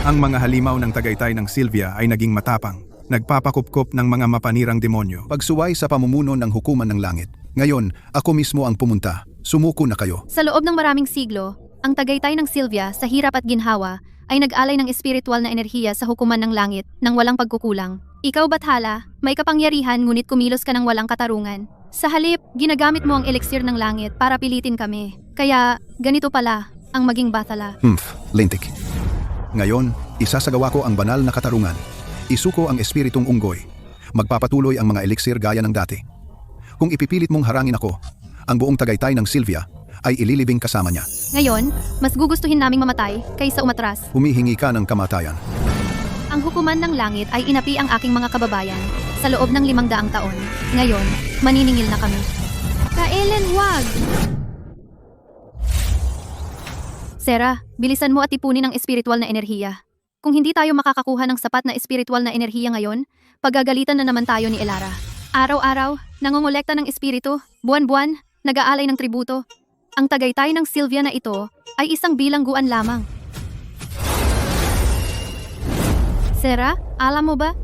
Ang mga halimaw ng Tagaytay ng Sylvia ay naging matapang, nagpapakupkop ng mga mapanirang demonyo. Pagsuway sa pamumuno ng hukuman ng langit. Ngayon, ako mismo ang pumunta. Sumuko na kayo. Sa loob ng maraming siglo, ang Tagaytay ng Sylvia sa hirap at ginhawa ay nag-alay ng espiritual na enerhiya sa hukuman ng langit nang walang pagkukulang. Ikaw, Bathala, may kapangyarihan ngunit kumilos ka ng walang katarungan. Sa halip, ginagamit mo ang eliksir ng langit para pilitin kami. Kaya, ganito pala ang maging Bathala. Lintik. Ngayon, isasagawa ko ang banal na katarungan. Isuko ang espiritong unggoy. Magpapatuloy ang mga eliksir gaya ng dati. Kung ipipilit mong harangin ako, ang buong Tagaytay ng Sylvia ay ililibing kasama niya. Ngayon, mas gugustuhin naming mamatay kaysa umatras. Humihingi ka ng kamatayan. Ang hukuman ng langit ay inapi ang aking mga kababayan sa loob ng 500 taon. Ngayon, maniningil na kami. Kaelen, huwag! Sera, bilisan mo at tipunin ang espiritual na enerhiya. Kung hindi tayo makakakuha ng sapat na espiritual na enerhiya ngayon, pagagalitan na naman tayo ni Elara. Araw-araw, nangongolekta ng espiritu, buwan-buwan, nag-aalay ng tributo. Ang Tagaytay ng Sylvia na ito ay isang bilangguan lamang. Sera, alam mo ba?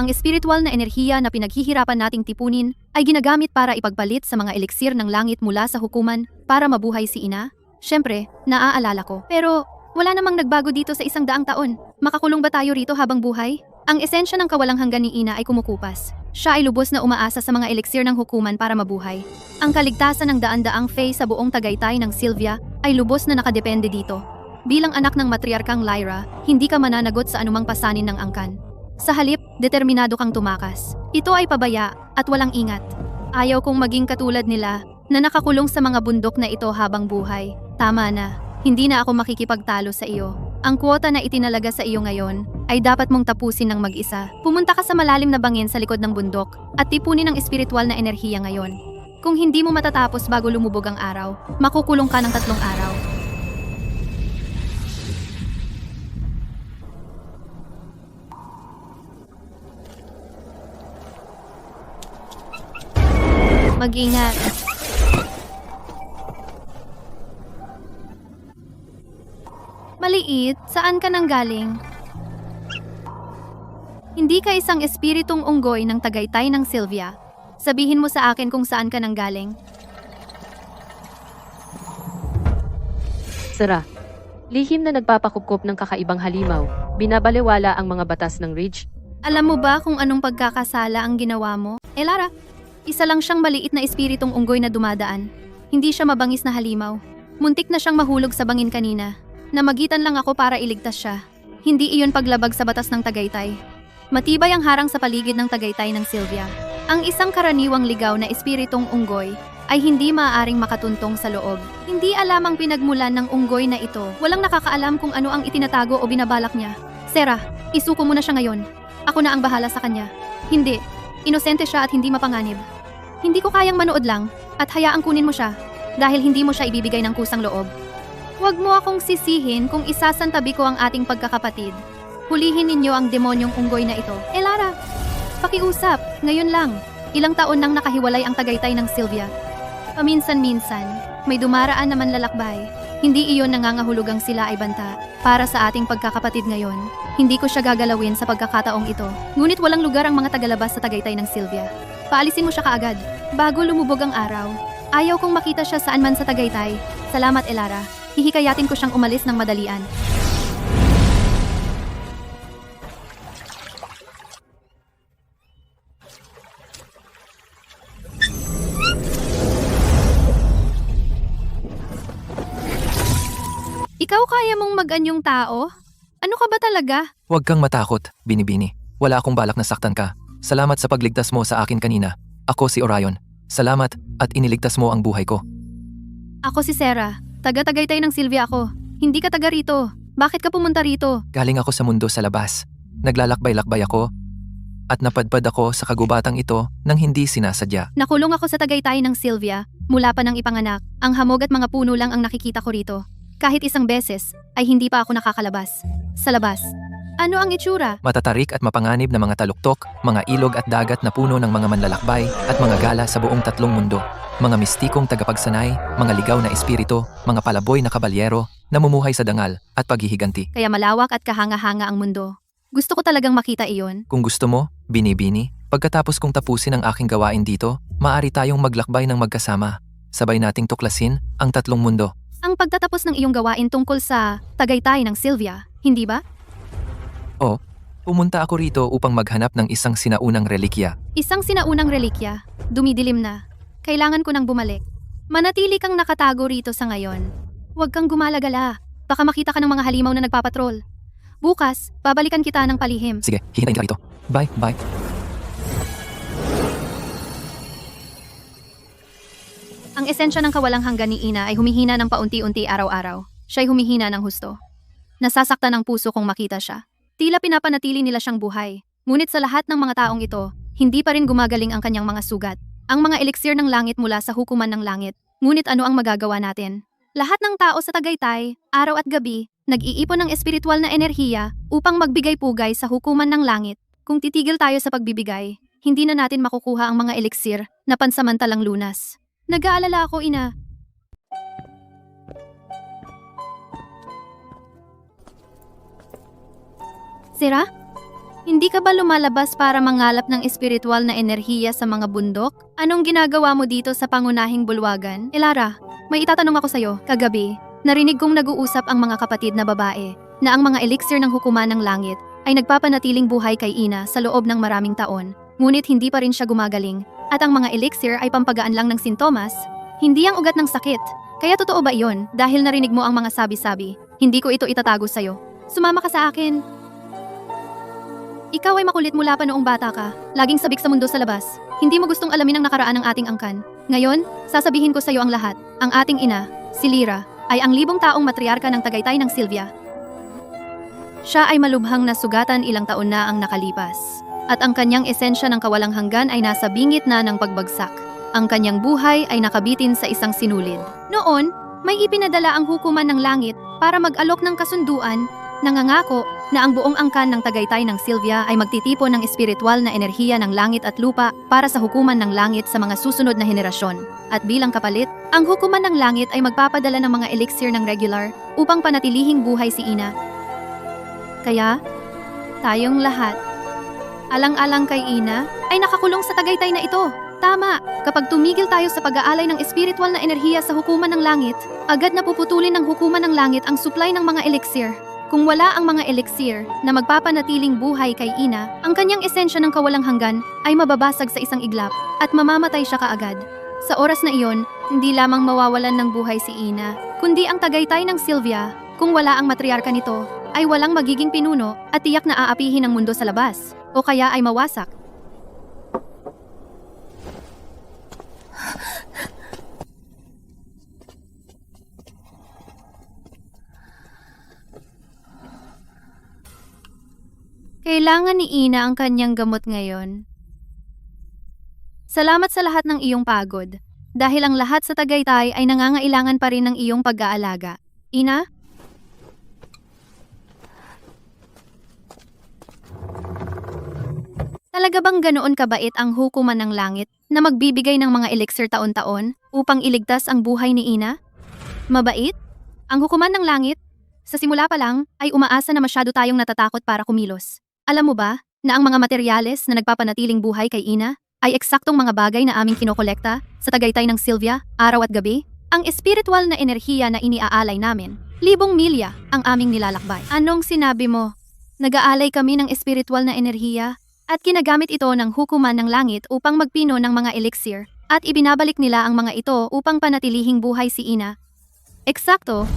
Ang espiritual na enerhiya na pinaghihirapan nating tipunin ay ginagamit para ipagpalit sa mga eliksir ng langit mula sa hukuman para mabuhay si Ina. Siyempre, naaalala ko. Pero, wala namang nagbago dito sa 100 taon. Makakulong ba tayo rito habang buhay? Ang esensya ng kawalang hanggan ni Ina ay kumukupas. Siya ay lubos na umaasa sa mga eliksir ng hukuman para mabuhay. Ang kaligtasan ng daan-daang Fae sa buong Tagaytay ng Sylvia ay lubos na nakadepende dito. Bilang anak ng matriarkang Lyra, hindi ka mananagot sa anumang pasanin ng angkan. Sa halip, determinado kang tumakas. Ito ay pabaya at walang ingat. Ayaw kong maging katulad nila na nakakulong sa mga bundok na ito habang buhay. Tama na, hindi na ako makikipagtalo sa iyo. Ang kwota na itinalaga sa iyo ngayon ay dapat mong tapusin ng mag-isa. Pumunta ka sa malalim na bangin sa likod ng bundok at tipunin ang espiritual na enerhiya ngayon. Kung hindi mo matatapos bago lumubog ang araw, makukulong ka ng 3 araw. Mag-ingat. Maliit, saan ka nanggaling? Hindi ka isang espiritong unggoy ng Tagaytay ng Sylvia. Sabihin mo sa akin kung saan ka nanggaling. Sera, lihim na nagpapakupkop ng kakaibang halimaw. Binabalewala ang mga batas ng Ridge. Alam mo ba kung anong pagkakasala ang ginawa mo? Lara, isa lang siyang maliit na espiritong unggoy na dumadaan. Hindi siya mabangis na halimaw. Muntik na siyang mahulog sa bangin kanina. Namagitan lang ako para iligtas siya. Hindi iyon paglabag sa batas ng Tagaytay. Matibay ang harang sa paligid ng Tagaytay ng Sylvia. Ang isang karaniwang ligaw na espiritong unggoy ay hindi maaaring makatuntong sa loob. Hindi alam ang pinagmulan ng unggoy na ito. Walang nakakaalam kung ano ang itinatago o binabalak niya. Sera, isuko mo na siya ngayon. Ako na ang bahala sa kanya. Hindi. Inosente siya at hindi mapanganib. Hindi ko kayang manood lang at hayaang kunin mo siya dahil hindi mo siya ibibigay ng kusang loob. Huwag mo akong sisihin kung isasantabi ko ang ating pagkakapatid. Hulihin ninyo ang demonyong unggoy na ito. Lara, pakiusap, ngayon lang. Ilang taon nang nakahiwalay ang Tagaytay ng Sylvia. Paminsan-minsan, may dumaraan na manlalakbay. Hindi iyon nangangahulugang sila ay banta. Para sa ating pagkakapatid ngayon, hindi ko siya gagalawin sa pagkakataong ito. Ngunit walang lugar ang mga tagalabas sa Tagaytay ng Sylvia. Paalisin mo siya kaagad, bago lumubog ang araw. Ayaw kong makita siya saan man sa Tagaytay. Salamat, Elara. Hihikayatin ko siyang umalis ng madalian. Ikaw kaya mong mag-anyong tao? Ano ka ba talaga? Huwag kang matakot, Binibini. Wala akong balak na saktan ka. Salamat sa pagligtas mo sa akin kanina. Ako si Orion. Salamat at iniligtas mo ang buhay ko. Ako si Sera. Taga-Tagaytay ng Sylvia ako. Hindi ka taga rito. Bakit ka pumunta rito? Galing ako sa mundo sa labas. Naglalakbay-lakbay ako at napadpad ako sa kagubatang ito nang hindi sinasadya. Nakulong ako sa Tagaytay ng Sylvia mula pa ng ipanganak. Ang hamog at mga puno lang ang nakikita ko rito. Kahit isang beses ay hindi pa ako nakakalabas. Sa labas. Ano ang itsura? Matatarik at mapanganib na mga taluktok, mga ilog at dagat na puno ng mga manlalakbay at mga gala sa buong 3 mundo. Mga mistikong tagapagsanay, mga ligaw na espiritu, mga palaboy na kabalyero, namumuhay sa dangal at paghihiganti. Kaya malawak at kahanga-hanga ang mundo. Gusto ko talagang makita iyon. Kung gusto mo, Binibini, pagkatapos kong tapusin ang aking gawain dito, maaari tayong maglakbay ng magkasama. Sabay nating tuklasin ang tatlong mundo. Ang pagtatapos ng iyong gawain tungkol sa Tagaytay ng Sylvia, hindi ba? O, pumunta ako rito upang maghanap ng isang sinaunang relikya. Isang sinaunang relikya. Dumidilim na. Kailangan ko nang bumalik. Manatili kang nakatago rito sa ngayon. Huwag kang gumalagala. Baka makita ka ng mga halimaw na nagpapatrol. Bukas, babalikan kita ng palihim. Sige, hihintayin kita rito. Bye, bye. Ang esensya ng kawalang hanggan ni Ina ay humihina ng paunti-unti araw-araw. Siya'y humihina ng husto. Nasasaktan ang puso kung makita siya. Tila pinapanatili nila siyang buhay. Ngunit sa lahat ng mga taong ito, hindi pa rin gumagaling ang kanyang mga sugat. Ang mga eliksir ng langit mula sa hukuman ng langit. Ngunit ano ang magagawa natin? Lahat ng tao sa Tagaytay, araw at gabi, nag-iipon ng espiritual na enerhiya upang magbigay-pugay sa hukuman ng langit. Kung titigil tayo sa pagbibigay, hindi na natin makukuha ang mga eliksir na pansamantalang lunas. Nag-aalala ako, Ina. Sira? Hindi ka ba lumalabas para mangalap ng espiritual na enerhiya sa mga bundok? Anong ginagawa mo dito sa pangunahing bulwagan? Elara, may itatanong ako sa'yo. Kagabi, narinig kong nag-uusap ang mga kapatid na babae na ang mga eliksir ng hukuman ng langit ay nagpapanatiling buhay kay Ina sa loob ng maraming taon. Ngunit hindi pa rin siya gumagaling at ang mga eliksir ay pampagaan lang ng sintomas, hindi ang ugat ng sakit. Kaya totoo ba iyon dahil narinig mo ang mga sabi-sabi? Hindi ko ito itatago sa'yo. Sumama ka sa akin. Ikaw ay makulit mula pa noong bata ka. Laging sabik sa mundo sa labas. Hindi mo gustong alamin ang nakaraan ng ating angkan. Ngayon, sasabihin ko sa iyo ang lahat. Ang ating ina, si Lyra, ay ang libong taong matriarka ng Tagaytay ng Sylvia. Siya ay malubhang nasugatan ilang taon na ang nakalipas. At ang kanyang esensya ng kawalang hanggan ay nasa bingit na ng pagbagsak. Ang kanyang buhay ay nakabitin sa isang sinulid. Noon, may ipinadala ang hukuman ng langit para mag-alok ng kasunduan, nangangako na ang buong angkan ng Tagaytay ng Sylvia ay magtitipon ng espiritual na enerhiya ng langit at lupa para sa hukuman ng langit sa mga susunod na henerasyon. At bilang kapalit, ang hukuman ng langit ay magpapadala ng mga eliksir ng regular upang panatilihing buhay si Ina. Kaya, tayong lahat, alang-alang kay Ina, ay nakakulong sa Tagaytay na ito. Tama, kapag tumigil tayo sa pag-aalay ng espiritual na enerhiya sa hukuman ng langit, agad na puputulin ng hukuman ng langit ang supply ng mga eliksir. Kung wala ang mga eliksir na magpapanatiling buhay kay Ina, ang kanyang esensya ng kawalang hanggan ay mababasag sa isang iglap at mamamatay siya kaagad. Sa oras na iyon, hindi lamang mawawalan ng buhay si Ina, kundi ang Tagaytay ng Sylvia, kung wala ang matriarka nito, ay walang magiging pinuno at tiyak na aapihin ang mundo sa labas, o kaya ay mawasak. Kailangan ni Ina ang kanyang gamot ngayon. Salamat sa lahat ng iyong pagod, dahil ang lahat sa Tagaytay ay nangangailangan pa rin ng iyong pag-aalaga. Ina? Talaga bang ganoon kabait ang hukuman ng langit na magbibigay ng mga eliksir taon-taon upang iligtas ang buhay ni Ina? Mabait? Ang hukuman ng langit? Sa simula pa lang, ay umaasa na masyado tayong natatakot para kumilos. Alam mo ba na ang mga materyales na nagpapanatiling buhay kay Ina ay eksaktong mga bagay na aming kinokolekta sa Tagaytay ng Sylvia, araw at gabi? Ang espiritual na enerhiya na iniaalay namin, libong milya ang aming nilalakbay. Anong sinabi mo? Nag-aalay kami ng espiritual na enerhiya at ginagamit ito ng hukuman ng langit upang magpino ng mga eliksir at ibinabalik nila ang mga ito upang panatilihing buhay si Ina. Eksakto.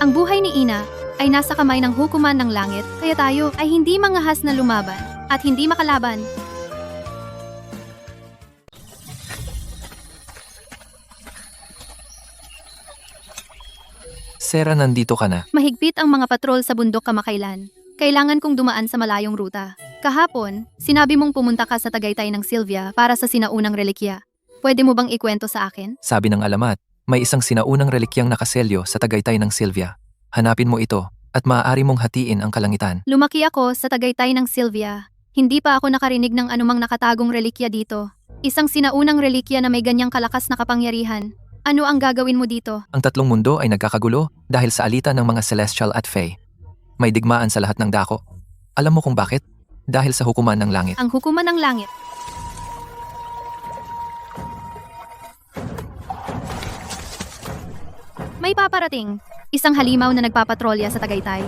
Ang buhay ni Ina ay nasa kamay ng hukuman ng langit, kaya tayo ay hindi mangahas na lumaban at hindi makalaban. Sera, nandito ka na. Mahigpit ang mga patrol sa bundok kamakailan. Kailangan kong dumaan sa malayong ruta. Kahapon, sinabi mong pumunta ka sa Tagaytay ng Sylvia para sa sinaunang relikya. Pwede mo bang ikwento sa akin? Sabi ng alamat, may isang sinaunang relikyang nakaselyo sa Tagaytay ng Sylvia. Hanapin mo ito at maaari mong hatiin ang kalangitan. Lumaki ako sa Tagaytay ng Sylvia. Hindi pa ako nakarinig ng anumang nakatagong relikya dito. Isang sinaunang relikya na may ganyang kalakas na kapangyarihan. Ano ang gagawin mo dito? Ang tatlong mundo ay nagkakagulo dahil sa alitan ng mga celestial at fae. May digmaan sa lahat ng dako. Alam mo kung bakit? Dahil sa hukuman ng langit. Ang hukuman ng langit. May paparating. Isang halimaw na nagpapatrolya sa Tagaytay.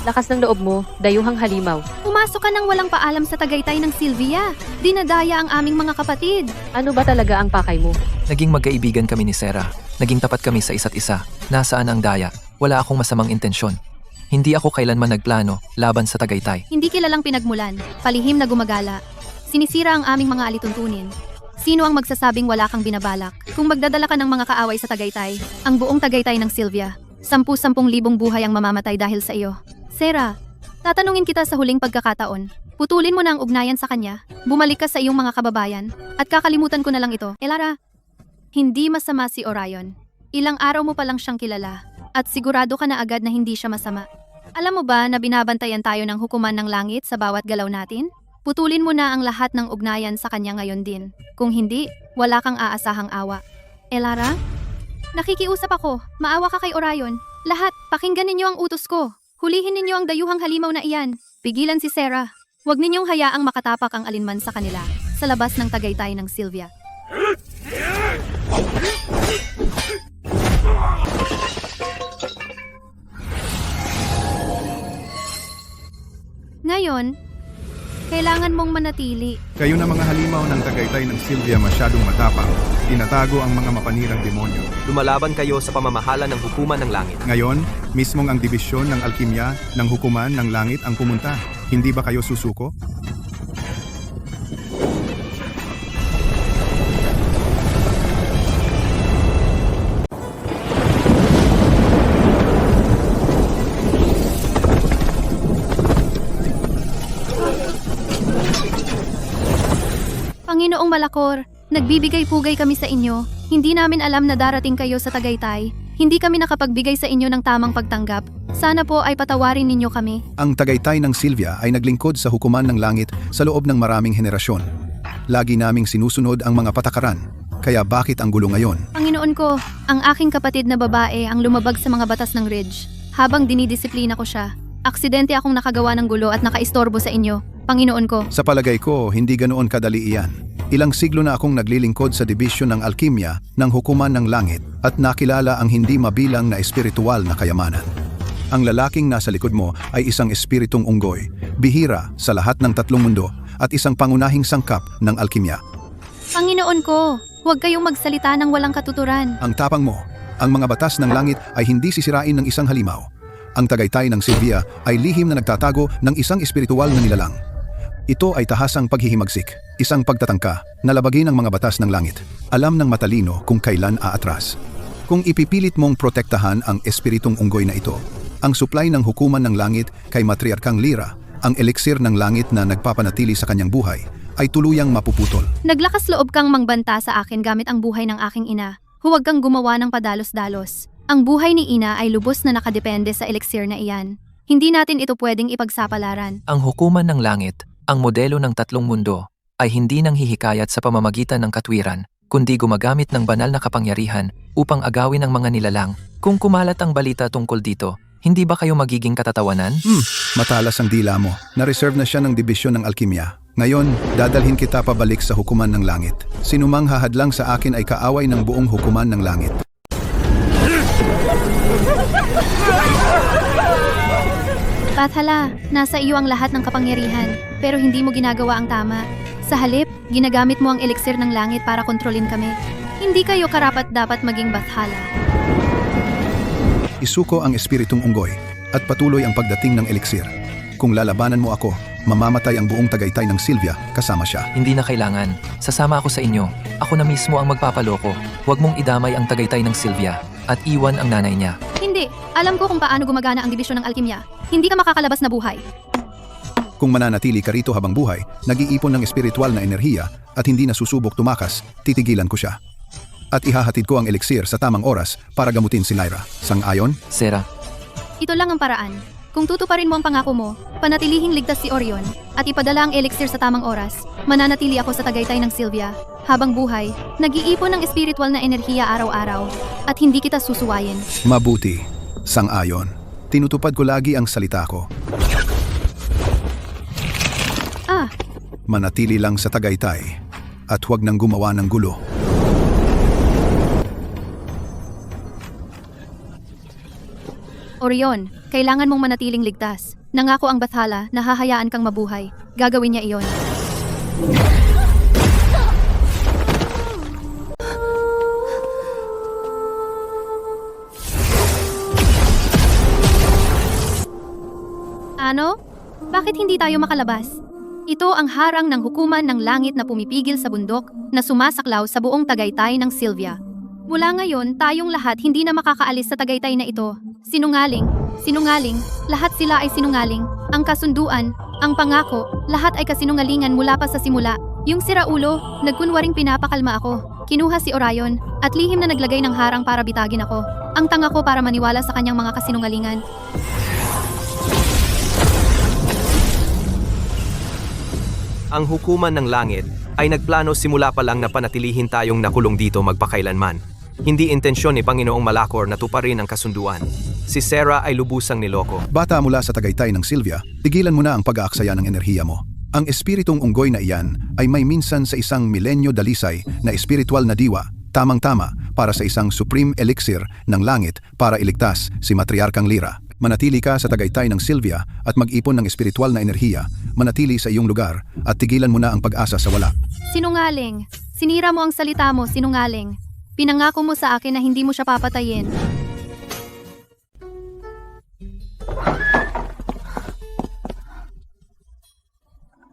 Lakas ng loob mo, dayuhang halimaw. Pumasok ka nang walang paalam sa Tagaytay ng Sylvia. Dinadaya ang aming mga kapatid. Ano ba talaga ang pakay mo? Naging magkaibigan kami ni Sarah. Naging tapat kami sa isa't isa. Nasaan ang daya? Wala akong masamang intensyon. Hindi ako kailanman nagplano laban sa Tagaytay. Hindi kilalang pinagmulan. Palihim na gumagala. Sinisira ang aming mga alituntunin. Sino ang magsasabing wala kang binabalak? Kung magdadala ka ng mga kaaway sa Tagaytay, ang buong Tagaytay ng Sylvia, 10,000 buhay ang mamamatay dahil sa iyo. Sarah, tatanungin kita sa huling pagkakataon. Putulin mo na ang ugnayan sa kanya, bumalik ka sa iyong mga kababayan, at kakalimutan ko na lang ito. Elara, hindi masama si Orion. Ilang araw mo pa lang siyang kilala, at sigurado ka na agad na hindi siya masama. Alam mo ba na binabantayan tayo ng hukuman ng langit sa bawat galaw natin? Putulin mo na ang lahat ng ugnayan sa kanya ngayon din. Kung hindi, wala kang aasahang awa. Elara? Nakikiusap ako. Maawa ka kay Orion. Lahat, pakinggan ninyo ang utos ko. Hulihin ninyo ang dayuhang halimaw na iyan. Pigilan si Sarah. Huwag ninyong hayaang makatapak ang alinman sa kanila sa labas ng Tagaytay ng Sylvia. Ngayon, kailangan mong manatili. Kayo na mga halimaw ng Tagaytay ng Sylvia masyadong matapang. Tinatago ang mga mapanirang demonyo. Lumalaban kayo sa pamamahala ng hukuman ng langit. Ngayon, mismong ang dibisyon ng alkimya ng hukuman ng langit ang pumunta. Hindi ba kayo susuko? Panginoong Malakor, nagbibigay-pugay kami sa inyo. Hindi namin alam na darating kayo sa Tagaytay. Hindi kami nakapagbigay sa inyo ng tamang pagtanggap. Sana po ay patawarin ninyo kami. Ang Tagaytay ng Sylvia ay naglingkod sa hukuman ng langit sa loob ng maraming henerasyon. Lagi naming sinusunod ang mga patakaran. Kaya bakit ang gulo ngayon? Panginoon ko, ang aking kapatid na babae ang lumabag sa mga batas ng Ridge. Habang dinidisiplina ko siya, aksidente akong nakagawa ng gulo at nakaistorbo sa inyo. Panginoon ko, Sa palagay ko, hindi ganoon kadali iyan. Ilang siglo na akong naglilingkod sa dibisyon ng alkimya ng hukuman ng langit at nakilala ang hindi mabilang na espiritual na kayamanan. Ang lalaking nasa likod mo ay isang espiritong unggoy, bihira sa lahat ng tatlong mundo at isang pangunahing sangkap ng alkimya. Panginoon ko, huwag kayong magsalita ng walang katuturan. Ang tapang mo, ang mga batas ng langit ay hindi sisirain ng isang halimaw. Ang Tagaytay ng Sylvia ay lihim na nagtatago ng isang espiritual na nilalang. Ito ay tahasang paghihimagsik, isang pagtatangka na labagin ang mga batas ng langit. Alam ng matalino kung kailan aatras. Kung ipipilit mong protektahan ang espiritong unggoy na ito, ang supply ng hukuman ng langit kay Matriarkang Lyra, ang eliksir ng langit na nagpapanatili sa kanyang buhay, ay tuluyang mapuputol. Naglakas loob kang mangbanta sa akin gamit ang buhay ng aking ina. Huwag kang gumawa ng padalos-dalos. Ang buhay ni ina ay lubos na nakadepende sa eliksir na iyan. Hindi natin ito pwedeng ipagsapalaran. Ang hukuman ng langit, ang modelo ng tatlong mundo, ay hindi nang hihikayat sa pamamagitan ng katwiran, kundi gumagamit ng banal na kapangyarihan upang agawin ang mga nilalang. Kung kumalat ang balita tungkol dito, hindi ba kayo magiging katatawanan? Matalas ang dila mo. Na-reserve na siya ng dibisyon ng alkimya. Ngayon, dadalhin kita pabalik sa hukuman ng langit. Sinumang hahadlang sa akin ay kaaway ng buong hukuman ng langit. Bathala, nasa iyo ang lahat ng kapangyarihan, pero hindi mo ginagawa ang tama. Sa halip, ginagamit mo ang eliksir ng langit para kontrolin kami. Hindi kayo karapat-dapat maging Bathala. Isuko ang espiritong unggoy at patuloy ang pagdating ng eliksir. Kung lalabanan mo ako, mamamatay ang buong Tagaytay ng Sylvia kasama siya. Hindi na kailangan. Sasama ako sa inyo. Ako na mismo ang magpapaloko. Huwag mong idamay ang Tagaytay ng Sylvia at iwan ang nanay niya. Hindi, alam ko kung paano gumagana ang dibisyon ng alkimya. Hindi ka makakalabas na buhay. Kung mananatili ka rito habang buhay, nag-iipon ng espiritual na enerhiya at hindi nasusubok tumakas, titigilan ko siya. At ihahatid ko ang eliksir sa tamang oras para gamutin si Lyra. Sang-ayon? Sarah, Ito lang ang paraan. Kung tutuparin mo ang pangako mo, panatilihing ligtas si Orion, at ipadala ang elixir sa tamang oras, mananatili ako sa Tagaytay ng Sylvia. Habang buhay, nag-iipon ng espiritual na enerhiya araw-araw, at hindi kita susuwayin. Mabuti. Sang-ayon. Tinutupad ko lagi ang salita ko. Ah, Manatili lang sa Tagaytay at huwag nang gumawa ng gulo. Orion, kailangan mong manatiling ligtas. Nangako ang Bathala na hahayaan kang mabuhay. Gagawin niya iyon. Ano? Bakit hindi tayo makalabas? Ito ang harang ng hukuman ng langit na pumipigil sa bundok na sumasaklaw sa buong Tagaytay ng Sylvia. Mula ngayon, tayong lahat hindi na makakaalis sa Tagaytay na ito. Sinungaling, sinungaling, lahat sila ay sinungaling. Ang kasunduan, ang pangako, lahat ay kasinungalingan mula pa sa simula. Yung siraulo, nagkunwaring pinapakalma ako. Kinuha si Orion, at lihim na naglagay ng harang para bitagin ako. Ang tanga ko para maniwala sa kanyang mga kasinungalingan. Ang hukuman ng langit ay nagplano simula pa lang na panatilihin tayong nakulong dito magpakailanman. Hindi intensyon ni Panginoong Malakor na tuparin ang kasunduan. Si Sarah ay lubusang niloko. Bata mula sa Tagaytay ng Sylvia, tigilan mo na ang pag-aaksaya ng enerhiya mo. Ang espiritong unggoy na iyan ay may minsan sa isang milenyo dalisay na espiritual na diwa, tamang-tama para sa isang supreme elixir ng langit para iligtas si Matriarkang Lyra. Manatili ka sa Tagaytay ng Sylvia at mag-ipon ng espiritual na enerhiya, manatili sa iyong lugar at tigilan mo na ang pag-asa sa wala. Sinungaling. Sinira mo ang salita mo, sinungaling. Pinangako mo sa akin na hindi mo siya papatayin.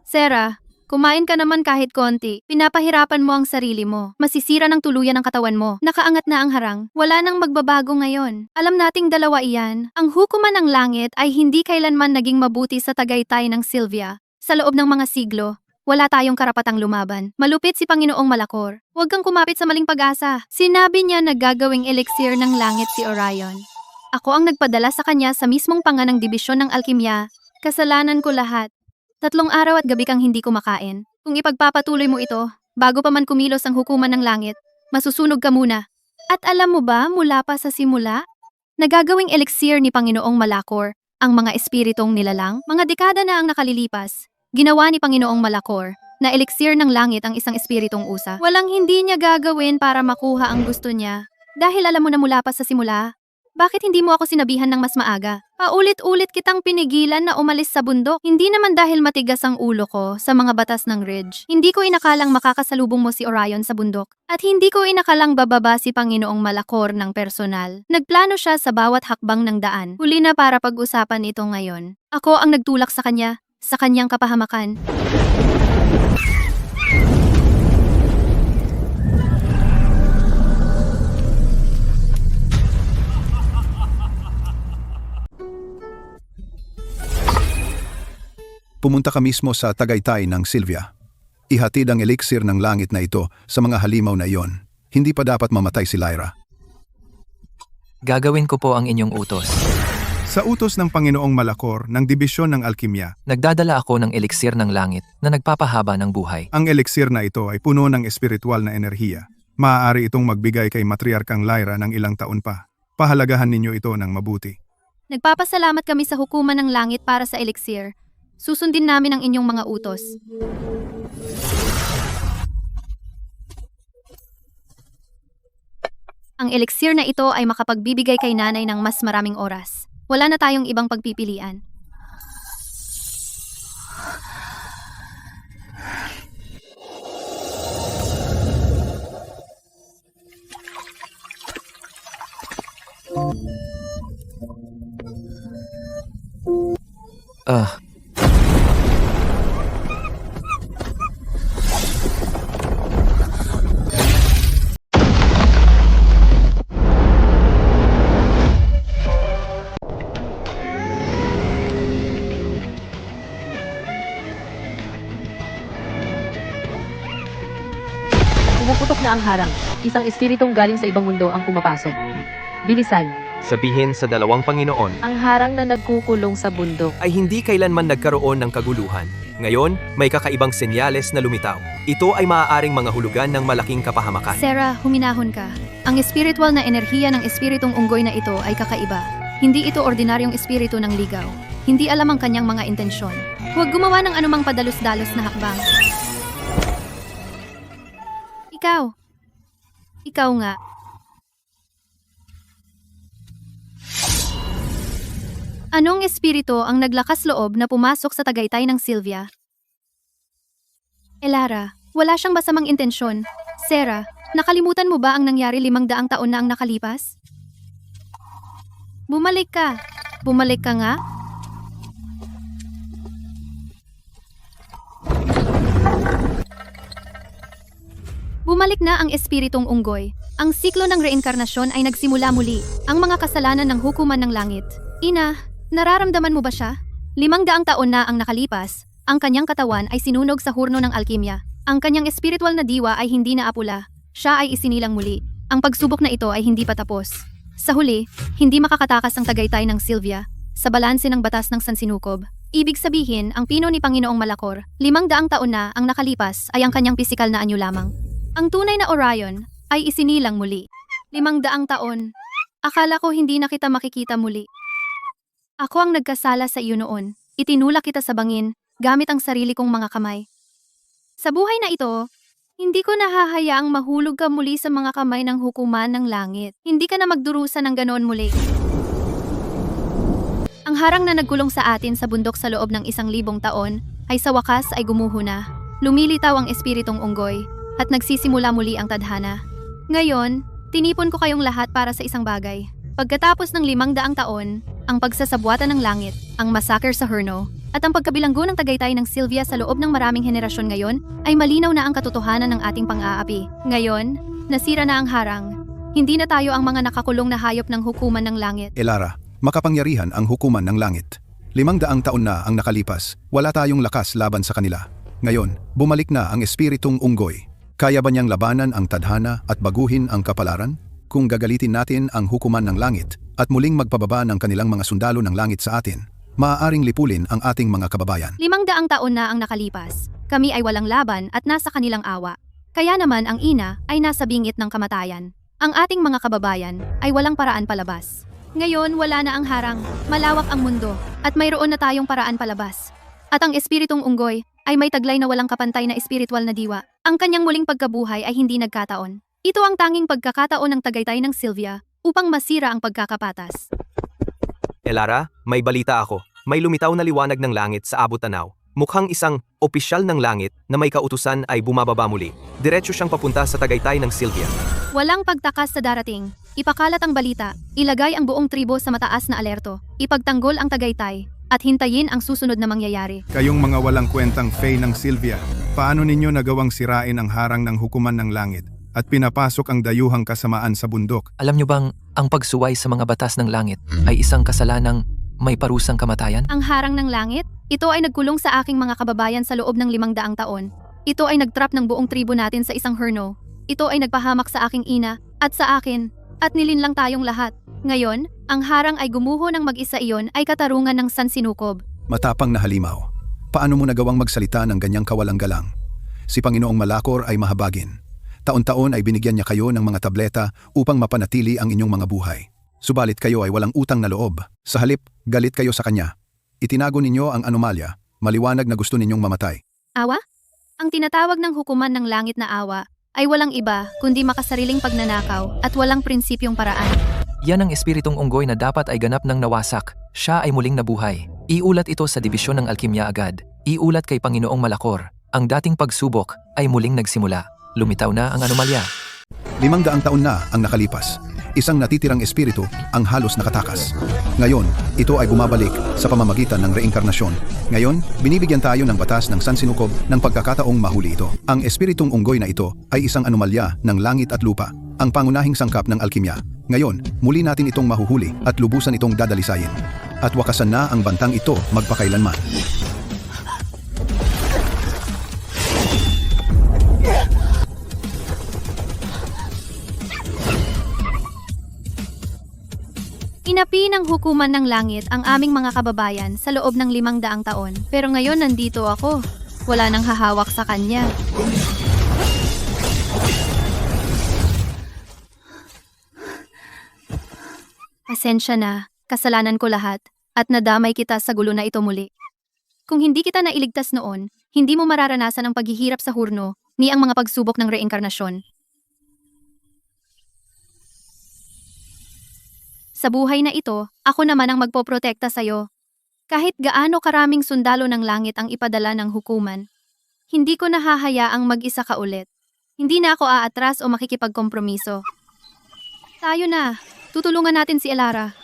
Sarah, kumain ka naman kahit konti. Pinapahirapan mo ang sarili mo. Masisira ng tuluyan ang katawan mo. Nakaangat na ang harang. Wala nang magbabago ngayon. Alam nating dalawa iyan. Ang hukuman ng langit ay hindi kailanman naging mabuti sa Tagaytay ng Sylvia. Sa loob ng mga siglo, wala tayong karapatang lumaban. Malupit si Panginoong Malakor. Huwag kang kumapit sa maling pag-asa. Sinabi niya na gagawing elixir ng langit si Orion. Ako ang nagpadala sa kanya sa mismong panga ng dibisyon ng alkimya. Kasalanan ko lahat. 3 araw at gabi kang hindi kumakain. Kung ipagpapatuloy mo ito, bago pa man kumilos ang hukuman ng langit, masusunog ka muna. At alam mo ba, mula pa sa simula, nagagawing elixir ni Panginoong Malakor ang mga espiritong nilalang? Mga dekada na ang nakalilipas. Ginawa ni Panginoong Malakor na elixir ng langit ang isang espiritong usa. Walang hindi niya gagawin para makuha ang gusto niya. Dahil alam mo na mula pa sa simula, bakit hindi mo ako sinabihan ng mas maaga? Paulit-ulit kitang pinigilan na umalis sa bundok. Hindi naman dahil matigas ang ulo ko sa mga batas ng Ridge. Hindi ko inakalang makakasalubong mo si Orion sa bundok. At hindi ko inakalang bababa si Panginoong Malakor ng personal. Nagplano siya sa bawat hakbang ng daan. Huli na para pag-usapan ito ngayon. Ako ang nagtulak sa kanya, sa kanyang kapahamakan. Pumunta ka mismo sa Tagaytay ng Sylvia. Ihatid ang elixir ng langit na ito sa mga halimaw na iyon. Hindi pa dapat mamatay si Lyra. Gagawin ko po ang inyong utos. Sa utos ng Panginoong Malakor ng Dibisyon ng Alkimya, Nagdadala ako ng eliksir ng langit na nagpapahaba ng buhay. ang elixir na ito ay puno ng espiritual na enerhiya. Maaari itong magbigay kay Matriarkang Lyra ng ilang taon pa. Pahalagahan ninyo ito ng mabuti. Nagpapasalamat kami sa hukuman ng langit para sa elixir. Susundin namin ang inyong mga utos. Ang elixir na ito ay makapagbibigay kay nanay ng mas maraming oras. Wala na tayong ibang pagpipilian. Ah, Pumuputok na ang harang. Isang espiritong galing sa ibang mundo ang pumapasok. Bilisan, sabihin sa dalawang Panginoon, Ang harang na nagkukulong sa bundok. ay hindi kailanman nagkaroon ng kaguluhan. Ngayon, may kakaibang senyales na lumitaw. Ito ay maaaring mga hulugan ng malaking kapahamakan. Sarah, huminahon ka. Ang espiritual na enerhiya ng espiritong unggoy na ito ay kakaiba. Hindi ito ordinaryong espiritu ng ligaw. Hindi alam ang kanyang mga intensyon. Huwag gumawa ng anumang padalos-dalos na hakbang. Ikaw nga. Anong espiritu ang naglakas loob na pumasok sa tagaytay ng Sylvia? Elara, wala siyang masamang intensyon. Sarah, nakalimutan mo ba ang nangyari 500 taon na ang nakalipas? Bumalik ka. Bumalik ka nga? Bumalik na ang espiritong unggoy. Ang siklo ng reinkarnasyon ay nagsimula muli. Ang mga kasalanan ng hukuman ng langit. Ina, nararamdaman mo ba siya? 500 taon na ang nakalipas. Ang kanyang katawan ay sinunog sa hurno ng alkimya. Ang kanyang espiritual na diwa ay hindi naapula. Siya ay isinilang muli. Ang pagsubok na ito ay hindi pa tapos. Sa huli, hindi makakatakas ang tagaytay ng Sylvia sa balanse ng batas ng Sansinukob. Ibig sabihin, ang pino ni Panginoong Malakor, 500 taon na ang nakalipas ay ang kanyang pisikal na anyo lamang. Ang tunay na Orion ay isinilang muli. 500 taon. Akala ko hindi na kita makikita muli. Ako ang nagkasala sa iyo noon. Itinulak kita sa bangin gamit ang sarili kong mga kamay. Sa buhay na ito, hindi ko nahahayaang mahulog ka muli sa mga kamay ng hukuman ng langit. Hindi ka na magdurusa ng ganoon muli. Ang harang na nagkulong sa atin sa bundok sa loob ng 1,000 taon ay sa wakas ay gumuho na. Lumilitaw ang espiritong unggoy at nagsisimula muli ang tadhana. Ngayon, tinipon ko kayong lahat para sa isang bagay. Pagkatapos ng 500 taon, ang pagsasabwatan ng langit, ang massacre sa Hurno, at ang pagkabilanggo ng tagaytay ng Sylvia sa loob ng maraming henerasyon ngayon, ay malinaw na ang katotohanan ng ating pang-aapi. Ngayon, nasira na ang harang. Hindi na tayo ang mga nakakulong na hayop ng hukuman ng langit. Elara, makapangyarihan ang hukuman ng langit. 500 taon na ang nakalipas, wala tayong lakas laban sa kanila. Ngayon, bumalik na ang espiritong unggoy. Kaya ba niyang labanan ang tadhana at baguhin ang kapalaran? Kung gagalitin natin ang hukuman ng langit at muling magpababa ng kanilang mga sundalo ng langit sa atin, maaaring lipulin ang ating mga kababayan. 500 taon na ang nakalipas. Kami ay walang laban at nasa kanilang awa. Kaya naman ang ina ay nasa bingit ng kamatayan. Ang ating mga kababayan ay walang paraan palabas. Ngayon wala na ang harang, malawak ang mundo, at mayroon na tayong paraan palabas. At ang espiritong unggoy ay may taglay na walang kapantay na espiritual na diwa. Ang kanyang muling pagkabuhay ay hindi nagkataon. Ito ang tanging pagkakataon ng tagaytay ng Sylvia upang masira ang pagkakapatas. Elara, may balita ako. May lumitaw na liwanag ng langit sa abot tanaw. Mukhang isang opisyal ng langit na may kautusan ay bumababa muli. Diretso siyang papunta sa tagaytay ng Sylvia. Walang pagtakas sa darating. Ipakalat ang balita, ilagay ang buong tribo sa mataas na alerto, ipagtanggol ang tagaytay, at hintayin ang susunod na mangyayari. Kayong mga walang kwentang Fae ng Sylvia, paano ninyo nagawang sirain ang harang ng hukuman ng langit at pinapasok ang dayuhang kasamaan sa bundok? Alam niyo bang ang pagsuway sa mga batas ng langit ay isang kasalanang may parusang kamatayan? Ang harang ng langit, ito ay nagkulong sa aking mga kababayan sa loob ng 500 taon. Ito ay nagtrap ng buong tribo natin sa isang Hurno. Ito ay nagpahamak sa aking ina, at sa akin, at nilinlang tayong lahat. Ngayon, ang harang ay gumuho ng mag-isa iyon ay katarungan ng Sansinukob. Matapang na halimaw, paano mo nagawang magsalita ng ganyang kawalang galang? Si Panginoong Malakor ay mahabagin. Taon-taon ay binigyan niya kayo ng mga tableta upang mapanatili ang inyong mga buhay. Subalit kayo ay walang utang na loob. Sa halip, galit kayo sa kanya. Itinago ninyo ang anomalya, maliwanag na gusto ninyong mamatay. Awa? Ang tinatawag ng hukuman ng langit na awa ay walang iba kundi makasariling pagnanakaw at walang prinsipyong paraan. Yan ang espiritong unggoy na dapat ay ganap ng nawasak. Siya ay muling nabuhay. Iulat ito sa dibisyon ng alkimya agad. Iulat kay Panginoong Malakor. Ang dating pagsubok ay muling nagsimula. Lumitaw na ang anomalya. 500 taon na ang nakalipas. Isang natitirang espiritu ang halos nakatakas. Ngayon, ito ay bumabalik sa pamamagitan ng reinkarnasyon. Ngayon, binibigyan tayo ng batas ng Sansinukob ng pagkakataong mahuli ito. Ang espiritong unggoy na ito ay isang anomalya ng langit at lupa, ang pangunahing sangkap ng alkimya. Ngayon, muli natin itong mahuhuli at lubusan itong dadalisayin. At wakasan na ang bantang ito magpakailanman. Inapi ng hukuman ng langit ang aming mga kababayan sa loob ng 500 taon. Pero ngayon nandito ako. Wala nang hahawak sa kanya. Pasensya na, kasalanan ko lahat, at nadamay kita sa gulo na ito muli. Kung hindi kita nailigtas noon, hindi mo mararanasan ang paghihirap sa hurno ni ang mga pagsubok ng reinkarnasyon. Sa buhay na ito, ako naman ang magpoprotekta sa'yo. Kahit gaano karaming sundalo ng langit ang ipadala ng hukuman, hindi ko nahahayaang mag-isa ka ulit. Hindi na ako aatras o makikipagkompromiso. Tayo na. Tutulungan natin si Elara.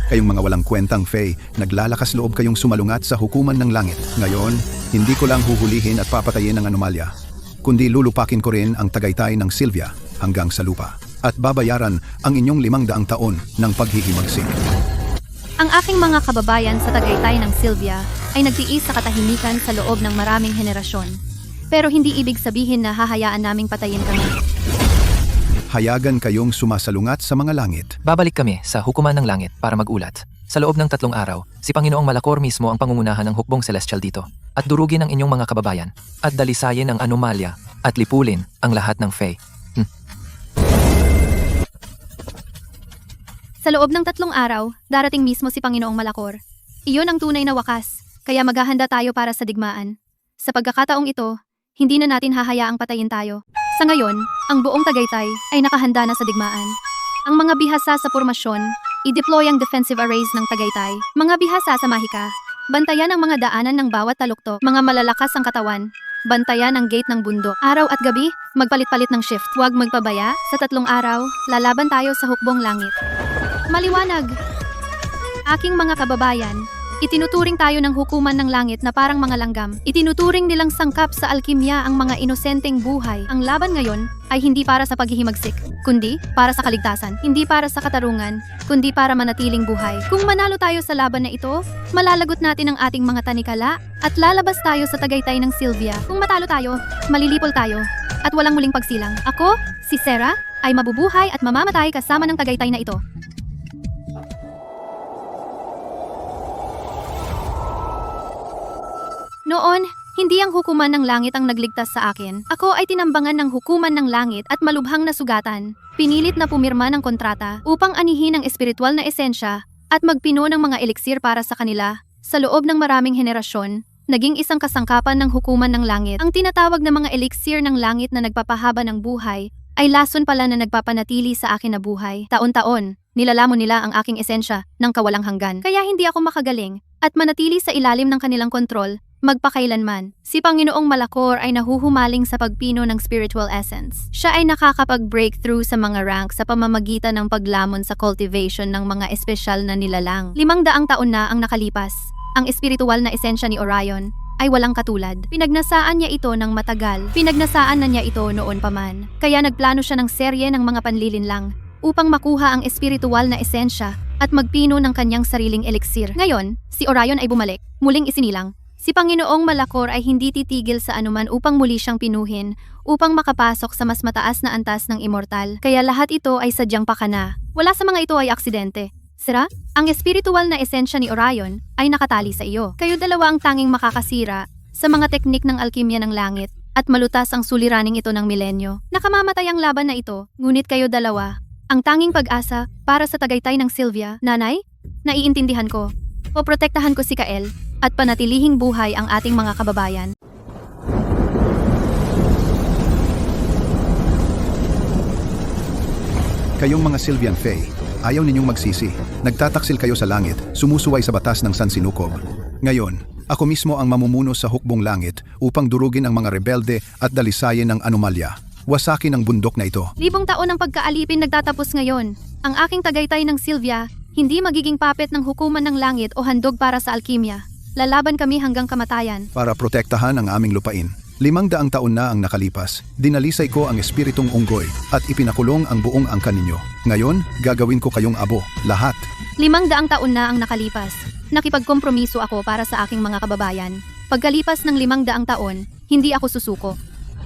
Kayong mga walang kwentang Fae, naglalakas loob kayong sumalungat sa hukuman ng langit. Ngayon, hindi ko lang huhulihin at papatayin ang anomalya, kundi lulupakin ko rin ang tagaytay ng Sylvia hanggang sa lupa at babayaran ang inyong 500 taon ng paghihimagsik. Ang aking mga kababayan sa Tagaytay ng Sylvia ay nagtiis sa katahimikan sa loob ng maraming henerasyon. Pero hindi ibig sabihin na hahayaan naming patayin kami. Hayagan kayong sumasalungat sa mga langit. Babalik kami sa hukuman ng langit para magulat. Sa loob ng 3 araw, si Panginoong Malakor mismo ang pangungunahan ng hukbong celestial dito at durugin ang inyong mga kababayan at dalisayin ang anomalya at lipulin ang lahat ng Fae. Sa loob ng 3 araw, darating mismo si Panginoong Malakor. Iyon ang tunay na wakas, kaya maghahanda tayo para sa digmaan. Sa pagkakataong ito, hindi na natin hahayaang patayin tayo. Sa ngayon, ang buong Tagaytay ay nakahanda na sa digmaan. Ang mga bihasa sa pormasyon, i-deploy ang defensive arrays ng Tagaytay. Mga bihasa sa Mahika, bantayan ang mga daanan ng bawat taluktok. Mga malalakas ang katawan, bantayan ang gate ng bundok. Araw at gabi, magpalit-palit ng shift. Huwag magpabaya, sa 3 araw, lalaban tayo sa hukbong langit. Maliwanag! Aking mga kababayan, itinuturing tayo ng hukuman ng langit na parang mga langgam. Itinuturing nilang sangkap sa alkimya ang mga inosenteng buhay. Ang laban ngayon ay hindi para sa paghihimagsik, kundi para sa kaligtasan. Hindi para sa katarungan, kundi para manatiling buhay. Kung manalo tayo sa laban na ito, malalagot natin ang ating mga tanikala at lalabas tayo sa Tagaytay ng Sylvia. Kung matalo tayo, malilipol tayo at walang muling pagsilang. Ako, si Sarah, ay mabubuhay at mamamatay kasama ng Tagaytay na ito. Noon, hindi ang hukuman ng langit ang nagligtas sa akin. Ako ay tinambangan ng hukuman ng langit at malubhang nasugatan. Pinilit na pumirma ng kontrata upang anihin ang espiritual na esensya at magpino ng mga eliksir para sa kanila. Sa loob ng maraming henerasyon, naging isang kasangkapan ng hukuman ng langit. Ang tinatawag na mga eliksir ng langit na nagpapahaba ng buhay ay lason pala na nagpapanatili sa akin na buhay. Taon-taon, nilalamon nila ang aking esensya ng kawalang hanggan. Kaya hindi ako makagaling at manatili sa ilalim ng kanilang kontrol magpakailanman. Si Panginoong Malakor ay nahuhumaling sa pagpino ng spiritual essence. Siya ay nakakapag-breakthrough sa mga rank sa pamamagitan ng paglamon sa cultivation ng mga espesyal na nilalang. 500 taon na ang nakalipas. Ang espiritual na esensya ni Orion ay walang katulad. Pinagnasaan niya ito ng matagal. Pinagnasaan na niya ito noon pa man. Kaya nagplano siya ng serye ng mga panlilinlang upang makuha ang espiritual na esensya at magpino ng kanyang sariling eliksir. Ngayon, si Orion ay bumalik, muling isinilang. Si Panginoong Malakor ay hindi titigil sa anuman upang muli siyang pinuhin, upang makapasok sa mas mataas na antas ng immortal. Kaya lahat ito ay sadyang pakana. Wala sa mga ito ay aksidente. Sira, ang espiritual na esensya ni Orion ay nakatali sa iyo. Kayo dalawa ang tanging makakasira sa mga teknik ng alkimya ng langit at malutas ang suliraning ito ng milenyo. Nakamamatay ang laban na ito, ngunit kayo dalawa, ang tanging pag-asa para sa Tagaytay ng Sylvia. Nanay, naiintindihan ko. Poprotektahan ko si Kael at panatilihing buhay ang ating mga kababayan. Kayong mga Sylvian Fae, ayaw ninyong magsisi. Nagtataksil kayo sa langit, sumusuway sa batas ng San Sinukob. Ngayon, ako mismo ang mamumuno sa hukbong langit upang durugin ang mga rebelde at dalisayin ang anomalya. Wasakin ang bundok na ito. 1000 taon ng pagkaalipin nagtatapos ngayon. Ang aking Tagaytay ng Sylvia, hindi magiging puppet ng hukuman ng langit o handog para sa alkimya. Lalaban kami hanggang kamatayan. Para protektahan ang aming lupain. 500 taon na ang nakalipas, dinalisay ko ang espiritong unggoy at ipinakulong ang buong angkan ninyo. Ngayon, gagawin ko kayong abo, lahat. 500 taon na ang nakalipas. Nakipagkompromiso ako para sa aking mga kababayan. Pagkalipas ng 500 taon, Hindi ako susuko.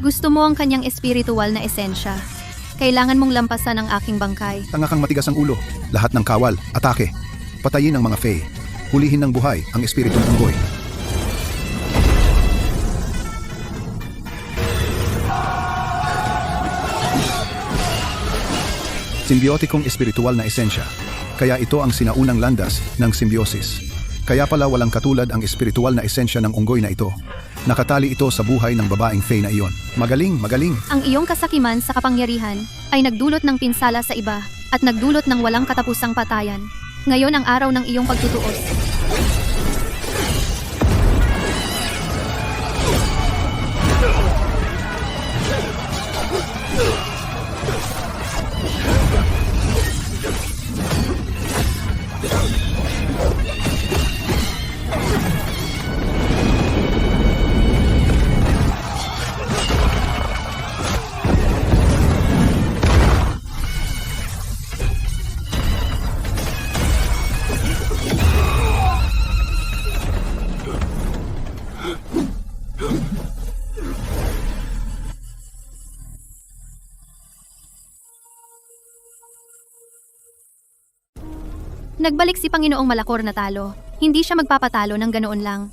Gusto mo ang kanyang espiritual na esensya. Kailangan mong lampasan ang aking bangkay. Tanga kang matigas ang ulo. Lahat ng kawal, atake. Patayin ang mga Fae. Hulihin ng buhay ang espiritong unggoy. Simbiotikong espiritual na esensya. Kaya ito ang sinaunang landas ng symbiosis. Kaya pala walang katulad ang espiritual na esensya ng unggoy na ito. Nakatali ito sa buhay ng babaeng Fae na iyon. Magaling, magaling. Ang iyong kasakiman sa kapangyarihan ay nagdulot ng pinsala sa iba at nagdulot ng walang katapusang patayan. Ngayon ang araw ng iyong pagtutuos. Nagbalik si Panginoong Malakor na talo. Hindi siya magpapatalo ng ganoon lang.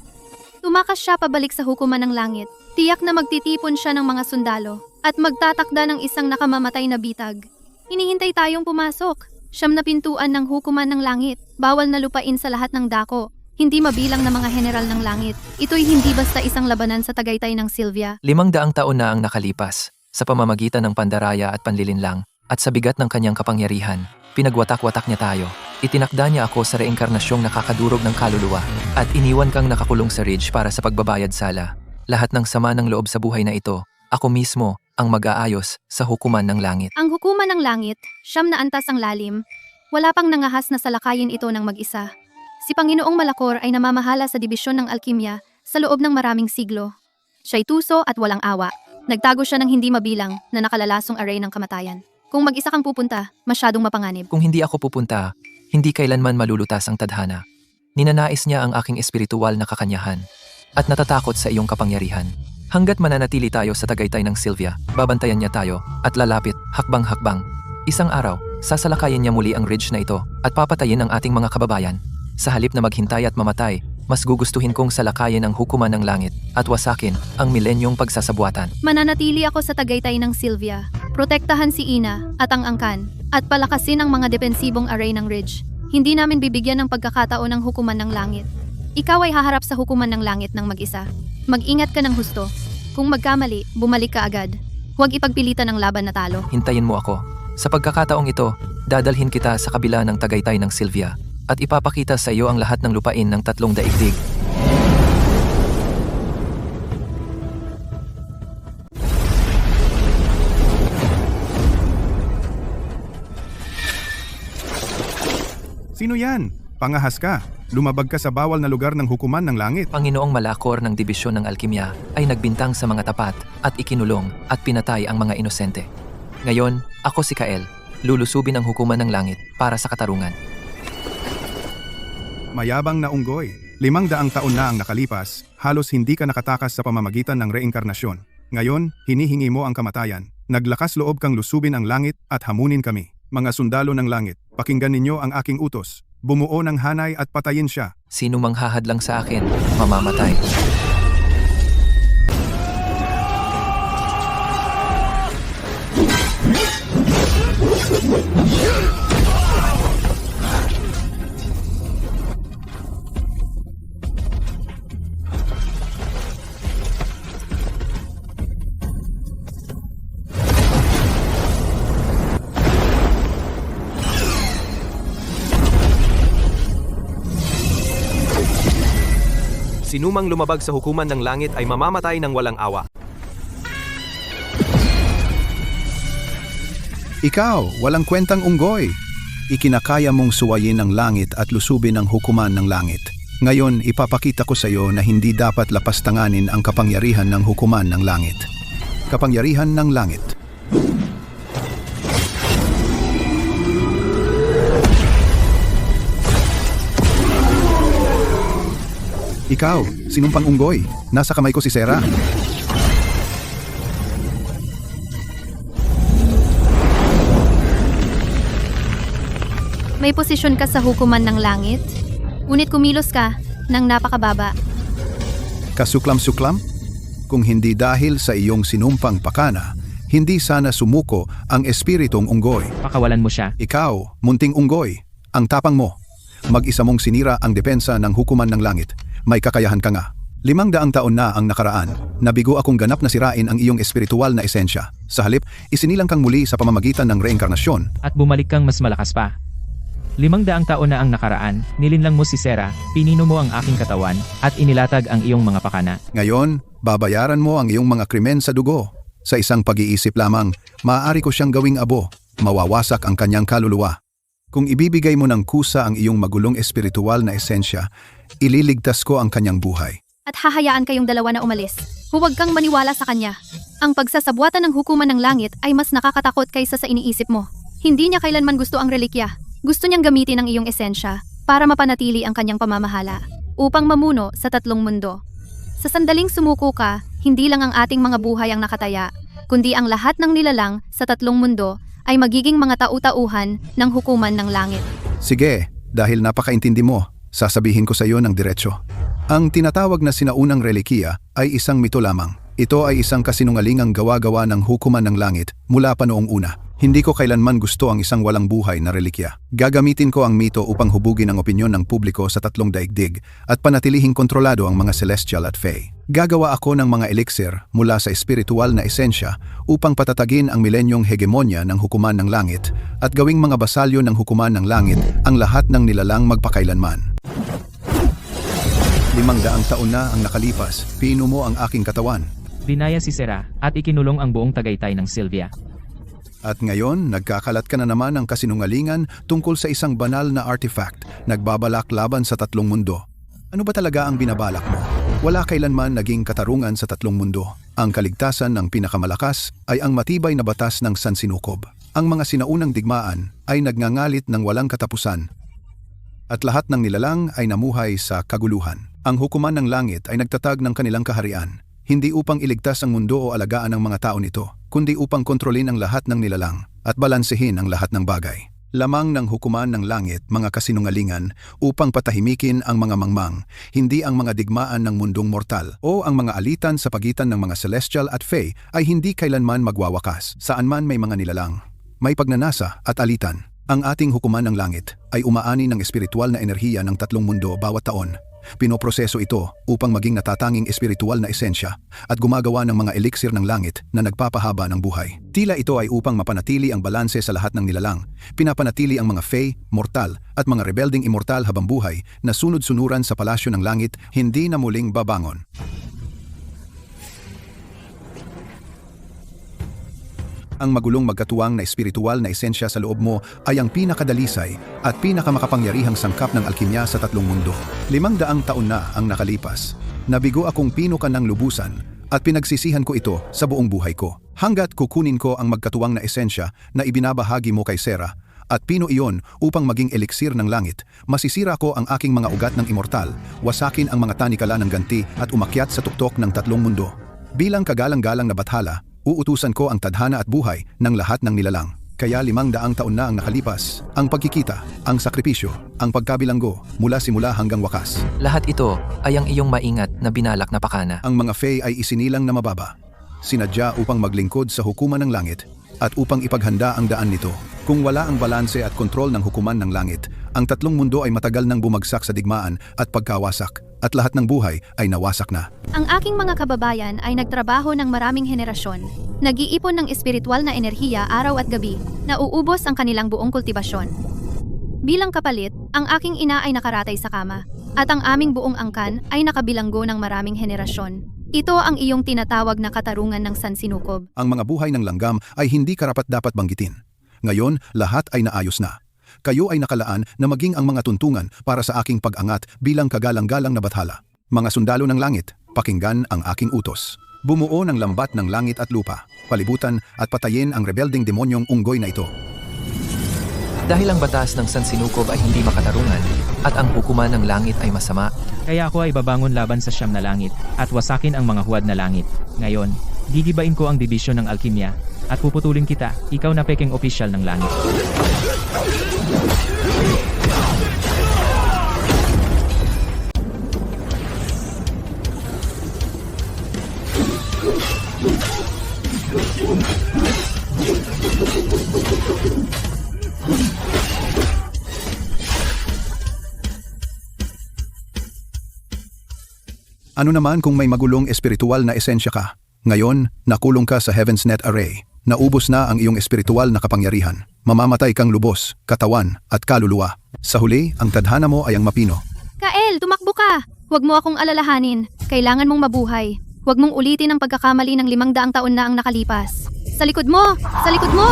Tumakas siya pabalik sa hukuman ng langit. Tiyak na magtitipon siya ng mga sundalo at magtatakda ng isang nakamamatay na bitag. Hinihintay tayong pumasok. Siyam na pintuan ng hukuman ng langit. Bawal na lupain sa lahat ng dako. Hindi mabilang na mga general ng langit. Ito'y hindi basta isang labanan sa Tagaytay ng Sylvia. 500 taon na ang nakalipas sa pamamagitan ng pandaraya at panlilinlang at sa bigat ng kanyang kapangyarihan. Pinagwatak-watak niya tayo. Itinakda niya ako sa reinkarnasyong nakakadurog ng kaluluwa at iniwan kang nakakulong sa ridge para sa pagbabayad sala. Lahat ng sama ng loob sa buhay na ito, ako mismo ang mag-aayos sa hukuman ng langit. Ang hukuman ng langit, siyam na antas ang lalim. Wala pang nangahas na salakayin ito ng mag-isa. Si Panginoong Malakor ay namamahala sa dibisyon ng alkimya sa loob ng maraming siglo. Siya'y tuso at walang awa. Nagtago siya ng hindi mabilang na nakalalasong array ng kamatayan. Kung mag-isa kang pupunta, masyadong mapanganib. Kung hindi ako pupunta, hindi kailanman malulutas ang tadhana. Ninanais niya ang aking espiritual na kakanyahan at natatakot sa iyong kapangyarihan. Hanggat mananatili tayo sa Tagaytay ng Sylvia, babantayan niya tayo at lalapit, hakbang-hakbang. Isang araw, sasalakayin niya muli ang ridge na ito at papatayin ang ating mga kababayan. Sa halip na maghintay at mamatay, mas gugustuhin kong salakayin ang hukuman ng langit at wasakin ang milenyong pagsasabuatan. Mananatili ako sa Tagaytay ng Sylvia. Protektahan si Ina at ang angkan at palakasin ang mga depensibong array ng ridge. Hindi namin bibigyan ng pagkakataon ng hukuman ng langit. Ikaw ay haharap sa hukuman ng langit ng mag-isa. Mag-ingat ka ng husto. Kung magkamali, bumalik ka agad. Huwag ipagpilitan ang laban na talo. Hintayin mo ako. Sa pagkakataong ito, dadalhin kita sa kabila ng Tagaytay ng Sylvia at ipapakita sa iyo ang lahat ng lupain ng 3 daigdig. Sino yan? Pangahas ka. Lumabag ka sa bawal na lugar ng hukuman ng langit. Panginoong Malakor ng Dibisyon ng Alkimya ay nagbintang sa mga tapat at ikinulong at pinatay ang mga inosente. Ngayon, ako si Kael, lulusubin ang hukuman ng langit para sa katarungan. Mayabang na unggoy. 500 taon na ang nakalipas, halos hindi ka nakatakas sa pamamagitan ng reinkarnasyon. Ngayon, hinihingi mo ang kamatayan. Naglakas loob kang lusubin ang langit at hamunin kami. Mga sundalo ng langit, pakinggan ninyo ang aking utos. Bumuo ng hanay at patayin siya. Sino mang hahadlang sa akin, mamamatay. Sinumang lumabag sa hukuman ng langit ay mamamatay ng walang awa. Ikaw, walang kwentang unggoy. Ikinakaya mong suwayin ang langit at lusubin ang hukuman ng langit. Ngayon, ipapakita ko sa iyo na hindi dapat lapastanganin ang kapangyarihan ng hukuman ng langit. Kapangyarihan ng langit. Ikaw, sinumpang unggoy. Nasa kamay ko si Sera. May posisyon ka sa hukuman ng langit, ngunit kumilos ka ng napakababa. Kasuklam-suklam? Kung hindi dahil sa iyong sinumpang pakana, hindi sana sumuko ang espiritong unggoy. Pakawalan mo siya. Ikaw, munting unggoy, ang tapang mo. Mag-isa mong sinira ang depensa ng hukuman ng langit. May kakayahan ka nga. 500 taon na ang nakaraan, nabigo akong ganap na sirain ang iyong espiritual na esensya. Sa halip, isinilang kang muli sa pamamagitan ng reinkarnasyon. At bumalik kang mas malakas pa. 500 taon na ang nakaraan, nilinlang mo si Sera, pinino mo ang aking katawan, at inilatag ang iyong mga pakana. Ngayon, babayaran mo ang iyong mga krimen sa dugo. Sa isang pag-iisip lamang, maaari ko siyang gawing abo, mawawasak ang kanyang kaluluwa. Kung ibibigay mo ng kusa ang iyong magulong espiritual na esensya, ililigtas ko ang kanyang buhay. At hahayaan kayong dalawa na umalis. Huwag kang maniwala sa kanya. Ang pagsasabwatan ng hukuman ng langit ay mas nakakatakot kaysa sa iniisip mo. Hindi niya kailanman gusto ang relikya. Gusto niyang gamitin ang iyong esensya para mapanatili ang kanyang pamamahala upang mamuno sa 3 mundo. Sa sandaling sumuko ka, hindi lang ang ating mga buhay ang nakataya, kundi ang lahat ng nilalang sa 3 mundo ay magiging mga tau-tauhan ng hukuman ng langit. Sige, dahil napakaintindi mo, sasabihin ko sa iyo ng diretsyo. Ang tinatawag na sinaunang relikiya ay isang mito lamang. Ito ay isang kasinungalingang gawa-gawa ng hukuman ng langit mula pa noong una. Hindi ko kailanman gusto ang isang walang buhay na relikya. Gagamitin ko ang mito upang hubugin ang opinyon ng publiko sa 3 daigdig at panatilihing kontrolado ang mga celestial at fae. Gagawa ako ng mga elixir mula sa espiritual na esensya upang patatagin ang milenyong hegemonya ng hukuman ng langit at gawing mga basalyo ng hukuman ng langit ang lahat ng nilalang magpakailanman. 500 taon na ang nakalipas, pino mo ang aking katawan. Dinaya si Sera, at ikinulong ang buong Tagaytay ng Sylvia. At ngayon, nagkakalat ka na naman ng kasinungalingan tungkol sa isang banal na artifact, nagbabalak laban sa 3 mundo. Ano ba talaga ang binabalak mo? Wala kailanman naging katarungan sa 3 mundo. Ang kaligtasan ng pinakamalakas ay ang matibay na batas ng sansinukob. Ang mga sinaunang digmaan ay nagngangalit ng walang katapusan. At lahat ng nilalang ay namuhay sa kaguluhan. Ang hukuman ng langit ay nagtatag ng kanilang kaharian, hindi upang iligtas ang mundo o alagaan ang mga tao nito, kundi upang kontrolin ang lahat ng nilalang at balansehin ang lahat ng bagay. Lamang ng hukuman ng langit, mga kasinungalingan, upang patahimikin ang mga mangmang, hindi ang mga digmaan ng mundong mortal o ang mga alitan sa pagitan ng mga celestial at fae ay hindi kailanman magwawakas. Saan man may mga nilalang, may pagnanasa at alitan. Ang ating hukuman ng langit ay umaani ng espiritual na enerhiya ng 3 mundo bawat taon. Pinoproseso ito upang maging natatanging espiritual na esensya at gumagawa ng mga elixir ng langit na nagpapahaba ng buhay. Tila ito ay upang mapanatili ang balanse sa lahat ng nilalang. Pinapanatili ang mga fae, mortal at mga rebelding immortal habang buhay na sunod-sunuran sa palasyo ng langit, hindi na muling babangon. Ang magulong magkatuwang na espiritual na esensya sa loob mo ay ang pinakadalisay at pinakamakapangyarihang sangkap ng alkimya sa 3 mundo. 500 taon na ang nakalipas. Nabigo akong pino ka ng lubusan at pinagsisihan ko ito sa buong buhay ko. Hanggat kukunin ko ang magkatuwang na esensya na ibinabahagi mo kay Sera at pino iyon upang maging elixir ng langit, masisira ko ang aking mga ugat ng immortal, wasakin ang mga tanikala ng ganti at umakyat sa tuktok ng 3 mundo. Bilang kagalang-galang na bathala, uutusan ko ang tadhana at buhay ng lahat ng nilalang. Kaya 500 taon na ang nakalipas, ang pagkikita, ang sakripisyo, ang pagkabilanggo mula simula hanggang wakas. Lahat ito ay ang iyong maingat na binalak na pakana. Ang mga fae ay isinilang na mababa. Sinadya upang maglingkod sa hukuman ng langit at upang ipaghanda ang daan nito. Kung wala ang balanse at kontrol ng hukuman ng langit, ang 3 mundo ay matagal nang bumagsak sa digmaan at pagkawasak, at lahat ng buhay ay nawasak na. Ang aking mga kababayan ay nagtrabaho ng maraming henerasyon. Nag-iipon ng espiritual na enerhiya araw at gabi, na uubos ang kanilang buong kultibasyon. Bilang kapalit, ang aking ina ay nakaratay sa kama, at ang aming buong angkan ay nakabilanggo ng maraming henerasyon. Ito ang iyong tinatawag na katarungan ng sansinukob. Ang mga buhay ng langgam ay hindi karapat-dapat banggitin. Ngayon, lahat ay naayos na. Kayo ay nakalaan na maging ang mga tuntungan para sa aking pag-angat bilang kagalang-galang na bathala. Mga sundalo ng langit, pakinggan ang aking utos. Bumuo ng lambat ng langit at lupa, palibutan at patayin ang rebelding demonyong unggoy na ito. Dahil ang batas ng Sansinukob ay hindi makatarungan at ang hukuman ng langit ay masama, Kaya ako ay babangon laban sa siyam na langit, at wasakin ang mga huwad na langit. Ngayon, gigibain ko ang dibisyon ng alkimya, at puputulin kita, ikaw na peking opisyal ng langit. Ano naman kung may magulong espiritual na esensya ka? Ngayon, nakulong ka sa Heaven's Net Array. Naubos na ang iyong espiritual na kapangyarihan. Mamamatay kang lubos, katawan, at kaluluwa. Sa huli, ang tadhana mo ay ang mapino. Kael, tumakbo ka! Huwag mo akong alalahanin. Kailangan mong mabuhay. Huwag mong ulitin ang pagkakamali ng 500 taon na ang nakalipas. Sa likod mo! Sa likod mo!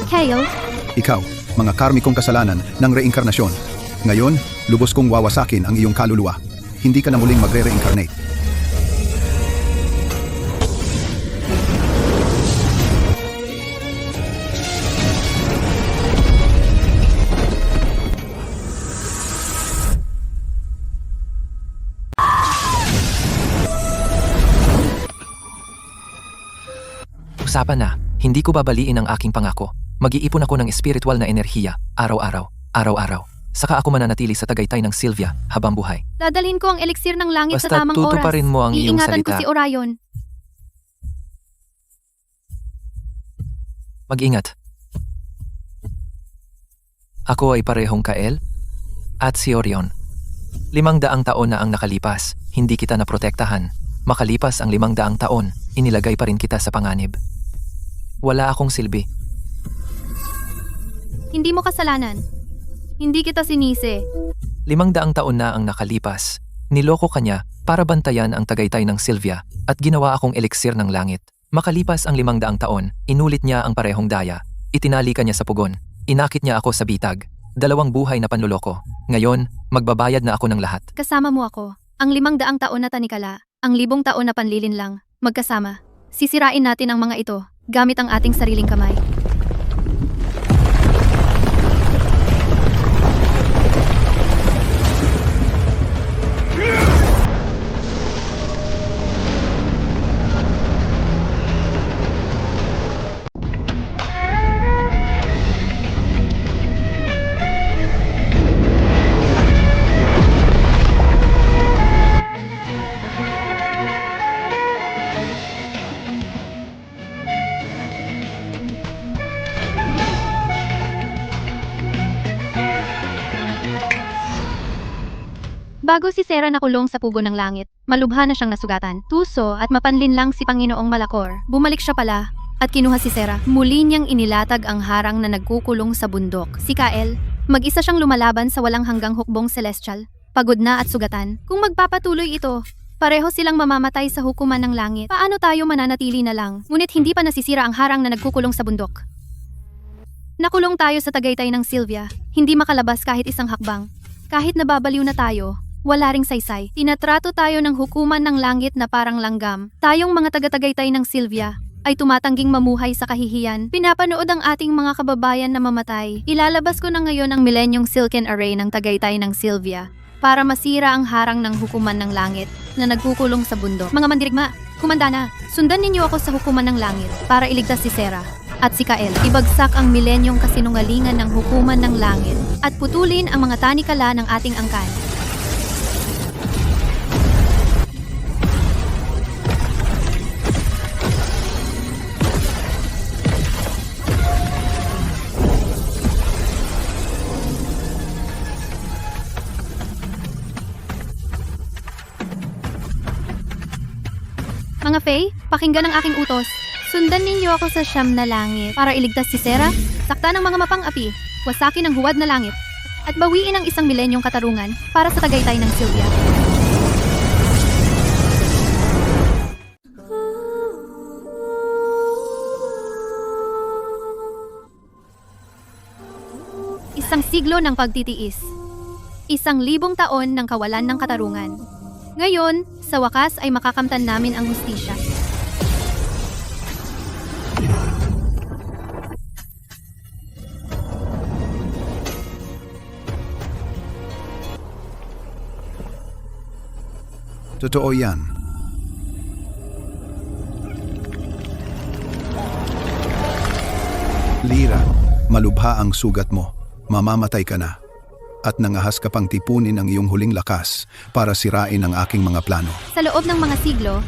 Kale, Ikaw, mga karmikong kasalanan ng reinkarnasyon. Ngayon, lubos kong wawasakin ang iyong kaluluwa. Hindi ka na muling magre-reincarnate. usapan na, hindi ko babaliin ang aking pangako. Mag-iipon ako ng espiritual na enerhiya, araw-araw. Saka ako mananatili sa Tagaytay ng Sylvia habang buhay. dadalhin ko ang elixir ng langit Basta sa tamang oras. tutuparin mo ang iyong Iingatan ko salita. si Orion. Mag-ingat. Ako ay parehong Kael at si Orion. 500 taon na ang nakalipas, hindi kita naprotektahan. Makalipas ang 500 taon, inilagay pa rin kita sa panganib. Wala akong silbi. Hindi mo kasalanan. Hindi kita sinisi. 500 taon na ang nakalipas. Niloko ka niya para bantayan ang Tagaytay ng Sylvia at ginawa akong eliksir ng langit. Makalipas ang 500 taon, inulit niya ang parehong daya. Itinali ka niya sa pugon. Inakit niya ako sa bitag. 2 buhay na panluloko. Ngayon, magbabayad na ako ng lahat. Kasama mo ako. Ang 500 taon na tanikala. Ang 1,000 taon na panlilin lang. Magkasama. Sisirain natin ang mga ito gamit ang ating sariling kamay. Bago si Sarah nakulong sa pugo ng langit, malubha na siyang nasugatan. Tuso at mapanlinlang si Panginoong Malakor. Bumalik siya pala at kinuha si Sarah. Muli niyang inilatag ang harang na nagkukulong sa bundok. Si Kael, mag-isa siyang lumalaban sa walang hanggang hukbong celestial. Pagod na at sugatan. Kung magpapatuloy ito, pareho silang mamamatay sa hukuman ng langit. Paano tayo mananatili na lang? Ngunit hindi pa nasisira ang harang na nagkukulong sa bundok. Nakulong tayo sa Tagaytay ng Sylvia. Hindi makalabas kahit isang hakbang. Kahit nababaliw na tayo, wala ring saysay. Tinatrato tayo ng hukuman ng langit na parang langgam. Tayong mga taga-Tagaytay ng Sylvia ay tumatangging mamuhay sa kahihiyan. Pinapanood ang ating mga kababayan na mamatay. Ilalabas ko na ngayon ang milenyong silken array ng Tagaytay ng Sylvia para masira ang harang ng hukuman ng langit na nagkukulong sa bundok. Mga mandirigma, kumandana, sundan ninyo ako sa hukuman ng langit para iligtas si Sarah at si Kael. Ibagsak ang milenyong kasinungalingan ng hukuman ng langit at putulin ang mga tanikala ng ating angkan. Mga Fae, pakinggan ang aking utos. Sundan ninyo ako sa siyam na langit para iligtas si Sarah, sakta ng mga mapang-api, wasakin ang huwad na langit, at bawiin ang isang milenyong katarungan para sa tagaytay ng Sylvia. Isang siglo ng pagtitiis. 1,000 taon ng kawalan ng katarungan. Ngayon, sa wakas ay makakamtan namin ang hustisya. Totoo yan. Lira, malubha ang sugat mo. Mamamatay ka na. At nangahas ka pang tipunin ang iyong huling lakas para sirain ang aking mga plano. Sa loob ng mga siglo,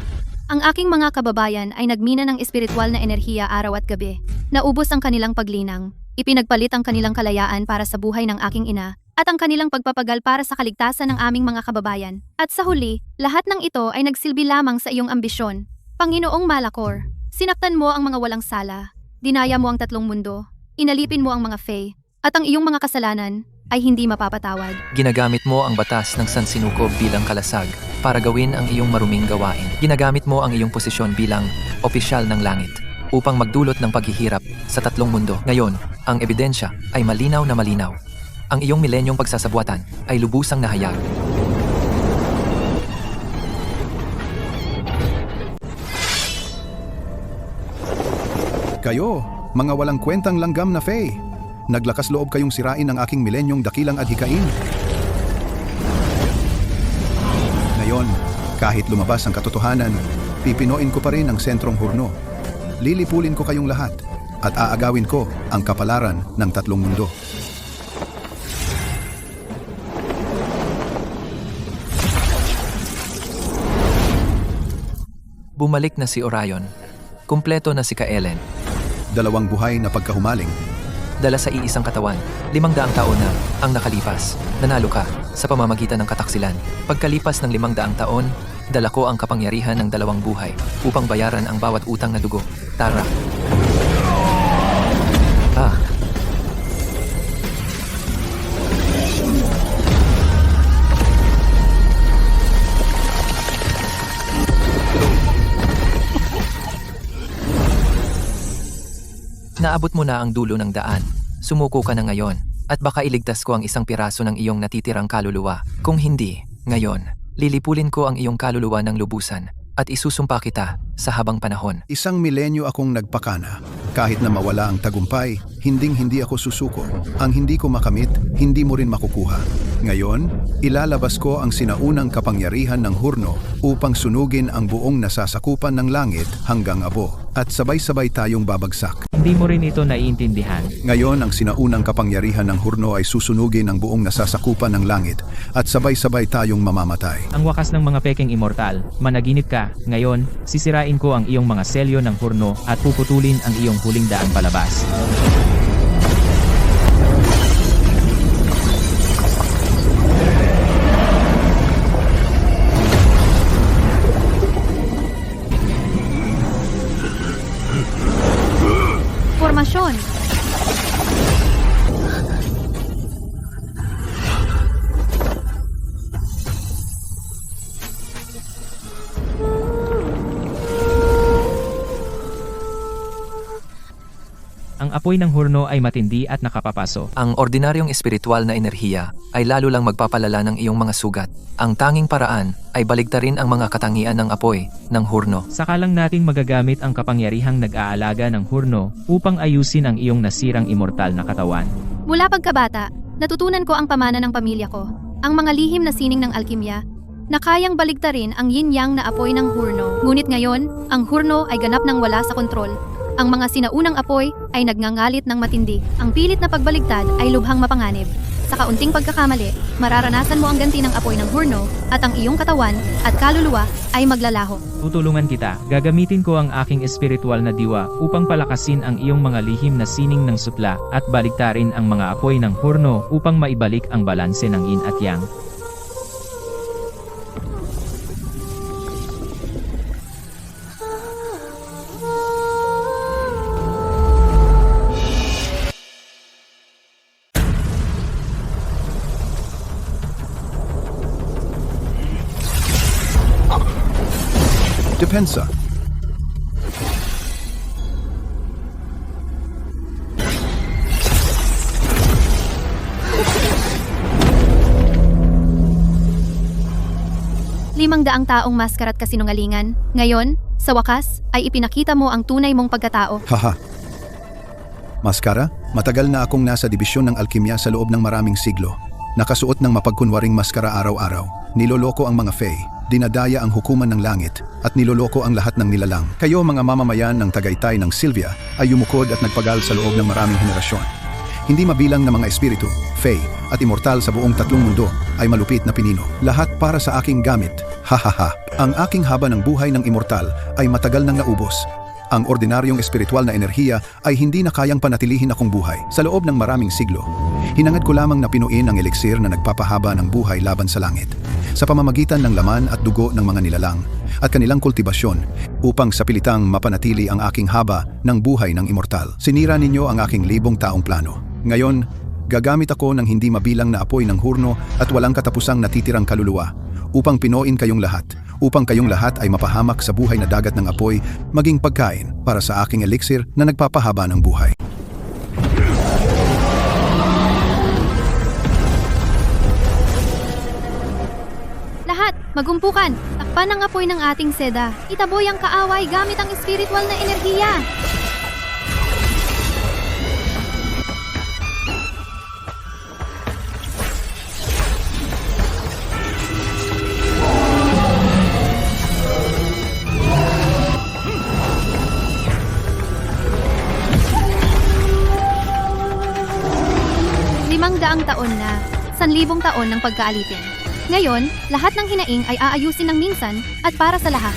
ang aking mga kababayan ay nagmina ng espiritual na enerhiya araw at gabi. Naubos ang kanilang paglinang, ipinagpalit ang kanilang kalayaan para sa buhay ng aking ina, at ang kanilang pagpapagal para sa kaligtasan ng aming mga kababayan. At sa huli, lahat ng ito ay nagsilbi lamang sa iyong ambisyon. Panginoong Malakor, sinaktan mo ang mga walang sala, dinaya mo ang 3 mundo, inalipin mo ang mga Fae, at ang iyong mga kasalanan ay hindi mapapatawad. Ginagamit mo ang batas ng Sansinukob bilang kalasag para gawin ang iyong maruming gawain. Ginagamit mo ang iyong posisyon bilang opisyal ng langit upang magdulot ng paghihirap sa 3 mundo. Ngayon, ang ebidensya ay malinaw na malinaw. Ang iyong milenyong pagsasabuatan ay lubusang nahayag. Kayo, mga walang kwentang langgam na Fae. Naglakas loob kayong sirain ang aking milenyong dakilang adhikain. Ngayon, kahit lumabas ang katotohanan, pipinoin ko pa rin ang sentrong hurno. Lilipulin ko kayong lahat at aagawin ko ang kapalaran ng 3 mundo. Bumalik na si Orion. Kumpleto na si Kaelen. 2 buhay na pagkahumaling. Dala sa iisang katawan, 500 taon na ang nakalipas. Nanalo ka sa pamamagitan ng kataksilan. Pagkalipas ng 500 taon, dala ko ang kapangyarihan ng 2 buhay upang bayaran ang bawat utang na dugo. Tara. Naabot mo na ang dulo ng daan. Sumuko ka na ngayon, at baka iligtas ko ang isang piraso ng iyong natitirang kaluluwa. Kung hindi, ngayon, lilipulin ko ang iyong kaluluwa ng lubusan at isusumpa kita sa habang panahon. 1 milenyo akong nagpakana. Kahit na mawala ang tagumpay, hindi ako susuko. Ang hindi ko makamit, hindi mo rin makukuha. Ngayon, ilalabas ko ang sinaunang kapangyarihan ng hurno upang sunugin ang buong nasasakupan ng langit hanggang abo. At sabay-sabay tayong babagsak. Hindi mo rin ito naiintindihan. Ngayon, ang sinaunang kapangyarihan ng hurno ay susunugin ang buong nasasakupan ng langit at sabay-sabay tayong mamamatay. Ang wakas ng mga pekeng immortal, managinip ka. Ngayon, sisirain ko ang iyong mga selyo ng hurno at puputulin ang iyong huling daan palabas. Formasyon. Ang apoy ng hurno ay matindi at nakapapaso. Ang ordinaryong espiritual na enerhiya ay lalo lang magpapalala ng iyong mga sugat. Ang tanging paraan ay baligtarin ang mga katangian ng apoy ng hurno. Saka lang nating magagamit ang kapangyarihang nag-aalaga ng hurno upang ayusin ang iyong nasirang immortal na katawan. Mula pagkabata, natutunan ko ang pamana ng pamilya ko, ang mga lihim na sining ng alkimya, na kayang baligtarin ang yin-yang na apoy ng hurno. Ngunit ngayon, ang hurno ay ganap ng wala sa kontrol. Ang mga sinaunang apoy ay nagngangalit ng matindi. Ang pilit na pagbaligtad ay lubhang mapanganib. Sa kaunting pagkakamali, mararanasan mo ang ganti ng apoy ng hurno at ang iyong katawan at kaluluwa ay maglalaho. Tutulungan kita. Gagamitin ko ang aking espiritual na diwa upang palakasin ang iyong mga lihim na sining ng sutla at baligtarin ang mga apoy ng hurno upang maibalik ang balanse ng yin at yang. depensa. Limang-daang taong maskara at kasinungalingan. Ngayon, sa wakas, ay ipinakita mo ang tunay mong pagkatao. Haha. Maskara, matagal na akong nasa dibisyon ng alkimya sa loob ng maraming siglo. Nakasuot ng mapagkunwaring maskara araw-araw. Niloloko ang mga fae, dinadaya ang hukuman ng langit, at niloloko ang lahat ng nilalang. Kayo mga mamamayan ng Tagaytay ng Sylvia ay yumukod at nagpagal sa loob ng maraming henerasyon. Hindi mabilang na mga espiritu, fae, at immortal sa buong tatlong mundo ay malupit na pinino. Lahat para sa aking gamit. Hahaha. Ang aking haba ng buhay ng immortal ay matagal nang naubos. Ang ordinaryong espiritual na enerhiya ay hindi na kayang panatilihin akong buhay sa loob ng maraming siglo. Hinangad ko lamang na pinuin ang eliksir na nagpapahaba ng buhay laban sa langit sa pamamagitan ng laman at dugo ng mga nilalang at kanilang kultibasyon upang sa pilitang mapanatili ang aking haba ng buhay ng immortal. Sinira ninyo ang aking libong taong plano. Ngayon, gagamit ako ng hindi mabilang na apoy ng hurno at walang katapusang natitirang kaluluwa upang pinuin kayong lahat, upang kayong lahat ay mapahamak sa buhay na dagat ng apoy, maging pagkain para sa aking elixir na nagpapahaba ng buhay. Lahat, magumpukan. Takpan ang apoy ng ating seda. Itaboy ang kaaway gamit ang espiritual na enerhiya. Limang-daang taon na, 1,000 taon ng pagkaalipin. Ngayon, lahat ng hinaing ay aayusin ng minsan at para sa lahat.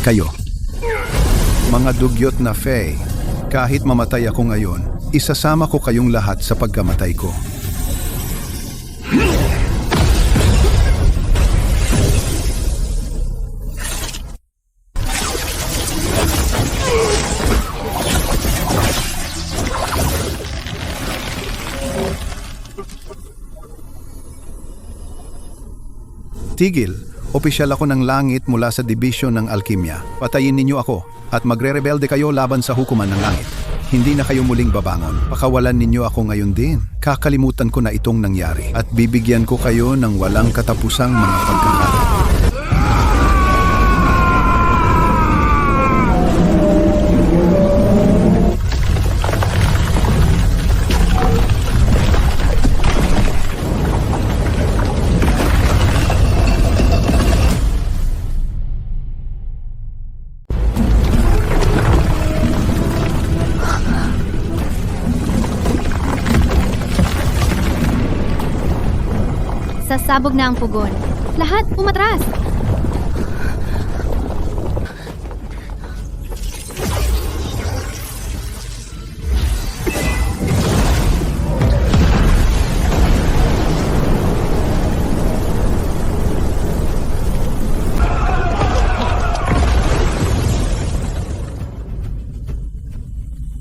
Kayo, mga dugyot na fae, kahit mamatay ako ngayon, isasama ko kayong lahat sa pagkamatay ko. Tigil. Opisyal ako ng langit mula sa dibisyon ng alkimya. Patayin ninyo ako at magre-rebelde kayo laban sa hukuman ng langit. Hindi na kayo muling babangon. Pakawalan ninyo ako ngayon din. Kakalimutan ko na itong nangyari at bibigyan ko kayo ng walang katapusang mga pagkakataon. Sasabog na ang pugon. Lahat, umatras!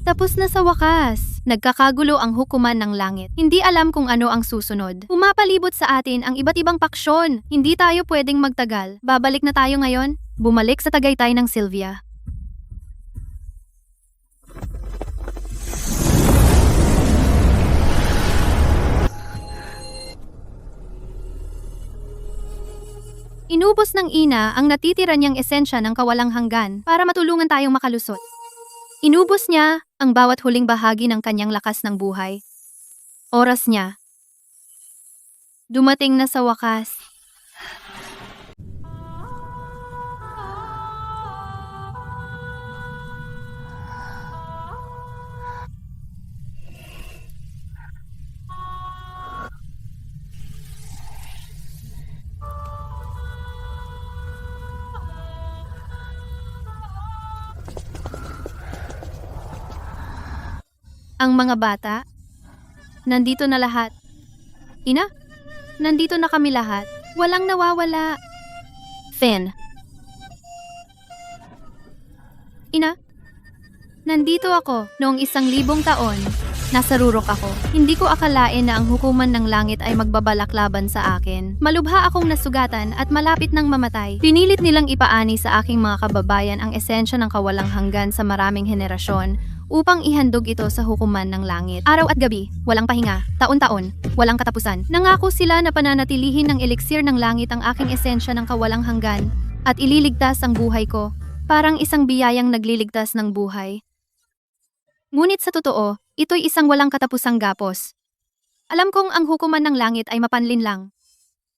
Tapos na sa wakas. Nagkakagulo ang hukuman ng langit. Hindi alam kung ano ang susunod. Pumapalibot sa atin ang iba't ibang paksyon. Hindi tayo pwedeng magtagal. Babalik na tayo ngayon. Bumalik sa Tagaytay ng Sylvia. Inubos ng ina ang natitira niyang esensya ng kawalang hanggan para matulungan tayong makalusot. Inubos niya ang bawat huling bahagi ng kanyang lakas ng buhay. Oras niya. Dumating na sa wakas. Ang mga bata? Nandito na lahat. Ina? Nandito na kami lahat. Walang nawawala. Finn. Ina? Nandito ako noong 1,000 taon. Nasa rurok ako. Hindi ko akalain na ang hukuman ng langit ay magbabalak laban sa akin. Malubha akong nasugatan at malapit nang mamatay. Pinilit nilang ipaani sa aking mga kababayan ang esensya ng kawalang hanggan sa maraming henerasyon upang ihandog ito sa hukuman ng langit. Araw at gabi, walang pahinga, taon-taon, walang katapusan. Nangako sila na pananatilihin ng eliksir ng langit ang aking esensya ng kawalang hanggan at ililigtas ang buhay ko, parang isang biyayang nagliligtas ng buhay. Ngunit sa totoo, ito'y isang walang katapusang gapos. Alam kong ang hukuman ng langit ay mapanlin lang.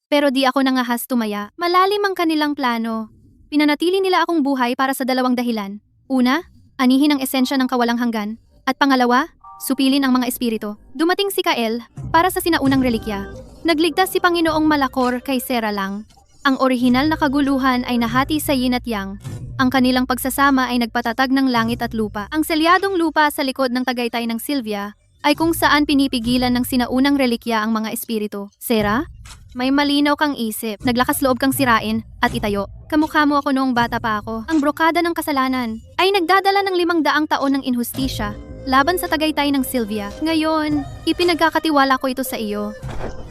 Pero di ako nangahas tumaya. Malalim ang kanilang plano. Pinanatili nila akong buhay para sa 2 dahilan. Una, anihin ang esensya ng kawalang hanggan. At pangalawa, supilin ang mga espiritu. Dumating si Kael para sa sinaunang relikya. Nagligtas si Panginoong Malakor kay Sera lang. Ang orihinal na kaguluhan ay nahati sa yin at yang. Ang kanilang pagsasama ay nagpatatag ng langit at lupa. Ang selyadong lupa sa likod ng tagaytay ng Sylvia ay kung saan pinipigilan ng sinaunang relikya ang mga espiritu. Sera, may malinaw kang isip. Naglakas loob kang sirain at itayo. Kamukha mo ako noong bata pa ako. Ang brokada ng kasalanan ay nagdadala ng 500 taon ng inhustisya laban sa tagaytay ng Sylvia. Ngayon, ipinagkakatiwala ko ito sa iyo.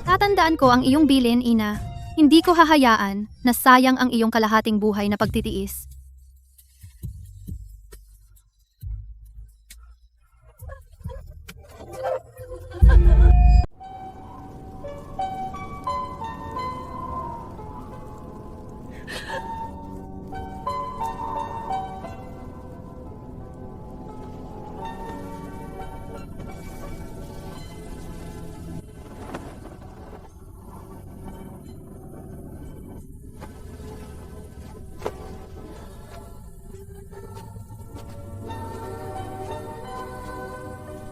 Tatandaan ko ang iyong bilin, Ina. Hindi ko hahayaan na sayang ang iyong kalahating buhay na pagtitiis.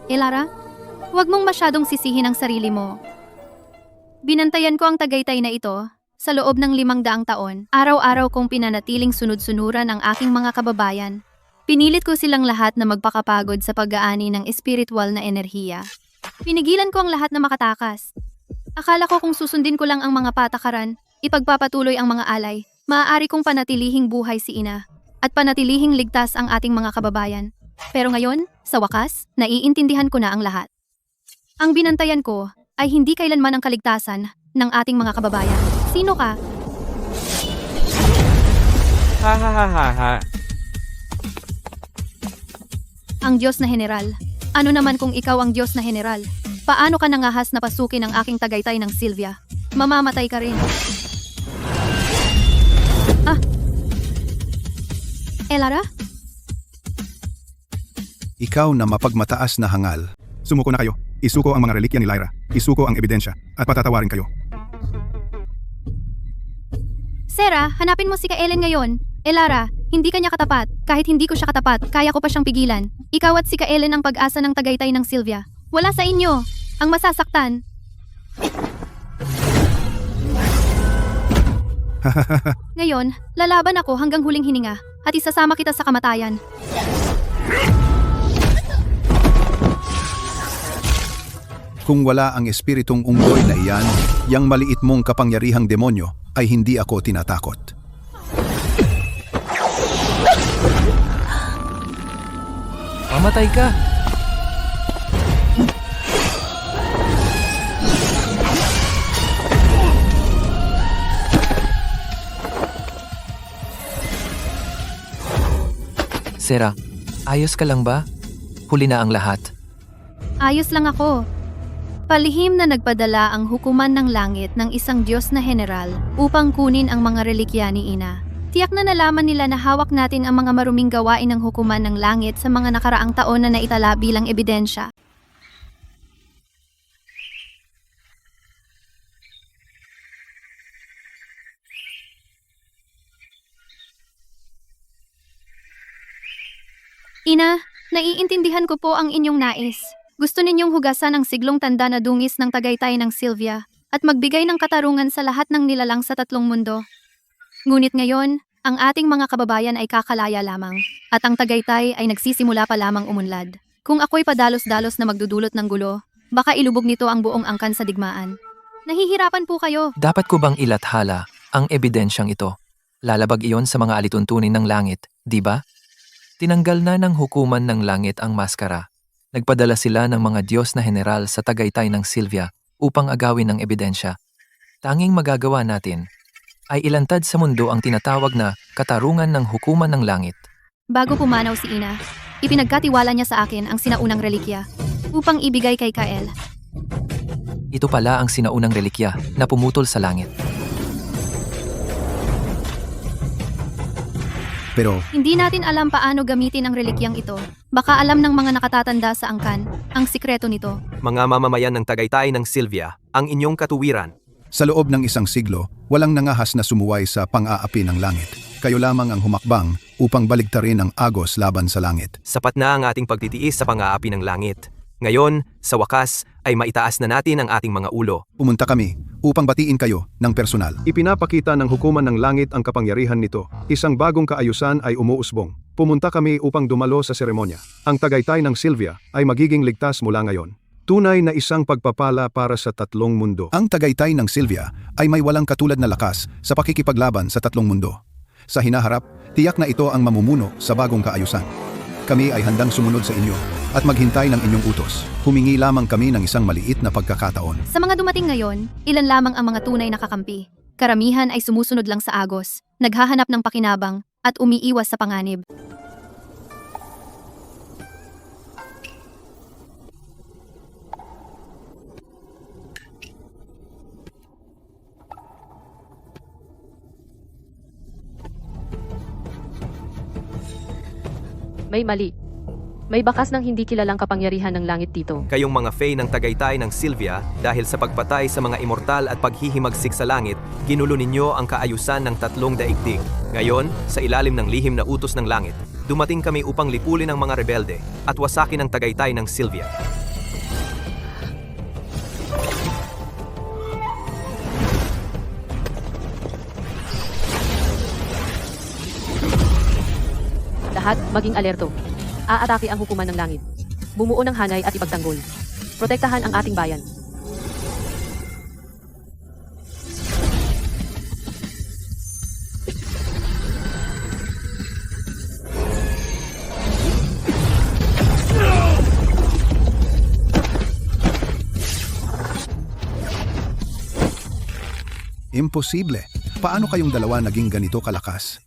Elara, huwag mong masyadong sisihin ang sarili mo. Binantayan ko ang tagaytay na ito sa loob ng 500 taon. Araw-araw kong pinanatiling sunod-sunuran ang aking mga kababayan. Pinilit ko silang lahat na magpakapagod sa pag-aani ng espiritual na enerhiya. Pinigilan ko ang lahat na makatakas. Akala ko kung susundin ko lang ang mga patakaran, ipagpapatuloy ang mga alay, maaari kong panatilihing buhay si Ina at panatilihing ligtas ang ating mga kababayan. Pero ngayon, sa wakas, naiintindihan ko na ang lahat. Ang binantayan ko ay hindi kailanman ang kaligtasan ng ating mga kababayan. Sino ka? Ha ha ha ha ha. Ang Diyos na General. Ano naman kung ikaw ang Diyos na General? Paano ka nangahas na pasukin ang aking tagaytay ng Sylvia? Mamamatay ka rin. Ah! Elara? Ikaw na mapagmataas na hangal. Sumuko na kayo. Isuko ang mga relikya ni Lyra. Isuko ang ebidensya. At patatawarin kayo. Sera, hanapin mo si Kaelen ngayon. Elara, hindi kanya katapat. Kahit hindi ko siya katapat, kaya ko pa siyang pigilan. Ikaw at si Kaelen ang pag-asa ng tagaytay ng Sylvia. Wala sa inyo ang masasaktan. Ngayon, lalaban ako hanggang huling hininga at isasama kita sa kamatayan. Kung wala ang espiritong unggoy na iyan, yang maliit mong kapangyarihang demonyo ay hindi ako tinatakot. Mamatay ka! Sera, ayos ka lang ba? Huli na ang lahat. Ayos lang ako. Palihim na nagpadala ang hukuman ng langit ng isang Diyos na General upang kunin ang mga relikya ni Ina. Tiyak na nalaman nila na hawak natin ang mga maruming gawain ng hukuman ng langit sa mga nakaraang taon na naitala bilang ebidensya. Ina, naiintindihan ko po ang inyong nais. Gusto ninyong hugasan ang siglong tanda na dungis ng tagaytay ng Sylvia at magbigay ng katarungan sa lahat ng nilalang sa 3 mundo. Ngunit ngayon, ang ating mga kababayan ay kakalaya lamang at ang tagaytay ay nagsisimula pa lamang umunlad. Kung ako'y padalos-dalos na magdudulot ng gulo, baka ilubog nito ang buong angkan sa digmaan. Nahihirapan po kayo. Dapat ko bang ilathala ang ebidensyang ito? Lalabag iyon sa mga alituntunin ng langit, di ba? Tinanggal na ng hukuman ng langit ang maskara. Nagpadala sila ng mga Diyos na general sa Tagaytay ng Silvia upang agawin ang ebidensya. Tanging magagawa natin ay ilantad sa mundo ang tinatawag na katarungan ng hukuman ng langit. Bago pumanaw si Ina, ipinagkatiwala niya sa akin ang sinaunang relikya upang ibigay kay Kael. Ito pala ang sinaunang relikya na pumutol sa langit. Pero Hindi natin alam paano gamitin ang relikyang ito. Baka alam ng mga nakatatanda sa angkan ang sikreto nito. Mga mamamayan ng Tagaytay ng Silvia, ang inyong katuwiran. sa loob ng isang siglo, walang nangahas na sumuway sa pang-aapi ng langit. Kayo lamang ang humakbang upang baligtarin ang agos laban sa langit. Sapat na ang ating pagtitiis sa pang-aapi ng langit. Ngayon, sa wakas, ay maitaas na natin ang ating mga ulo. Pumunta kami upang batiin kayo ng personal. Ipinapakita ng hukuman ng langit ang kapangyarihan nito. Isang bagong kaayusan ay umuusbong. Pumunta kami upang dumalo sa seremonya. Ang Tagaytay ng Silvia ay magiging ligtas mula ngayon. Tunay na isang pagpapala para sa tatlong mundo. Ang Tagaytay ng Silvia ay may walang katulad na lakas sa pakikipaglaban sa tatlong mundo. Sa hinaharap, tiyak na ito ang mamumuno sa bagong kaayusan. Kami ay handang sumunod sa inyo at maghintay ng inyong utos. Humingi lamang kami ng isang maliit na pagkakataon. Sa mga dumating ngayon, ilan lamang ang mga tunay na kakampi. Karamihan ay sumusunod lang sa agos, naghahanap ng pakinabang, at umiiwas sa panganib. May mali. May bakas ng hindi kilalang kapangyarihan ng langit dito. Kayong mga Fae ng Tagaytay ng Silvia, dahil sa pagpatay sa mga immortal at paghihimagsik sa langit, ginulo ninyo ang kaayusan ng tatlong daigdig. Ngayon, sa ilalim ng lihim na utos ng langit, dumating kami upang lipulin ang mga rebelde at wasakin ang Tagaytay ng Silvia. Lahat, maging alerto. Aatake ang hukuman ng langit. Bumuo ng hanay at ipagtanggol. Protektahan ang ating bayan. Imposible. Paano kayong dalawa naging ganito kalakas?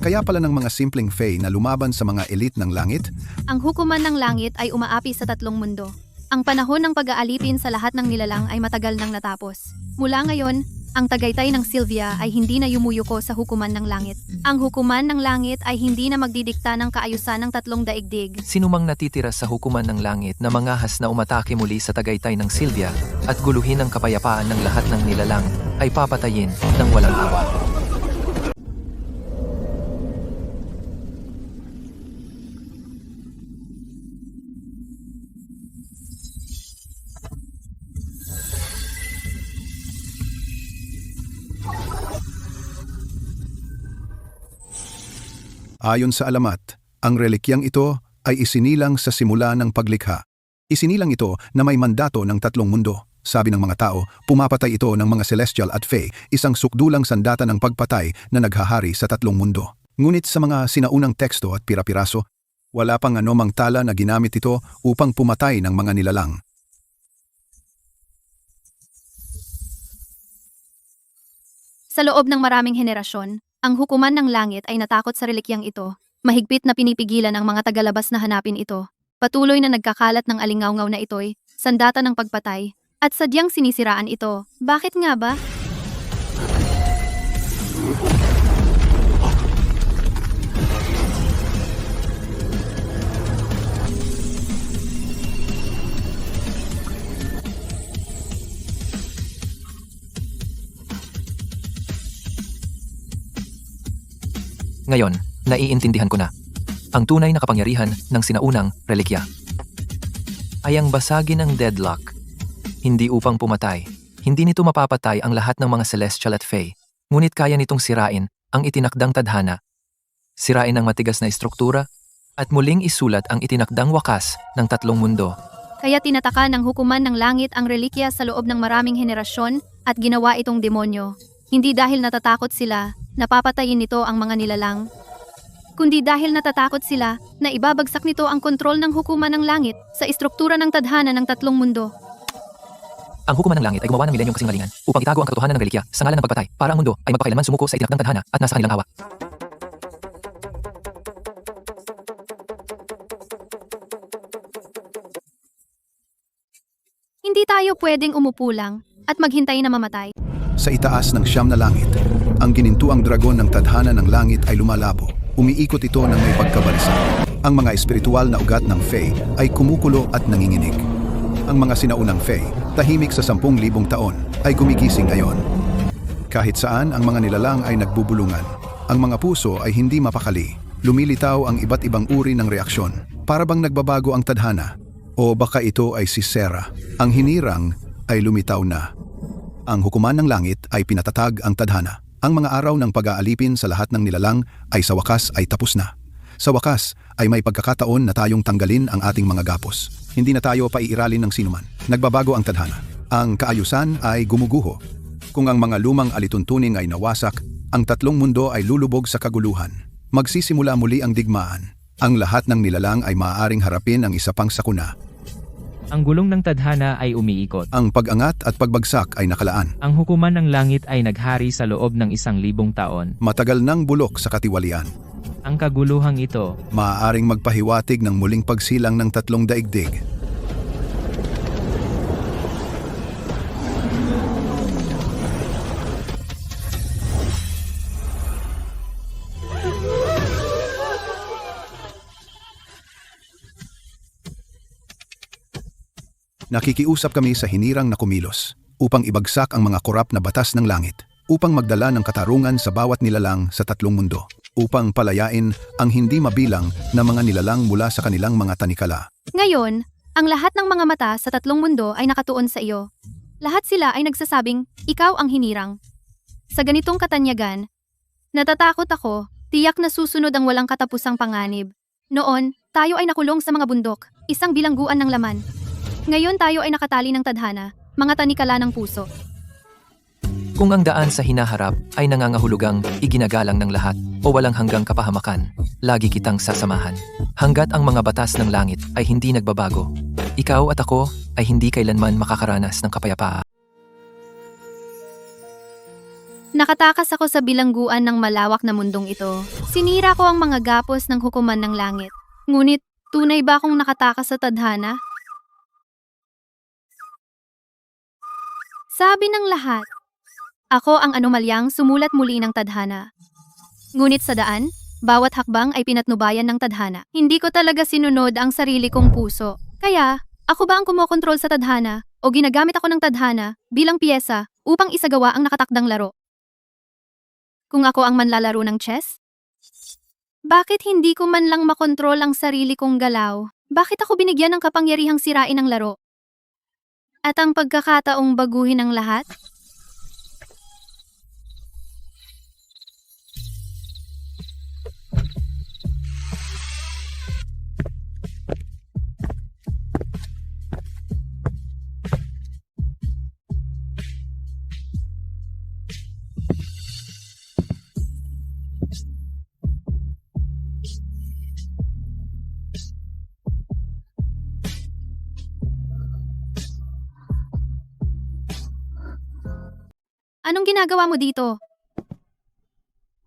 Kaya pala ng mga simpleng Fae na lumaban sa mga elite ng langit? Ang hukuman ng langit ay umaapi sa tatlong mundo. Ang panahon ng pag-aalipin sa lahat ng nilalang ay matagal nang natapos. Mula ngayon, ang Tagaytay ng Silvia ay hindi na yumuyuko sa hukuman ng langit. Ang hukuman ng langit ay hindi na magdidikta ng kaayusan ng tatlong daigdig. Sinumang natitira sa hukuman ng langit na mangahas na umatake muli sa Tagaytay ng Silvia at guluhin ang kapayapaan ng lahat ng nilalang ay papatayin ng walang awa. Ayon sa alamat, ang relikyang ito ay isinilang sa simula ng paglikha. Isinilang ito na may mandato ng tatlong mundo. Sabi ng mga tao, pumapatay ito ng mga celestial at fae, isang sukdulang sandata ng pagpatay na naghahari sa tatlong mundo. Ngunit sa mga sinaunang teksto at pirapiraso, wala pang anumang tala na ginamit ito upang pumatay ng mga nilalang. Sa loob ng maraming henerasyon, ang hukuman ng langit ay natakot sa relikyang ito. Mahigpit na pinipigilan ang mga tagalabas na hanapin ito. Patuloy na nagkakalat ng alingaw-ngaw na ito'y sandata ng pagpatay. At sadyang sinisiraan ito. Bakit nga ba? Ngayon, naiintindihan ko na. Ang tunay na kapangyarihan ng sinaunang relikya ay ang basagin ang deadlock. Hindi upang pumatay. Hindi nito mapapatay ang lahat ng mga celestial at fae. Ngunit kaya nitong sirain ang itinakdang tadhana. Sirain ang matigas na estruktura At muling isulat ang itinakdang wakas ng tatlong mundo. Kaya tinataka ng hukuman ng langit ang relikya sa loob ng maraming henerasyon at ginawa itong demonyo. Hindi dahil natatakot sila na papatayin nito ang mga nilalang, kundi dahil natatakot sila na ibabagsak nito ang kontrol ng hukuman ng langit sa istruktura ng tadhana ng tatlong mundo. Ang hukuman ng langit ay gumawa ng milenyong kasinungalingan upang itago ang katotohanan ng relikya sa ngalan ng pagpatay para ang mundo ay magpakailanman sumuko sa itinakdang tadhana at nasa kanilang awa. Hindi tayo pwedeng umupo lang at maghintay na mamatay. Sa itaas ng siyam na langit, ang ginintuang dragon ng tadhana ng langit ay lumalabo. Umiikot ito ng may pagkabalisa. Ang mga espiritual na ugat ng Fae ay kumukulo at nanginginig. Ang mga sinaunang Fae, tahimik sa 10,000 taon, ay gumigising ngayon. Kahit saan ang mga nilalang ay nagbubulungan. Ang mga puso ay hindi mapakali. Lumilitaw ang iba't ibang uri ng reaksyon. Para bang nagbabago ang tadhana? O baka ito ay si Sera. Ang hinirang ay lumitaw na. Ang hukuman ng langit ay pinatatag ang tadhana. Ang mga araw ng pag-aalipin sa lahat ng nilalang ay sa wakas ay tapos na. Sa wakas ay may pagkakataon na tayong tanggalin ang ating mga gapos. Hindi na tayo paiiralin ng sinuman. Nagbabago ang tadhana. Ang kaayusan ay gumuguho. Kung ang mga lumang alituntunin ay nawasak, ang tatlong mundo ay lulubog sa kaguluhan. Magsisimula muli ang digmaan. Ang lahat ng nilalang ay maaaring harapin ang isa pang sakuna. Ang gulong ng tadhana ay umiikot. Ang pag-angat at pagbagsak ay nakalaan. Ang hukuman ng langit ay naghari sa loob ng 1,000 taon. Matagal nang bulok sa katiwalian. Ang kaguluhang ito Maaaring magpahiwatig ng muling pagsilang ng tatlong daigdig. Nakikiusap kami sa hinirang na kumilos upang ibagsak ang mga korap na batas ng langit, upang magdala ng katarungan sa bawat nilalang sa tatlong mundo, upang palayain ang hindi mabilang na mga nilalang mula sa kanilang mga tanikala. Ngayon, ang lahat ng mga mata sa tatlong mundo ay nakatuon sa iyo. Lahat sila ay nagsasabing, ikaw ang hinirang. Sa ganitong katanyagan, natatakot ako, tiyak na susunod ang walang katapusang panganib. Noon, tayo ay nakulong sa mga bundok, isang bilangguan ng laman. Ngayon tayo ay nakatali ng tadhana, mga tanikala ng puso. Kung ang daan sa hinaharap ay nangangahulugang iginagalang ng lahat o walang hanggang kapahamakan, lagi kitang sasamahan. Hanggat ang mga batas ng langit ay hindi nagbabago, ikaw at ako ay hindi kailanman makakaranas ng kapayapaan. Nakatakas ako sa bilangguan ng malawak na mundong ito. Sinira ko ang mga gapos ng hukuman ng langit. Ngunit, tunay ba akong nakatakas sa tadhana? Sabi ng lahat, ako ang anomalyang sumulat muli ng tadhana. Ngunit sa daan, bawat hakbang ay pinatnubayan ng tadhana. Hindi ko talaga sinunod ang sarili kong puso. Kaya, ako ba ang kumokontrol sa tadhana o ginagamit ako ng tadhana bilang piyesa upang isagawa ang nakatakdang laro? Kung ako ang manlalaro ng chess? Bakit hindi ko man lang makontrol ang sarili kong galaw? Bakit ako binigyan ng kapangyarihang sirain ang laro? At ang pagkakataong baguhin ang lahat? Anong ginagawa mo dito?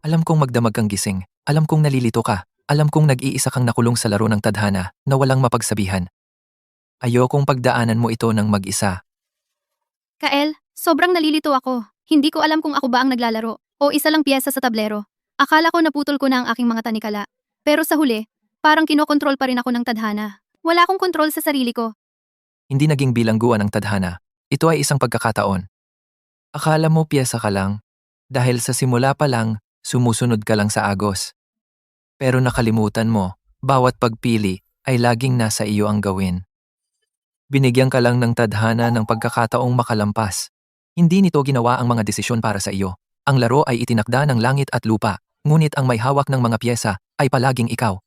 Alam kong magdamag kang gising, alam kong nalilito ka, alam kong nag-iisa kang nakulong sa laro ng tadhana na walang mapagsabihan. Ayokong pagdaanan mo ito ng mag-isa. Kael, sobrang nalilito ako. Hindi ko alam kung ako ba ang naglalaro o isa lang piyesa sa tablero. Akala ko naputol ko na ang aking mga tanikala. Pero sa huli, parang kinokontrol pa rin ako ng tadhana. Wala akong kontrol sa sarili ko. Hindi naging bilangguan ang tadhana. Ito ay isang pagkakataon. Akala mo piyesa ka lang, dahil sa simula pa lang, sumusunod ka lang sa agos. Pero nakalimutan mo, bawat pagpili ay laging nasa iyo ang gawin. Binigyan ka lang ng tadhana ng pagkakataong makalampas. Hindi nito ginawa ang mga desisyon para sa iyo. Ang laro ay itinakda ng langit at lupa, ngunit ang may hawak ng mga piyesa ay palaging ikaw.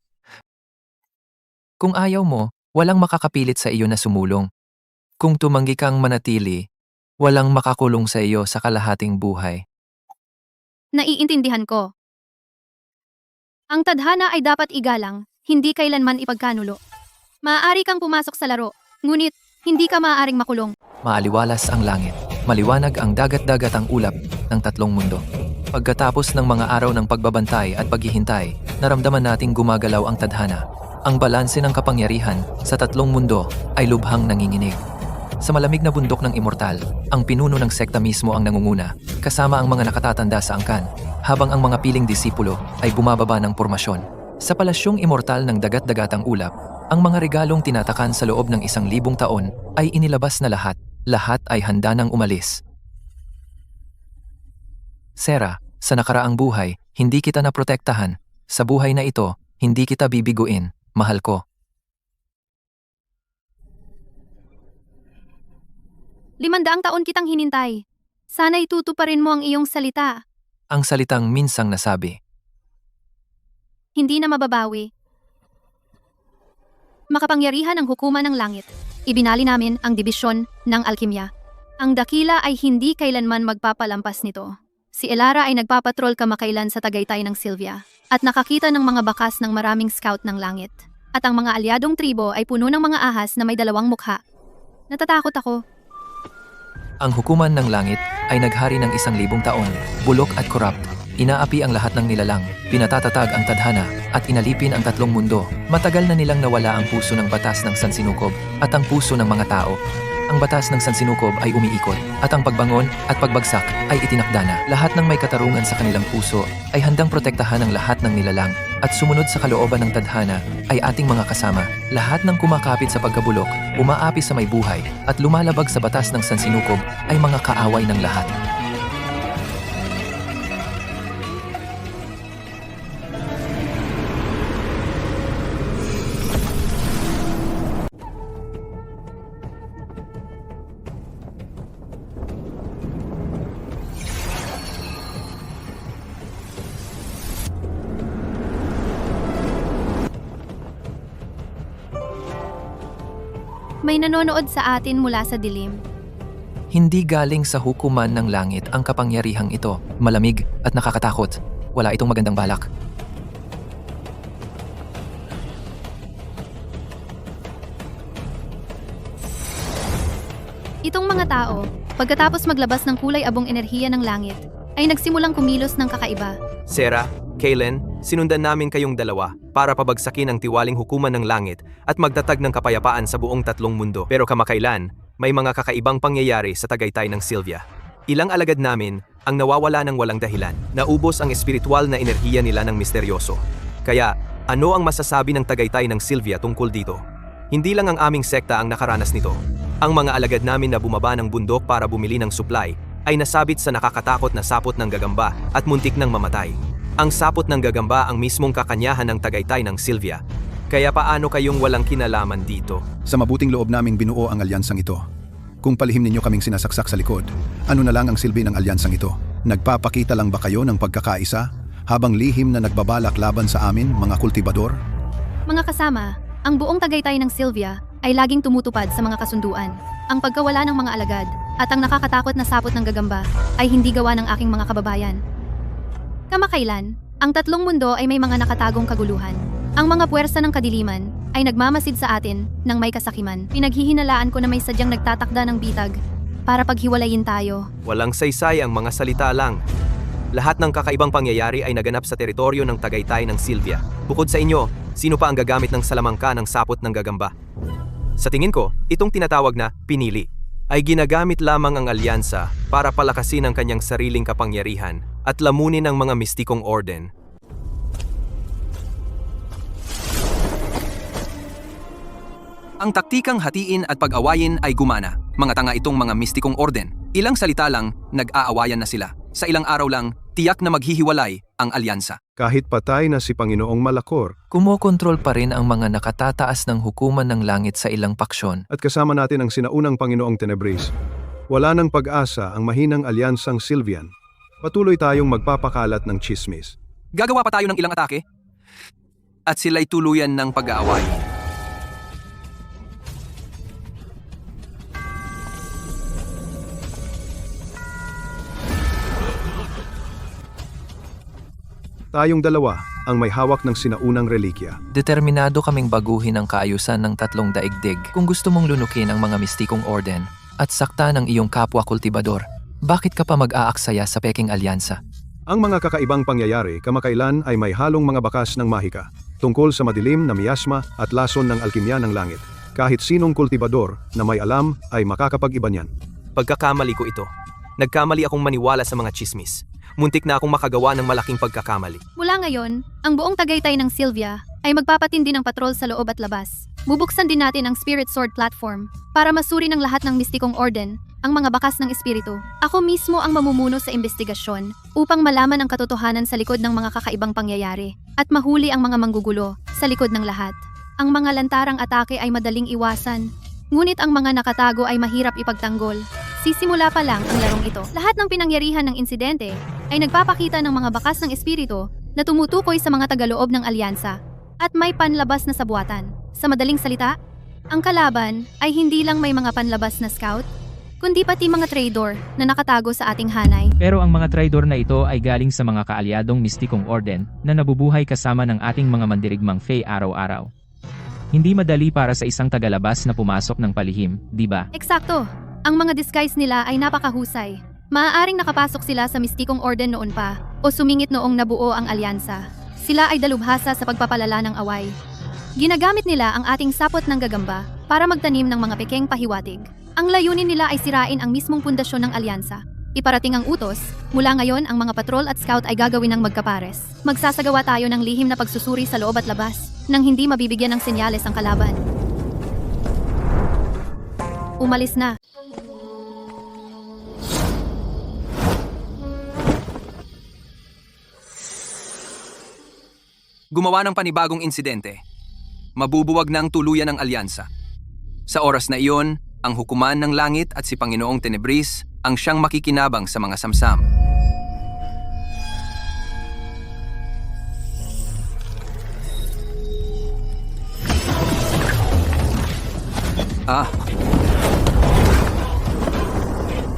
Kung ayaw mo, walang makakapilit sa iyo na sumulong. Kung tumanggi kang manatili, walang makakulong sa iyo sa kalahating buhay. Naiintindihan ko. Ang tadhana ay dapat igalang, hindi kailanman ipagkanulo. Maaari kang pumasok sa laro, ngunit hindi ka maaaring makulong. Maaliwalas ang langit, maliwanag ang dagat-dagat ang ulap ng tatlong mundo. Pagkatapos ng mga araw ng pagbabantay at paghihintay, naramdaman nating gumagalaw ang tadhana. Ang balanse ng kapangyarihan sa tatlong mundo ay lubhang nanginginig. Sa malamig na bundok ng immortal, ang pinuno ng sekta mismo ang nangunguna, kasama ang mga nakatatanda sa angkan, habang ang mga piling disipulo ay bumababa ng pormasyon. Sa palasyong immortal ng dagat-dagatang ulap, ang mga regalong tinatakan sa loob ng 1,000 taon ay inilabas na lahat. Lahat ay handa nang umalis. Sera, sa nakaraang buhay, hindi kita naprotektahan. Sa buhay na ito, hindi kita bibiguin, mahal ko. 500 taon kitang hinintay. Sana'y tutuparin mo ang iyong salita. Ang salitang minsang nasabi. Hindi na mababawi. Makapangyarihan ang hukuman ng langit. Ibinali namin ang dibisyon ng alkimya. Ang dakila ay hindi kailanman magpapalampas nito. Si Elara ay nagpapatrol kamakailan sa Tagaytay ng Sylvia at nakakita ng mga bakas ng maraming scout ng langit. At ang mga alyadong tribo ay puno ng mga ahas na may 2 mukha. Natatakot ako. Ang hukuman ng langit ay naghari ng 1,000 taon, bulok at corrupt. Inaapi ang lahat ng nilalang, pinatatatag ang tadhana, at inalipin ang tatlong mundo. Matagal na nilang nawala ang puso ng batas ng sansinukob at ang puso ng mga tao. Ang batas ng sansinukob ay umiikot, at ang pagbangon at pagbagsak ay itinakda na. Lahat ng may katarungan sa kanilang puso ay handang protektahan ang lahat ng nilalang, at sumunod sa kalooban ng tadhana ay ating mga kasama. Lahat ng kumakapit sa pagkabulok, umaapi sa may buhay, at lumalabag sa batas ng sansinukob ay mga kaaway ng lahat. May nanonood sa atin mula sa dilim. Hindi galing sa hukuman ng langit ang kapangyarihang ito. Malamig at nakakatakot. Wala itong magandang balak. Itong mga tao, pagkatapos maglabas ng kulay abong enerhiya ng langit, ay nagsimulang kumilos ng kakaiba. Sarah, Kaylen, sinundan namin kayong dalawa para pabagsakin ang tiwaling hukuman ng langit at magtatag ng kapayapaan sa buong tatlong mundo. Pero kamakailan, may mga kakaibang pangyayari sa Tagaytay ng Sylvia. Ilang alagad namin ang nawawala ng walang dahilan. Naubos ang espiritual na enerhiya nila ng misteryoso. Kaya, ano ang masasabi ng Tagaytay ng Sylvia tungkol dito? Hindi lang ang aming sekta ang nakaranas nito. Ang mga alagad namin na bumaba ng bundok para bumili ng supply ay nasabit sa nakakatakot na sapot ng gagamba at muntik ng mamatay. Ang sapot ng gagamba ang mismong kakanyahan ng Tagaytay ng Sylvia. Kaya paano kayong walang kinalaman dito? Sa mabuting loob naming binuo ang alyansang ito. Kung palihim ninyo kaming sinasaksak sa likod, ano na lang ang silbi ng alyansang ito? Nagpapakita lang ba kayo ng pagkakaisa habang lihim na nagbabalak laban sa amin, mga kultibador? Mga kasama, ang buong Tagaytay ng Sylvia ay laging tumutupad sa mga kasunduan. Ang pagkawala ng mga alagad at ang nakakatakot na sapot ng gagamba ay hindi gawa ng aking mga kababayan. Kamakailan, ang tatlong mundo ay may mga nakatagong kaguluhan. Ang mga puwersa ng kadiliman ay nagmamasid sa atin ng may kasakiman. Pinaghihinalaan ko na may sadyang nagtatakda ng bitag para paghiwalayin tayo. Walang saysay ang mga salita lang. Lahat ng kakaibang pangyayari ay naganap sa teritoryo ng Tagaytay ng Sylvia. Bukod sa inyo, sino pa ang gagamit ng salamangka ng sapot ng gagamba? Sa tingin ko, itong tinatawag na pinili ay ginagamit lamang ang alyansa para palakasin ang kanyang sariling kapangyarihan at lamunin ang mga mistikong orden. Ang taktikang hatiin at pag-awayin ay gumana. Mga tanga itong mga mistikong orden. Ilang salita lang, nag-aawayan na sila. Sa ilang araw lang, tiyak na maghihiwalay ang alyansa. Kahit patay na si Panginoong Malakor Kumokontrol pa rin ang mga nakatataas ng hukuman ng langit sa ilang paksyon. at kasama natin ang sinaunang Panginoong Tenebris, wala nang pag-asa ang mahinang alyansang Sylvian. Patuloy tayong magpapakalat ng tsismis. Gagawa pa tayo ng ilang atake? At sila'y tuluyan ng pag-aaway. Tayong dalawa ang may hawak ng sinaunang relikya. Determinado kaming baguhin ang kaayusan ng tatlong daigdig. Kung gusto mong lunukin ang mga mistikong orden at sakta ng iyong kapwa kultibador, bakit ka pa mag-aaksaya sa peking alyansa? Ang mga kakaibang pangyayari kamakailan ay may halong mga bakas ng mahika tungkol sa madilim na miyasma at lason ng alkimya ng langit. Kahit sinong kultibador na may alam ay makakapag-iba niyan. Pagkakamali ko ito. Nagkamali akong maniwala sa mga chismis. Muntik na akong makagawa ng malaking pagkakamali. Mula ngayon, ang buong Tagaytay ng Sylvia ay magpapatindi ng patrol sa loob at labas. Bubuksan din natin ang Spirit Sword Platform para masuri ng lahat ng mistikong orden ang mga bakas ng espiritu. Ako mismo ang mamumuno sa investigasyon upang malaman ang katotohanan sa likod ng mga kakaibang pangyayari at mahuli ang mga manggugulo sa likod ng lahat. Ang mga lantarang atake ay madaling iwasan, ngunit ang mga nakatago ay mahirap ipagtanggol. Sisimula pa lang ang larong ito. Lahat ng pinangyarihan ng insidente ay nagpapakita ng mga bakas ng espiritu na tumutukoy sa mga tagaloob ng alyansa at may panlabas na sabuatan. Sa madaling salita, ang kalaban ay hindi lang may mga panlabas na scout, kundi pati mga traidor na nakatago sa ating hanay. Pero ang mga traidor na ito ay galing sa mga kaalyadong mistikong orden na nabubuhay kasama ng ating mga mandirigmang Fae araw-araw. Hindi madali para sa isang tagalabas na pumasok ng palihim, di ba? Eksakto. Ang mga disguise nila ay napakahusay. Maaaring nakapasok sila sa mistikong orden noon pa o sumingit noong nabuo ang alyansa. Sila ay dalubhasa sa pagpapalala ng away. Ginagamit nila ang ating sapot ng gagamba para magtanim ng mga pekeng pahiwatig. Ang layunin nila ay sirain ang mismong pundasyon ng alyansa. Iparating ang utos, mula ngayon ang mga patrol at scout ay gagawin ng magkapares. Magsasagawa tayo ng lihim na pagsusuri sa loob at labas, nang hindi mabibigyan ng senyales ang kalaban. Umalis na. Gumawa ng panibagong insidente. Mabubuwag na ang tuluyan ng alyansa. Sa oras na iyon, ang hukuman ng langit at si Panginoong Tenebris ang siyang makikinabang sa mga samsam.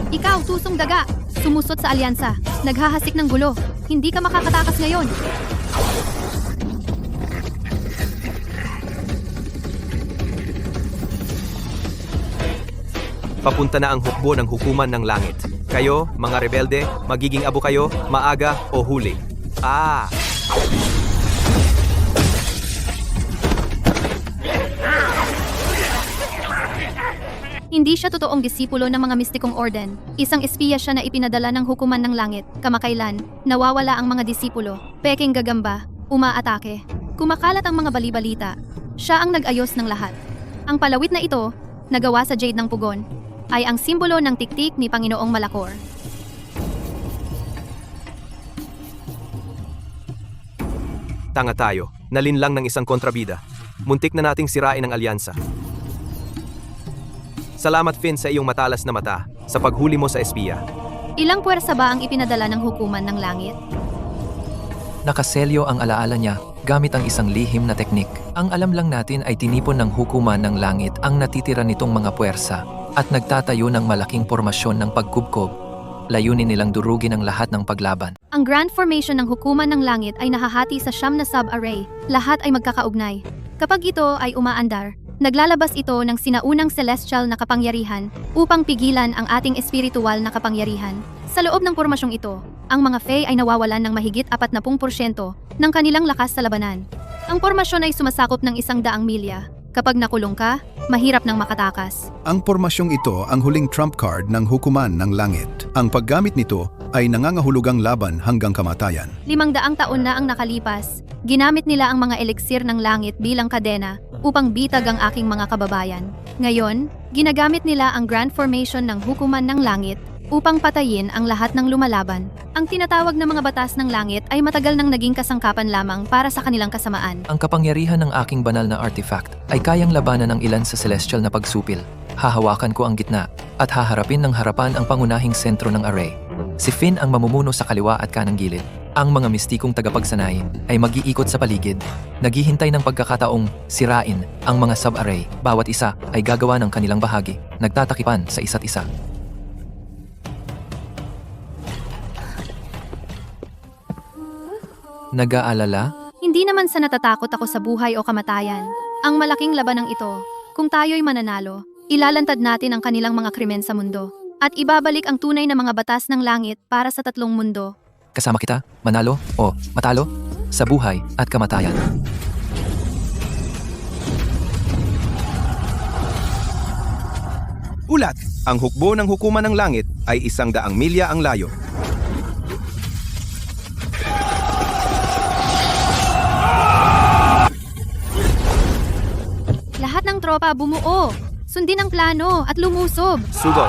Ikaw, tusong daga! Sumusot sa alyansa. Naghahasik ng gulo. Hindi ka makakatakas ngayon. Papunta na ang hukbo ng hukuman ng langit. Kayo, mga rebelde, magiging abo kayo, maaga o huli. Hindi siya totoong disipulo ng mga mistikong orden. Isang espiya siya na ipinadala ng hukuman ng langit. Kamakailan, nawawala ang mga disipulo. Peking gagamba, umaatake. Kumakalat ang mga balibalita. Siya ang nag-ayos ng lahat. Ang palawit na ito, nagawa sa jade ng pugon, ay ang simbolo ng tiktik ni Panginoong Malakor. Tanga tayo, nalinlang ng isang kontrabida. Muntik na nating sirain ang alyansa. Salamat Finn sa iyong matalas na mata sa paghuli mo sa espiya. Ilang puwersa ba ang ipinadala ng hukuman ng langit? Nakaselyo ang alaala niya gamit ang isang lihim na teknik. Ang alam lang natin ay tinipon ng hukuman ng langit ang natitira nitong mga puwersa at nagtatayo ng malaking pormasyon ng pagkubkob. Layunin nilang durugin ang lahat ng paglaban. Ang grand formation ng hukuman ng langit ay nahahati sa 9 na sub-array. Lahat ay magkakaugnay. Kapag ito ay umaandar, naglalabas ito ng sinaunang celestial na kapangyarihan upang pigilan ang ating espiritual na kapangyarihan. Sa loob ng pormasyong ito, ang mga Fae ay nawawalan ng mahigit 40% ng kanilang lakas sa labanan. Ang pormasyon ay sumasakop ng 100 milya. Kapag nakulong ka, mahirap nang makatakas. Ang pormasyong ito ang huling trump card ng hukuman ng langit. Ang paggamit nito ay nangangahulugang laban hanggang kamatayan. 500 taon na ang nakalipas. Ginamit nila ang mga eliksir ng langit bilang kadena upang bitag ang aking mga kababayan. Ngayon, ginagamit nila ang grand formation ng hukuman ng langit upang patayin ang lahat ng lumalaban. Ang tinatawag na mga batas ng langit ay matagal nang naging kasangkapan lamang para sa kanilang kasamaan. Ang kapangyarihan ng aking banal na artifact ay kayang labanan ng ilan sa celestial na pagsupil. Hahawakan ko ang gitna at haharapin ng harapan ang pangunahing sentro ng array. Si Finn ang mamumuno sa kaliwa at kanang gilid. Ang mga mistikong tagapagsanayin ay mag-iikot sa paligid, naghihintay ng pagkakataong sirain ang mga sub-array. Bawat isa ay gagawa ng kanilang bahagi, nagtatakipan sa isa't isa. Nag-aalala? Hindi naman sa natatakot ako sa buhay o kamatayan. Ang malaking labanang ito, kung tayo'y mananalo, ilalantad natin ang kanilang mga krimen sa mundo. At ibabalik ang tunay na mga batas ng langit para sa tatlong mundo. Kasama kita, manalo o matalo? Sa buhay at kamatayan. Ulat, ang hukbo ng hukuman ng langit ay 100 milya ang layo. Lahat ng tropa bumuo, sundin ang plano at lumusob. Sugod.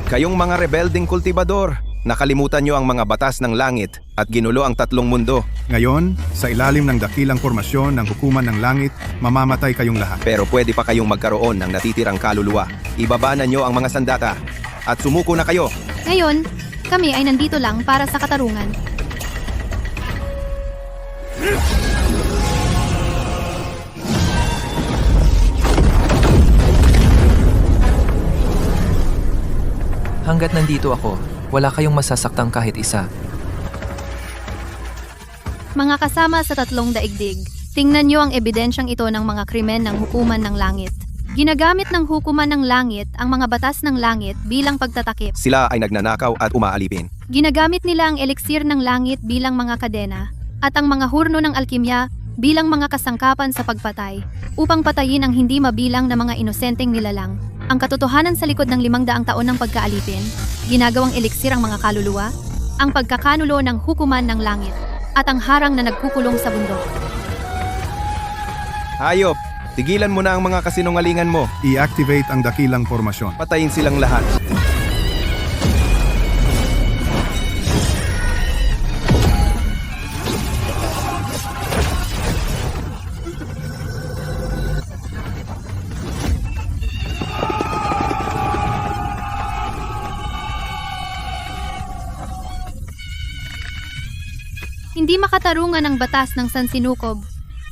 Kayong mga rebelding kultibador, nakalimutan nyo ang mga batas ng langit at ginulo ang tatlong mundo. Ngayon, sa ilalim ng dakilang formasyon ng hukuman ng langit, mamamatay kayong lahat. Pero pwede pa kayong magkaroon ng natitirang kaluluwa. Ibaba na nyo ang mga sandata at sumuko na kayo. Ngayon, kami ay nandito lang para sa katarungan. Hanggat nandito ako, wala kayong masasaktang kahit isa. Mga kasama sa tatlong daigdig, tingnan niyo ang ebidensyang ito ng mga krimen ng hukuman ng langit. Ginagamit ng hukuman ng langit ang mga batas ng langit bilang pagtatakip. Sila ay nagnanakaw at umaalipin. Ginagamit nila ang eliksir ng langit bilang mga kadena at ang mga hurno ng alkimya bilang mga kasangkapan sa pagpatay upang patayin ang hindi mabilang na mga inosenteng nilalang. Ang katotohanan sa likod ng 500 taon ng pagkaalipin, ginagawang eliksir ang mga kaluluwa, ang pagkakanulo ng hukuman ng langit, at ang harang na nagkukulong sa bundok. Hayop, tigilan mo na ang mga kasinungalingan mo. I-activate ang dakilang formasyon. Patayin silang lahat. Hindi makatarungan ang batas ng sansinukob.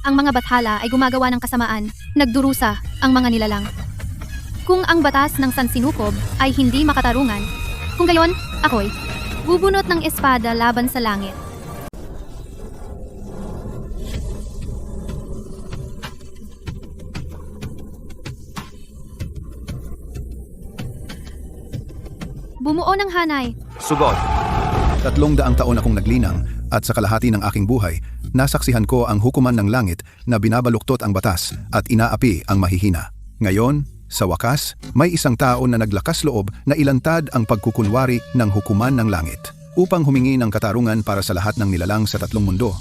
Ang mga bathala ay gumagawa ng kasamaan, nagdurusa ang mga nilalang. Kung ang batas ng sansinukob ay hindi makatarungan, kung gayon, ako'y bubunot ng espada laban sa langit. Bumuo ng hanay. Sugod. 300 taon akong naglinang at sa kalahati ng aking buhay, nasaksihan ko ang hukuman ng langit na binabaluktot ang batas at inaapi ang mahihina. Ngayon, sa wakas, may isang tao na naglakas loob na ilantad ang pagkukunwari ng hukuman ng langit upang humingi ng katarungan para sa lahat ng nilalang sa tatlong mundo.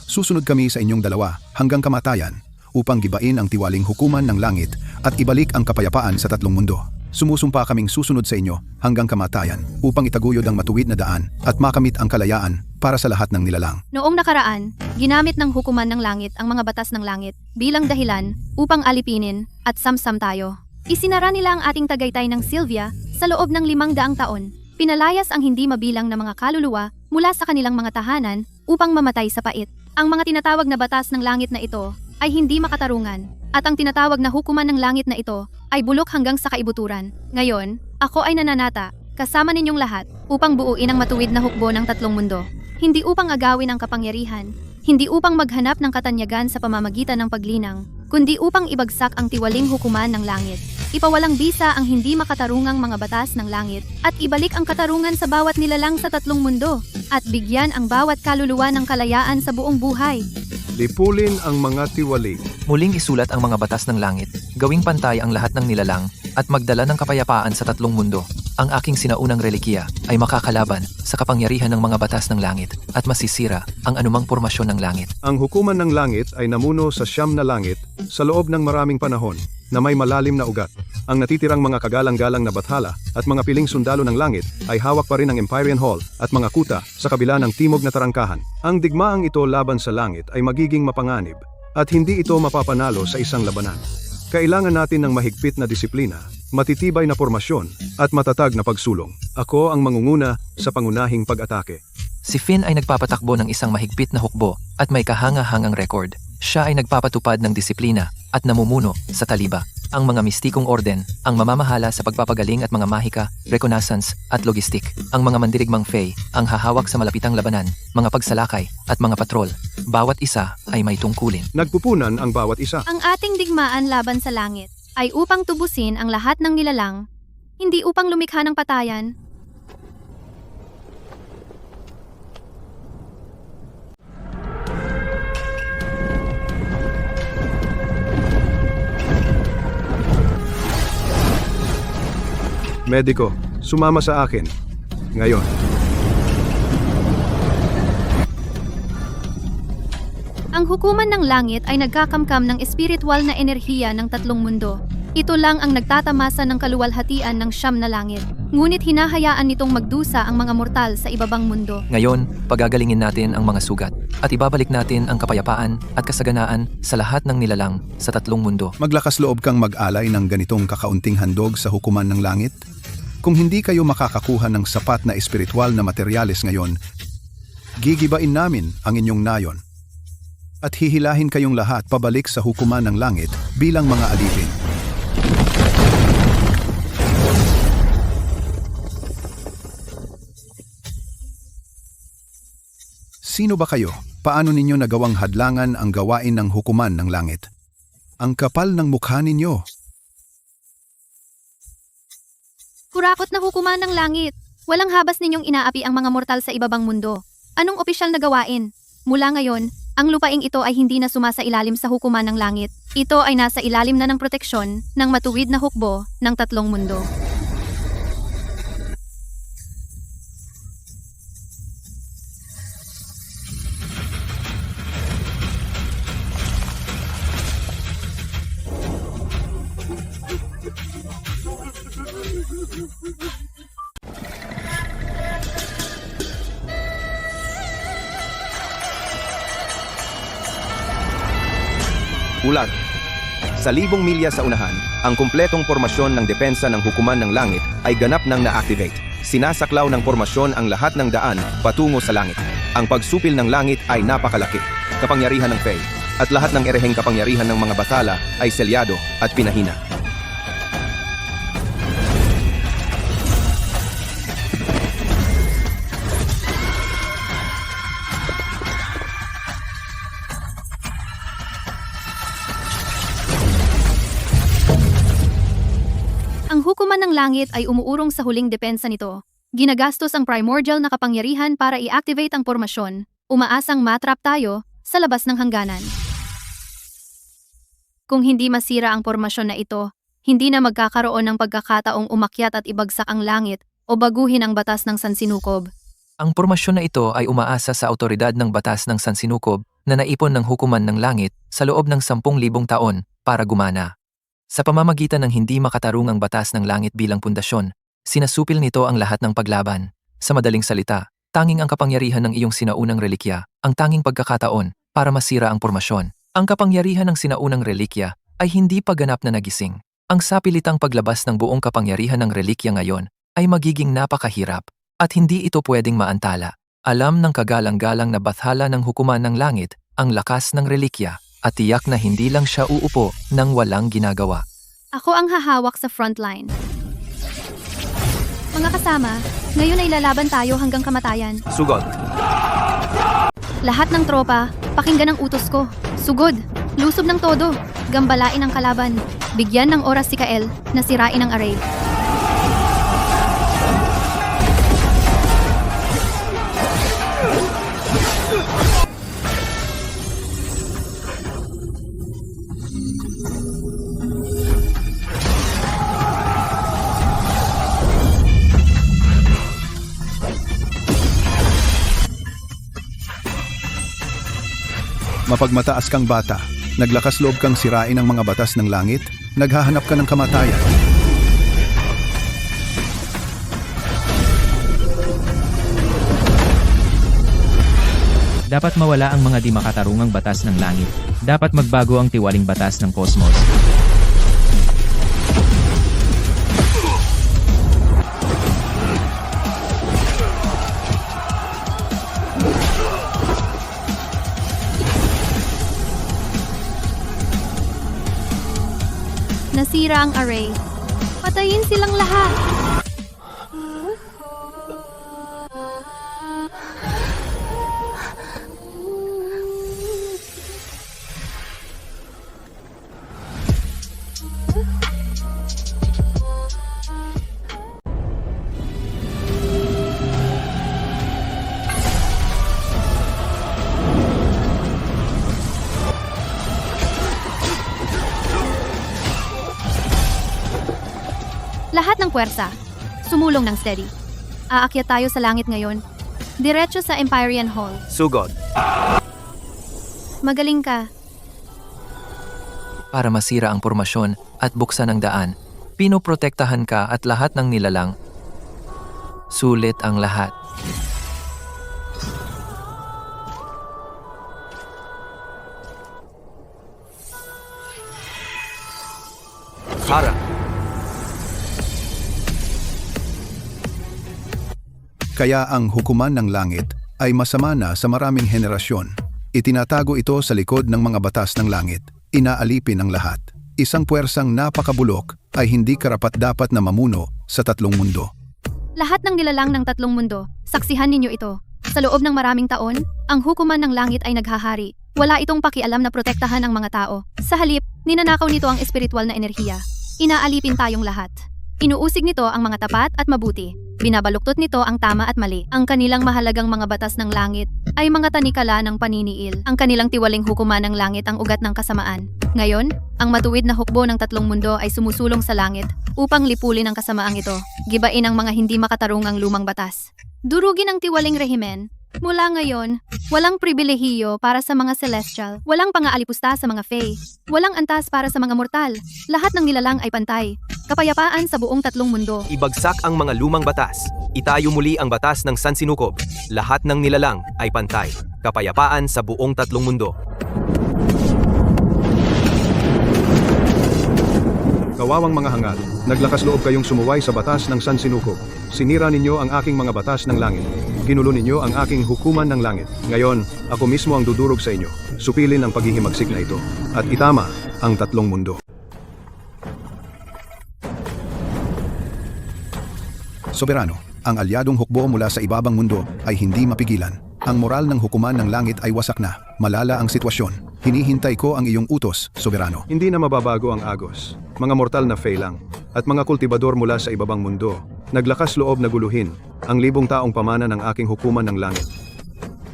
Susunod kami sa inyong dalawa hanggang kamatayan upang gibain ang tiwaling hukuman ng langit at ibalik ang kapayapaan sa tatlong mundo. Sumusumpa kaming susunod sa inyo hanggang kamatayan upang itaguyod ang matuwid na daan at makamit ang kalayaan para sa lahat ng nilalang. Noong nakaraan, ginamit ng hukuman ng langit ang mga batas ng langit bilang dahilan upang alipinin at samsam tayo. Isinara nila ang ating tagaytay ng Sylvia sa loob ng 500 taon. Pinalayas ang hindi mabilang na mga kaluluwa mula sa kanilang mga tahanan upang mamatay sa pait. Ang mga tinatawag na batas ng langit na ito ay hindi makatarungan at ang tinatawag na hukuman ng langit na ito ay bulok hanggang sa kaibuturan. Ngayon, ako ay nananata, kasama ninyong lahat, upang buuin ang matuwid na hukbo ng tatlong mundo. Hindi upang agawin ang kapangyarihan, hindi upang maghanap ng katanyagan sa pamamagitan ng paglinang, kundi upang ibagsak ang tiwaling hukuman ng langit. Ipawalang bisa ang hindi makatarungang mga batas ng langit at ibalik ang katarungan sa bawat nilalang sa tatlong mundo at bigyan ang bawat kaluluwa ng kalayaan sa buong buhay. Lipulin ang mga tiwali. Muling isulat ang mga batas ng langit, gawing pantay ang lahat ng nilalang, at magdala ng kapayapaan sa tatlong mundo. Ang aking sinaunang relikiya ay makakalaban sa kapangyarihan ng mga batas ng langit at masisira ang anumang pormasyon ng langit. Ang hukuman ng langit ay namuno sa 9 na langit sa loob ng maraming panahon na may malalim na ugat. Ang natitirang mga kagalang-galang na bathala at mga piling sundalo ng langit ay hawak pa rin ng Empyrean Hall at mga kuta sa kabila ng timog na tarangkahan. Ang digmaang ito laban sa langit ay magiging mapanganib at hindi ito mapapanalo sa isang labanan. Kailangan natin ng mahigpit na disiplina, matitibay na pormasyon at matatag na pagsulong. Ako ang mangunguna sa pangunahing pag-atake. Si Finn ay nagpapatakbo ng isang mahigpit na hukbo at may kahanga-hangang record. Siya ay nagpapatupad ng disiplina at namumuno sa taliba. Ang mga mistikong orden, ang mamamahala sa pagpapagaling at mga mahika, reconnaissance at logistik. Ang mga mandirigmang Fae, ang hahawak sa malapitang labanan, mga pagsalakay at mga patrol. Bawat isa ay may tungkulin. Nagpupunan ang bawat isa. Ang ating digmaan laban sa langit ay upang tubusin ang lahat ng nilalang, hindi upang lumikha ng patayan. Mediko, sumama sa akin. Ngayon. Ang hukuman ng langit ay nagkakamkam ng espiritual na enerhiya ng tatlong mundo. Ito lang ang nagtatamasa ng kaluwalhatian ng siyam na langit. Ngunit hinahayaan nitong magdusa ang mga mortal sa ibabang mundo. Ngayon, pagagalingin natin ang mga sugat at ibabalik natin ang kapayapaan at kasaganaan sa lahat ng nilalang sa tatlong mundo. Maglakas loob kang mag-alay ng ganitong kakaunting handog sa hukuman ng langit? Kung hindi kayo makakakuha ng sapat na espiritual na materyales ngayon, gigibain namin ang inyong nayon. At hihilahin kayong lahat pabalik sa hukuman ng langit bilang mga alipin. Sino ba kayo? Paano ninyo nagawang hadlangan ang gawain ng hukuman ng langit? Ang kapal ng mukha ninyo. Kurakot na hukuman ng langit. Walang habas ninyong inaapi ang mga mortal sa ibabang mundo. Anong opisyal na gawain? Mula ngayon, ang lupaing ito ay hindi na sumasailalim sa hukuman ng langit. Ito ay nasa ilalim na ng proteksyon ng matuwid na hukbo ng tatlong mundo. Ulat. Sa 1,000 milya sa unahan, ang kumpletong formasyon ng depensa ng hukuman ng langit ay ganap nang na-activate. Sinasaklaw ng formasyon ang lahat ng daan patungo sa langit. Ang pagsupil ng langit ay napakalaki. Kapangyarihan ng Fae at lahat ng ereheng kapangyarihan ng mga batala ay selyado at pinahina. Ang hukuman ng langit ay umuurong sa huling depensa nito. Ginagastos ang primordial na kapangyarihan para i-activate ang formasyon. Umaasang matrap tayo sa labas ng hangganan. Kung hindi masira ang formasyon na ito, hindi na magkakaroon ng pagkakataong umakyat at ibagsak ang langit o baguhin ang batas ng Sansinukob. Ang pormasyon na ito ay umaasa sa autoridad ng batas ng Sansinukob na naipon ng hukuman ng langit sa loob ng 10,000 taon para gumana. Sa pamamagitan ng hindi makatarungang batas ng langit bilang pundasyon, sinasupil nito ang lahat ng paglaban. Sa madaling salita, tanging ang kapangyarihan ng iyong sinaunang relikya, ang tanging pagkakataon para masira ang pormasyon. Ang kapangyarihan ng sinaunang relikya ay hindi pa ganap na nagising. Ang sapilitang paglabas ng buong kapangyarihan ng relikya ngayon ay magiging napakahirap at hindi ito pwedeng maantala. Alam ng kagalang-galang na bathala ng hukuman ng langit ang lakas ng relikya at tiyak na hindi lang siya uupo nang walang ginagawa. Ako ang hahawak sa frontline. Mga kasama, ngayon ay lalaban tayo hanggang kamatayan. Sugod. Lahat ng tropa, pakinggan ang utos ko. Sugod, lusob ng todo, gambalain ang kalaban. Bigyan ng oras si Kael na sirain ang array. Mapagmataas kang bata, naglakas loob kang sirain ang mga batas ng langit, naghahanap ka ng kamatayan. Dapat mawala ang mga di makatarungang batas ng langit. Dapat magbago ang tiwaling batas ng kosmos. Nasira ang array. Patayin silang lahat. Lahat ng puwersa. Sumulong ng steady. Aakyat tayo sa langit ngayon. Diretso sa Empyrean Hall. Sugod. Magaling ka. Para masira ang pormasyon at buksan ang daan, pinoprotektahan ka at lahat ng nilalang. Sulit ang lahat. Hara. Kaya ang hukuman ng langit ay masama na sa maraming henerasyon. Itinatago ito sa likod ng mga batas ng langit. Inaalipin ang lahat. Isang puwersang napakabulok ay hindi karapat-dapat na mamuno sa tatlong mundo. Lahat ng nilalang ng tatlong mundo, saksihan ninyo ito. Sa loob ng maraming taon, ang hukuman ng langit ay naghahari. Wala itong pakialam na protektahan ang mga tao. Sa halip, ninanakaw nito ang espiritual na enerhiya. Inaalipin tayong lahat. Inuusig nito ang mga tapat at mabuti. Binabaluktot nito ang tama at mali. Ang kanilang mahalagang mga batas ng langit ay mga tanikala ng paniniil. Ang kanilang tiwaling hukuman ng langit ang ugat ng kasamaan. Ngayon, ang matuwid na hukbo ng tatlong mundo ay sumusulong sa langit upang lipulin ang kasamaang ito. Gibain ang mga hindi makatarungang lumang batas. Durugin ang tiwaling rehimen. Mula ngayon, walang pribilehiyo para sa mga celestial, walang pangaalipusta sa mga fae, walang antas para sa mga mortal. Lahat ng nilalang ay pantay. Kapayapaan sa buong tatlong mundo. Ibagsak ang mga lumang batas. Itayo muli ang batas ng Sansinukob. Lahat ng nilalang ay pantay. Kapayapaan sa buong tatlong mundo. Kawawang mga hangal, naglakas loob kayong sumuway sa batas ng Sansinukob. Sinira ninyo ang aking mga batas ng langit. Ginulo ninyo ang aking hukuman ng langit. Ngayon, ako mismo ang dudurog sa inyo. Supilin ang paghihimagsik na ito. At itama ang tatlong mundo. Soberano, ang alyadong hukbo mula sa ibabang mundo ay hindi mapigilan. Ang moral ng hukuman ng langit ay wasak na. Malala ang sitwasyon. Hinihintay ko ang iyong utos, Soberano. Hindi na mababago ang agos. Mga mortal na fae lang. At mga kultibador mula sa ibabang mundo. Naglakas loob na guluhin ang libong taong pamana ng aking hukuman ng langit.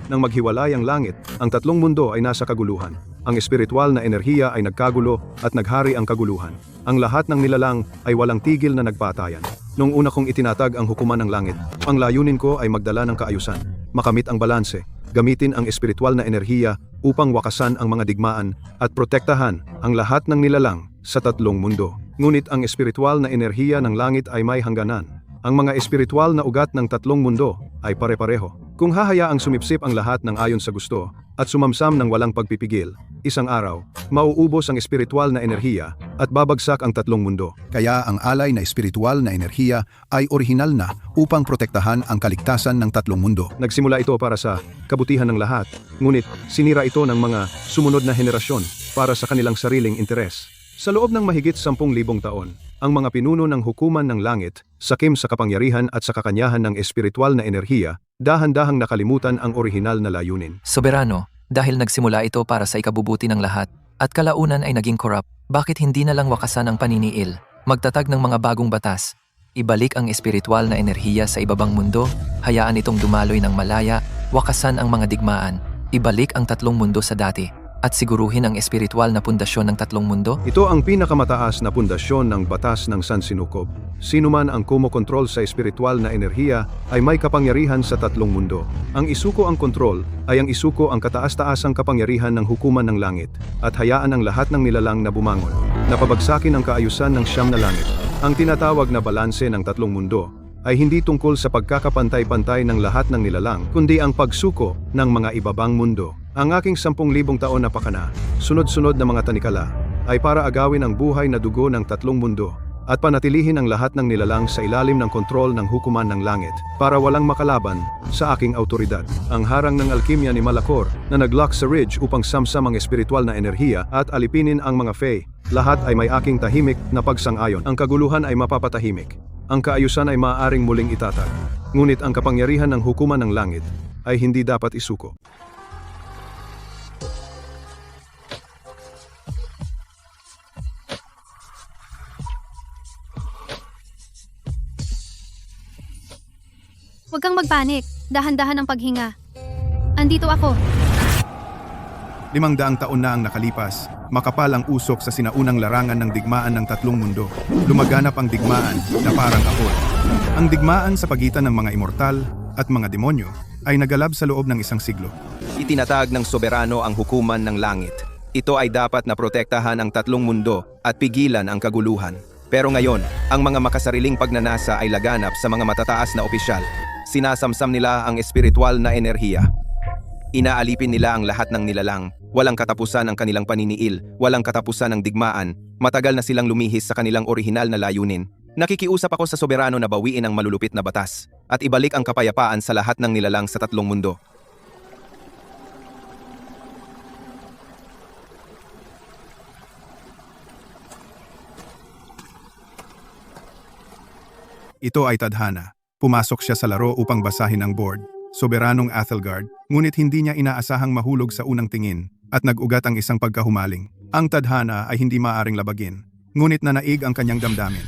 Nang maghiwalay ang langit, ang tatlong mundo ay nasa kaguluhan. Ang espiritual na enerhiya ay nagkagulo at naghari ang kaguluhan. Ang lahat ng nilalang ay walang tigil na nagpatayan. Nung una kong itinatag ang hukuman ng langit, ang layunin ko ay magdala ng kaayusan, makamit ang balanse, gamitin ang espiritual na enerhiya upang wakasan ang mga digmaan at protektahan ang lahat ng nilalang sa tatlong mundo. Ngunit ang espiritual na enerhiya ng langit ay may hangganan. Ang mga espiritual na ugat ng tatlong mundo ay pare-pareho. Kung hahayaang sumipsip ang lahat ng ayon sa gusto at sumamsam ng walang pagpipigil, isang araw, mauubos ang espiritual na enerhiya at babagsak ang tatlong mundo. Kaya ang alay na espiritual na enerhiya ay orihinal na upang protektahan ang kaligtasan ng tatlong mundo. Nagsimula ito para sa kabutihan ng lahat, ngunit sinira ito ng mga sumunod na henerasyon para sa kanilang sariling interes. Sa loob ng mahigit 10,000 taon, ang mga pinuno ng hukuman ng langit, sakim sa kapangyarihan at sa kakanyahan ng espiritual na enerhiya, dahan-dahang nakalimutan ang orihinal na layunin. Soberano, dahil nagsimula ito para sa ikabubuti ng lahat, at kalaunan ay naging corrupt, bakit hindi na lang wakasan ang paniniil, magtatag ng mga bagong batas, ibalik ang espiritual na enerhiya sa ibabang mundo, hayaan itong dumaloy ng malaya, wakasan ang mga digmaan, ibalik ang tatlong mundo sa dati, at siguruhin ang espiritual na pundasyon ng tatlong mundo? Ito ang pinakamataas na pundasyon ng batas ng Sansinukob. Sino man ang kumokontrol sa espiritual na enerhiya ay may kapangyarihan sa tatlong mundo. Ang isuko ang kontrol ay ang isuko ang kataas-taasang kapangyarihan ng hukuman ng langit at hayaan ang lahat ng nilalang na bumangon. Napabagsakin ang kaayusan ng siyam na langit. Ang tinatawag na balanse ng tatlong mundo ay hindi tungkol sa pagkakapantay-pantay ng lahat ng nilalang, kundi ang pagsuko ng mga ibabang mundo. Ang aking 10,000 taon na pakana, sunod-sunod na mga tanikala, ay para agawin ang buhay na dugo ng tatlong mundo at panatilihin ang lahat ng nilalang sa ilalim ng kontrol ng hukuman ng langit para walang makalaban sa aking autoridad. Ang harang ng alkimya ni Malakor na naglock sa ridge upang samsam ang espiritual na enerhiya at alipinin ang mga fae Lahat ay may aking tahimik na pagsang-ayon. Ang kaguluhan ay mapapatahimik. Ang kaayusan ay maaaring muling itatag. Ngunit ang kapangyarihan ng hukuman ng langit ay hindi dapat isuko. Huwag kang magpanik. Dahan-dahan ang paghinga. Andito ako. 500 taon na ang nakalipas, makapal ang usok sa sinaunang larangan ng digmaan ng tatlong mundo. Lumaganap ang digmaan na parang apoy. Ang digmaan sa pagitan ng mga immortal at mga demonyo ay nagalab sa loob ng isang siglo. Itinatag ng soberano ang hukuman ng langit. Ito ay dapat na protektahan ang tatlong mundo at pigilan ang kaguluhan. Pero ngayon, ang mga makasariling pagnanasa ay laganap sa mga matataas na opisyal. Sinasamsam nila ang espiritual na enerhiya. Inaalipin nila ang lahat ng nilalang. Walang katapusan ang kanilang paniniil, walang katapusan ang digmaan. Matagal na silang lumihis sa kanilang orihinal na layunin. Nakikiusap ako sa soberano na bawiin ang malulupit na batas at ibalik ang kapayapaan sa lahat ng nilalang sa tatlong mundo. Ito ay tadhana. Pumasok siya sa laro upang basahin ang board. Soberanong Athelgard, ngunit hindi niya inaasahang mahulog sa unang tingin at nag-ugat ang isang pagkahumaling. Ang tadhana ay hindi maaring labagin, ngunit nanaig ang kanyang damdamin.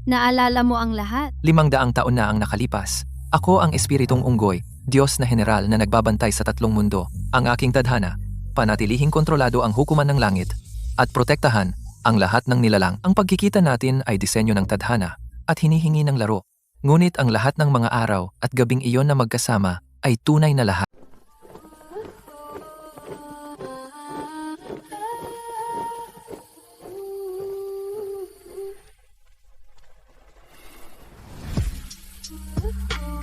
Naalala mo ang lahat. 500 taon na ang nakalipas. Ako ang espiritong unggoy, Diyos na general na nagbabantay sa tatlong mundo. Ang aking tadhana, panatilihing kontrolado ang hukuman ng langit at protektahan ang lahat ng nilalang. Ang pagkikita natin ay disenyo ng tadhana at hinihingi ng laro. Ngunit ang lahat ng mga araw at gabing iyon na magkasama ay tunay na lahat.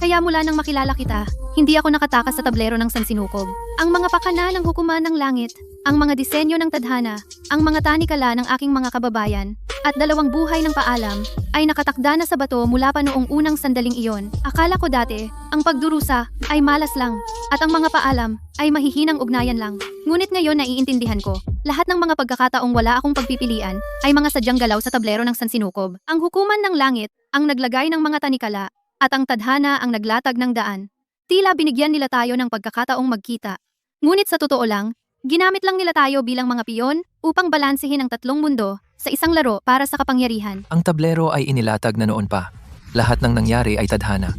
Kaya mula nang makilala kita, hindi ako nakatakas sa tablero ng sansinukob. Ang mga pakana ng hukuman ng langit, ang mga disenyo ng tadhana, ang mga tanikala ng aking mga kababayan, at 2 buhay ng paalam, ay nakatakda na sa bato mula pa noong unang sandaling iyon. Akala ko dati, ang pagdurusa ay malas lang, at ang mga paalam ay mahihinang ugnayan lang. Ngunit ngayon naiintindihan ko, lahat ng mga pagkakataong wala akong pagpipilian ay mga sadyang galaw sa tablero ng sansinukob. Ang hukuman ng langit, ang naglagay ng mga tanikala, at ang tadhana ang naglatag ng daan. Tila binigyan nila tayo ng pagkakataong magkita. Ngunit sa totoo lang, ginamit lang nila tayo bilang mga piyon upang balansehin ang tatlong mundo sa isang laro para sa kapangyarihan. Ang tablero ay inilatag na noon pa. Lahat ng nangyari ay tadhana.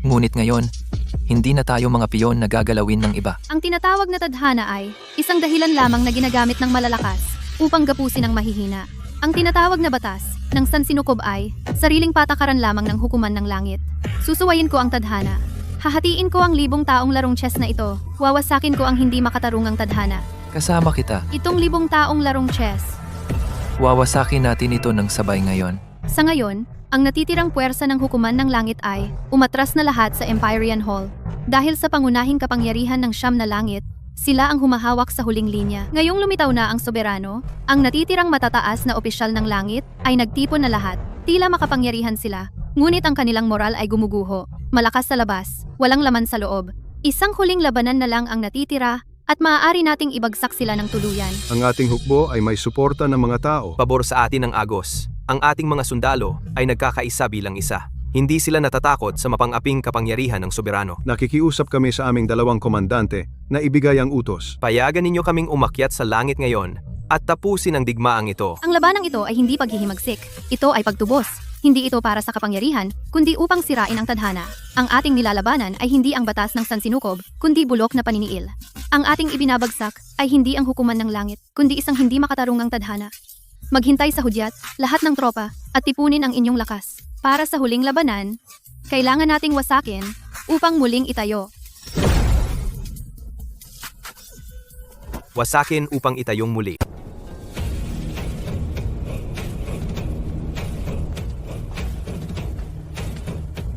Ngunit ngayon, hindi na tayo mga piyon na gagalawin ng iba. Ang tinatawag na tadhana ay isang dahilan lamang na ginagamit ng malalakas upang gapusin ang mahihina. Ang tinatawag na batas ng sansinukob ay sariling patakaran lamang ng hukuman ng langit. Susuwayin ko ang tadhana. Hahatiin ko ang 1,000 taong larong chess na ito. Wawasakin ko ang hindi makatarungang tadhana. Kasama kita. Itong 1,000 taong larong chess. Wawasakin natin ito ng sabay ngayon. Sa ngayon, ang natitirang puwersa ng hukuman ng langit ay umatras na lahat sa Empyrean Hall. Dahil sa pangunahing kapangyarihan ng Siyam na Langit, sila ang humahawak sa huling linya. Ngayong lumitaw na ang soberano, ang natitirang matataas na opisyal ng langit ay nagtipon na lahat. Tila makapangyarihan sila, ngunit ang kanilang moral ay gumuguho. Malakas sa labas, walang laman sa loob. Isang huling labanan na lang ang natitira at maaari nating ibagsak sila ng tuluyan. Ang ating hukbo ay may suporta ng mga tao. Pabor sa atin ng Agos. Ang ating mga sundalo ay nagkakaisa bilang isa. Hindi sila natatakot sa mapang-aping kapangyarihan ng soberano. Nakikiusap kami sa aming 2 komandante na ibigay ang utos. Payagan ninyo kaming umakyat sa langit ngayon at tapusin ang digmaang ito. Ang labanang ito ay hindi paghihimagsik. Ito ay pagtubos. Hindi ito para sa kapangyarihan, kundi upang sirain ang tadhana. Ang ating nilalabanan ay hindi ang batas ng sansinukob, kundi bulok na paniniil. Ang ating ibinabagsak ay hindi ang hukuman ng langit, kundi isang hindi makatarungang tadhana. Maghintay sa hudyat, lahat ng tropa, at tipunin ang inyong lakas. Para sa huling labanan, kailangan nating wasakin upang muling itayo. Wasakin upang itayong muli.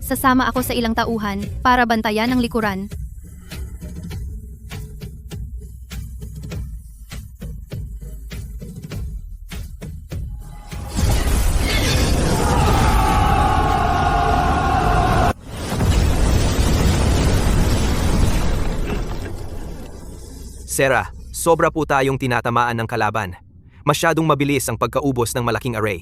Sasama ako sa ilang tauhan para bantayan ang likuran. Sarah, sobra po tayong tinatamaan ng kalaban. Masyadong mabilis ang pagkaubos ng malaking array.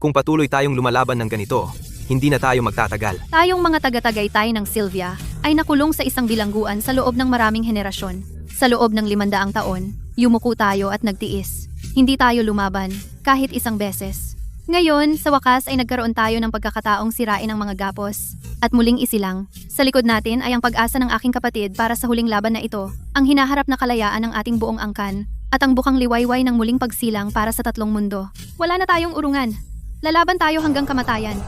Kung patuloy tayong lumalaban ng ganito, hindi na tayo magtatagal. Tayong mga taga-Tagaytay ng Sylvia ay nakulong sa isang bilangguan sa loob ng maraming henerasyon. Sa loob ng 500 taon, yumuko tayo at nagtiis. Hindi tayo lumaban, kahit isang beses. Ngayon, sa wakas ay nagkaroon tayo ng pagkakataong sirain ang mga gapos at muling isilang. Sa likod natin ay ang pag-asa ng aking kapatid para sa huling laban na ito, ang hinaharap na kalayaan ng ating buong angkan, at ang bukang liwayway ng muling pagsilang para sa tatlong mundo. Wala na tayong urungan. Lalaban tayo hanggang kamatayan.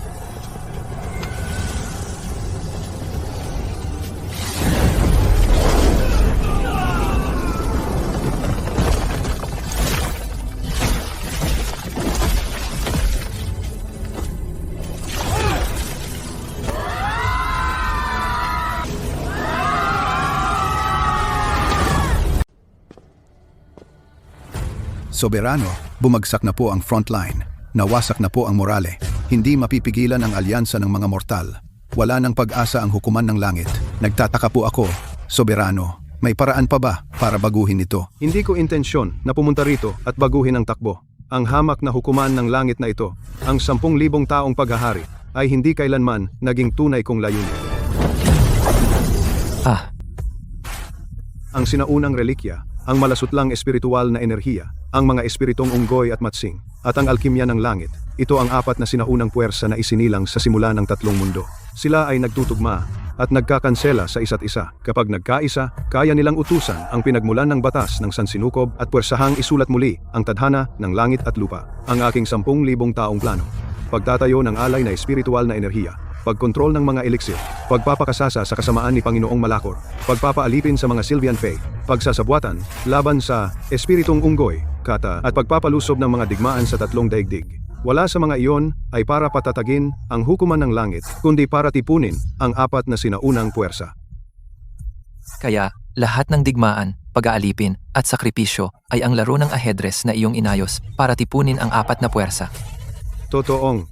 Soberano, bumagsak na po ang frontline. Nawasak na po ang morale. Hindi mapipigilan ang alyansa ng mga mortal. Wala nang pag-asa ang hukuman ng langit. Nagtataka po ako, Soberano, may paraan pa ba para baguhin ito? Hindi ko intensyon na pumunta rito at baguhin ang takbo. Ang hamak na hukuman ng langit na ito, ang 10,000 taong paghahari, ay hindi kailanman naging tunay kong layunin. Ang sinaunang relikya, ang malasutlang espiritual na enerhiya, ang mga espiritong unggoy at matsing, at ang alkimya ng langit. Ito ang 4 na sinaunang puwersa na isinilang sa simula ng 3 mundo. Sila ay nagtutugma at nagkakansela sa isa't isa. Kapag nagkaisa, kaya nilang utusan ang pinagmulan ng batas ng sansinukob at puwersahang isulat muli ang tadhana ng langit at lupa. Ang aking 10,000 taong plano. Pagtatayo ng alay na espiritual na enerhiya, pagkontrol ng mga elixir, pagpapakasasa sa kasamaan ni Panginoong Malakor, pagpapaalipin sa mga Sylvian Fae, pagsasabuatan, laban sa espiritong unggoy, kata, at pagpapalusob ng mga digmaan sa 3 daigdig. Wala sa mga iyon ay para patatagin ang hukuman ng langit, kundi para tipunin ang 4 na sinaunang puwersa. Kaya, lahat ng digmaan, pag-aalipin, at sakripisyo ay ang laro ng ahedres na iyong inayos para tipunin ang 4 na puwersa. Totoong,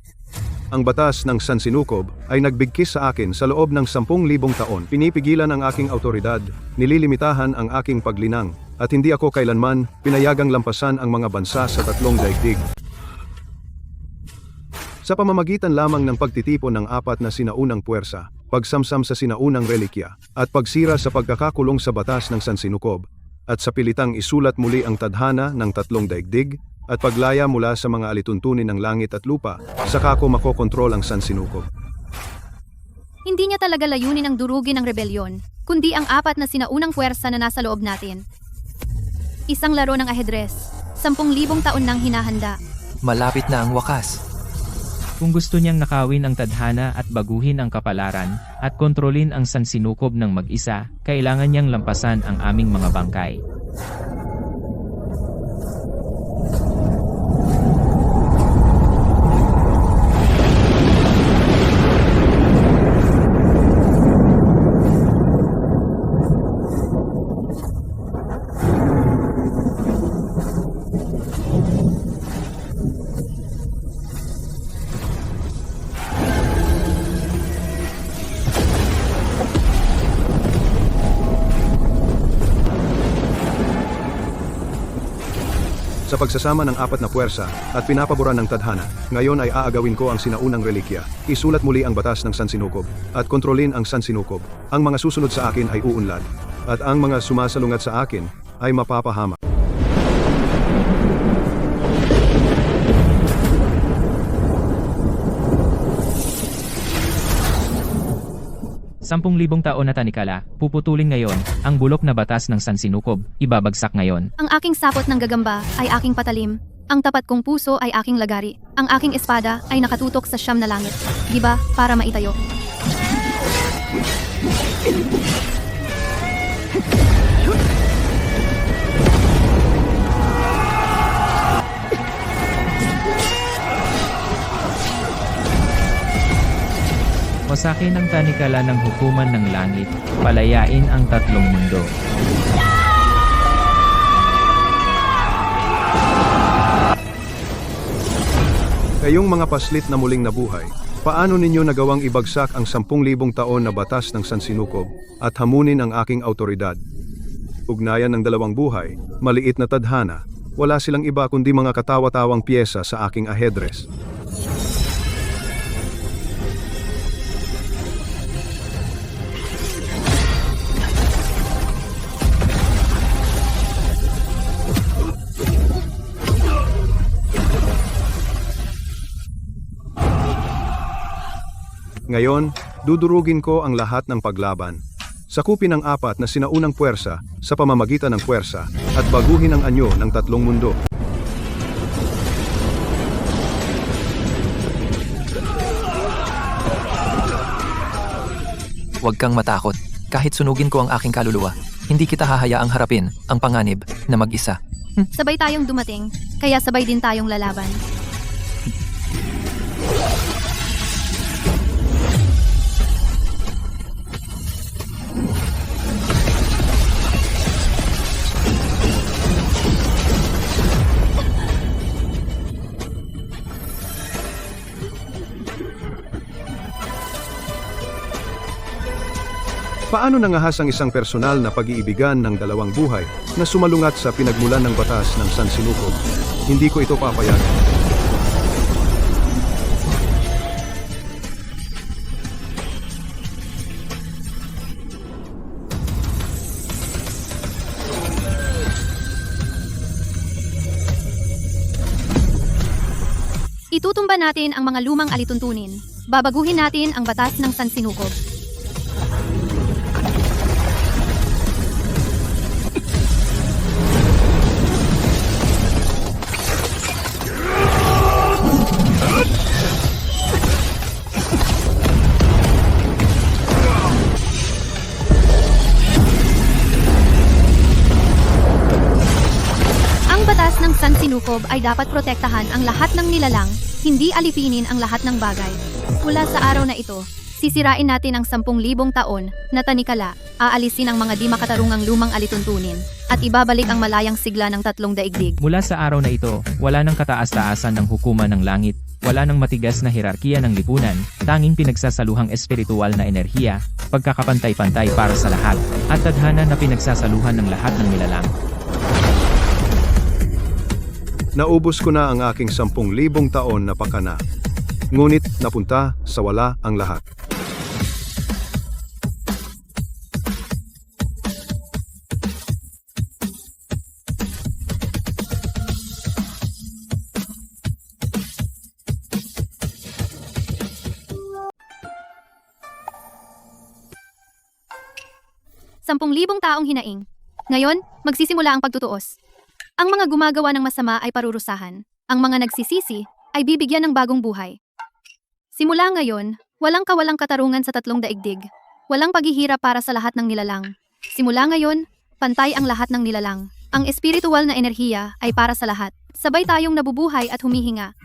ang batas ng sansinukob ay nagbigkis sa akin sa loob ng 10,000 taon. Pinipigilan ang aking autoridad, nililimitahan ang aking paglinang, at hindi ako kailanman pinayagang lampasan ang mga bansa sa 3 daigdig. Sa pamamagitan lamang ng pagtitipon ng 4 na sinaunang puwersa, pagsamsam sa sinaunang relikya, at pagsira sa pagkakakulong sa batas ng sansinukob, at sa pilitang isulat muli ang tadhana ng 3 daigdig, at paglaya mula sa mga alituntunin ng langit at lupa, saka ko makokontrol ang sansinukob. Hindi niya talaga layunin ang durugin ng rebelyon, kundi ang 4 na sinaunang puwersa na nasa loob natin. Isang laro ng ahedres, 10,000 taon nang hinahanda. Malapit na ang wakas. Kung gusto niyang nakawin ang tadhana at baguhin ang kapalaran, at kontrolin ang sansinukob ng mag-isa, kailangan niyang lampasan ang aming mga bangkay. Sa pagsasama ng 4 na puwersa at pinapaboran ng tadhana, ngayon ay aagawin ko ang sinaunang relikya, isulat muli ang batas ng sansinukob, at kontrolin ang sansinukob. Ang mga susunod sa akin ay uunlad, at ang mga sumasalungat sa akin ay mapapahamak. 10,000 taon na tanikala, puputulin ngayon, ang bulok na batas ng sansinukob, ibabagsak ngayon. Ang aking sapot ng gagamba ay aking patalim. Ang tapat kong puso ay aking lagari. Ang aking espada ay nakatutok sa 9 na langit. Diba? Para maitayo. Wasakin ang tanikala ng hukuman ng langit, palayain ang 3 mundo. Kayong mga paslit na muling nabuhay, paano ninyo nagawang ibagsak ang 10,000 taon na batas ng sansinukob at hamunin ang aking autoridad? Ugnayan ng dalawang buhay, maliit na tadhana, wala silang iba kundi mga katawa-tawang piyesa sa aking ahedres. Ngayon, dudurugin ko ang lahat ng paglaban. Sakupin ang apat na sinaunang puwersa sa pamamagitan ng puwersa at baguhin ang anyo ng tatlong mundo. Huwag kang matakot. Kahit sunugin ko ang aking kaluluwa, hindi kita hahayaang harapin ang panganib na mag-isa. Sabay tayong dumating, kaya sabay din tayong lalaban. Paano nangahas ang isang personal na pag-iibigan ng dalawang buhay na sumalungat sa pinagmulan ng batas ng San Sinukob? Hindi ko ito papayagan. Itutumba natin ang mga lumang alituntunin. Babaguhin natin ang batas ng San Sinukob. Ang batas ng San Sinukob ay dapat protektahan ang lahat ng nilalang, hindi alipinin ang lahat ng bagay. Mula sa araw na ito, sisirain natin ang 10,000 taon na tanikala, aalisin ang mga di makatarungang lumang alituntunin, at ibabalik ang malayang sigla ng tatlong daigdig. Mula sa araw na ito, wala nang kataas-taasan ng hukuman ng langit, wala nang matigas na hierarkiya ng lipunan, tanging pinagsasaluhang espiritual na enerhiya, pagkakapantay-pantay para sa lahat, at tadhana na pinagsasaluhan ng lahat ng nilalang. Naubos ko na ang aking 10,000 taon na pakana. Ngunit napunta sa wala ang lahat. Sampung libong taong hinaing. Ngayon, magsisimula ang pagtutuos. Ang mga gumagawa ng masama ay parurusahan. Ang mga nagsisisi ay bibigyan ng bagong buhay. Simula ngayon, walang kawalang katarungan sa tatlong daigdig. Walang paghihirap para sa lahat ng nilalang. Simula ngayon, pantay ang lahat ng nilalang. Ang espiritual na enerhiya ay para sa lahat. Sabay tayong nabubuhay at humihinga.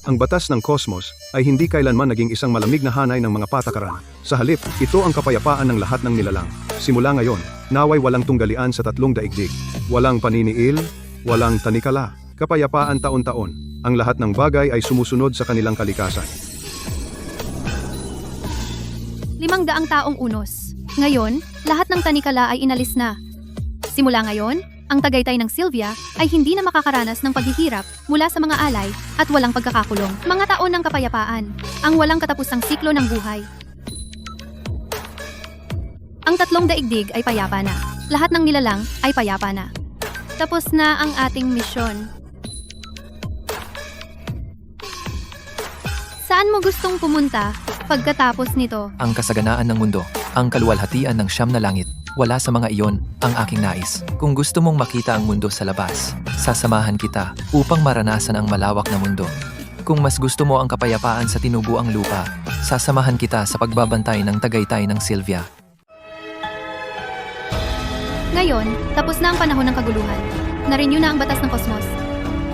Ang batas ng kosmos ay hindi kailanman naging isang malamig na hanay ng mga patakaran. Sa halip, ito ang kapayapaan ng lahat ng nilalang. Simula ngayon, naway walang tunggalian sa tatlong daigdig. Walang paniniil, walang tanikala. Kapayapaan taon-taon. Ang lahat ng bagay ay sumusunod sa kanilang kalikasan. 500 taong unos. Ngayon, lahat ng tanikala ay inalis na. Simula ngayon, ang Tagaytay ng Sylvia ay hindi na makakaranas ng paghihirap mula sa mga alay at walang pagkakakulong. Mga taon ng kapayapaan, ang walang katapusang siklo ng buhay. Ang tatlong daigdig ay payapa na. Lahat ng nilalang ay payapa na. Tapos na ang ating misyon. Saan mo gustong pumunta pagkatapos nito? Ang kasaganaan ng mundo, ang kaluwalhatian ng 9 na langit. Wala sa mga iyon ang aking nais. Kung gusto mong makita ang mundo sa labas, sasamahan kita upang maranasan ang malawak na mundo. Kung mas gusto mo ang kapayapaan sa tinubuang lupa, sasamahan kita sa pagbabantay ng Tagaytay ng Sylvia. Ngayon, tapos na ang panahon ng kaguluhan. Na-renew na ang batas ng kosmos.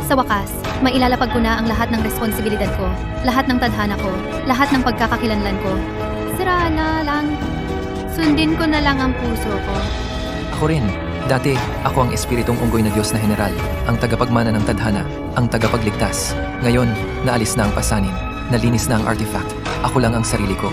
Sa wakas, mailalapag ko na ang lahat ng responsibilidad ko, lahat ng tadhana ko, lahat ng pagkakakilanlan ko. Sira na lang. Sundin ko na lang ang puso ko. Ako rin, Dati, ako ang espiritong unggoy na Diyos na General, ang tagapagmana ng tadhana, ang tagapagligtas. Ngayon, naalis na ang pasanin, nalinis na ang artifact, ako lang ang sarili ko.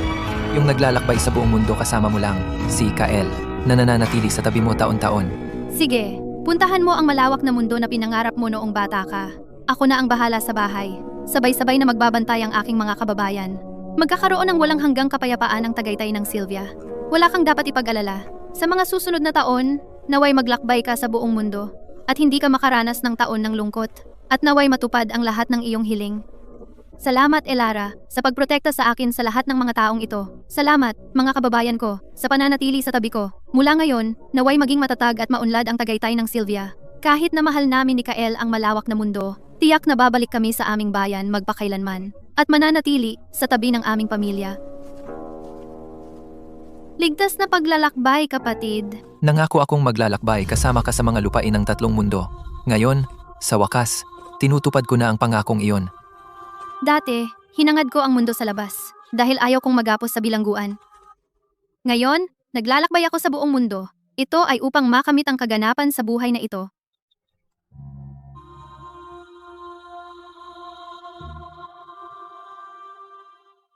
Yung naglalakbay sa buong mundo kasama mo lang, si Kael, na nananatili sa tabi mo taon-taon. Sige, puntahan mo ang malawak na mundo na pinangarap mo noong bata ka. Ako na ang bahala sa bahay. Sabay-sabay na magbabantay ang aking mga kababayan. Magkakaroon ng walang hanggang kapayapaan ang Tagaytay ng Sylvia. Wala kang dapat ipag-alala. Sa mga susunod na taon, naway maglakbay ka sa buong mundo at hindi ka makaranas ng taon ng lungkot at naway matupad ang lahat ng iyong hiling. Salamat, Elara, sa pagprotekta sa akin sa lahat ng mga taong ito. Salamat, mga kababayan ko, sa pananatili sa tabi ko. Mula ngayon, naway maging matatag at maunlad ang Tagaytay ng Sylvia. Kahit na mahal namin ni Kael ang malawak na mundo, tiyak na babalik kami sa aming bayan magpakailanman at mananatili sa tabi ng aming pamilya. Ligtas na paglalakbay, kapatid. Nangako akong maglalakbay kasama ka sa mga lupain ng tatlong mundo. Ngayon, sa wakas, tinutupad ko na ang pangakong iyon. Dati, hinangad ko ang mundo sa labas dahil ayaw kong magapos sa bilangguan. Ngayon, naglalakbay ako sa buong mundo. Ito ay upang makamit ang kaganapan sa buhay na ito.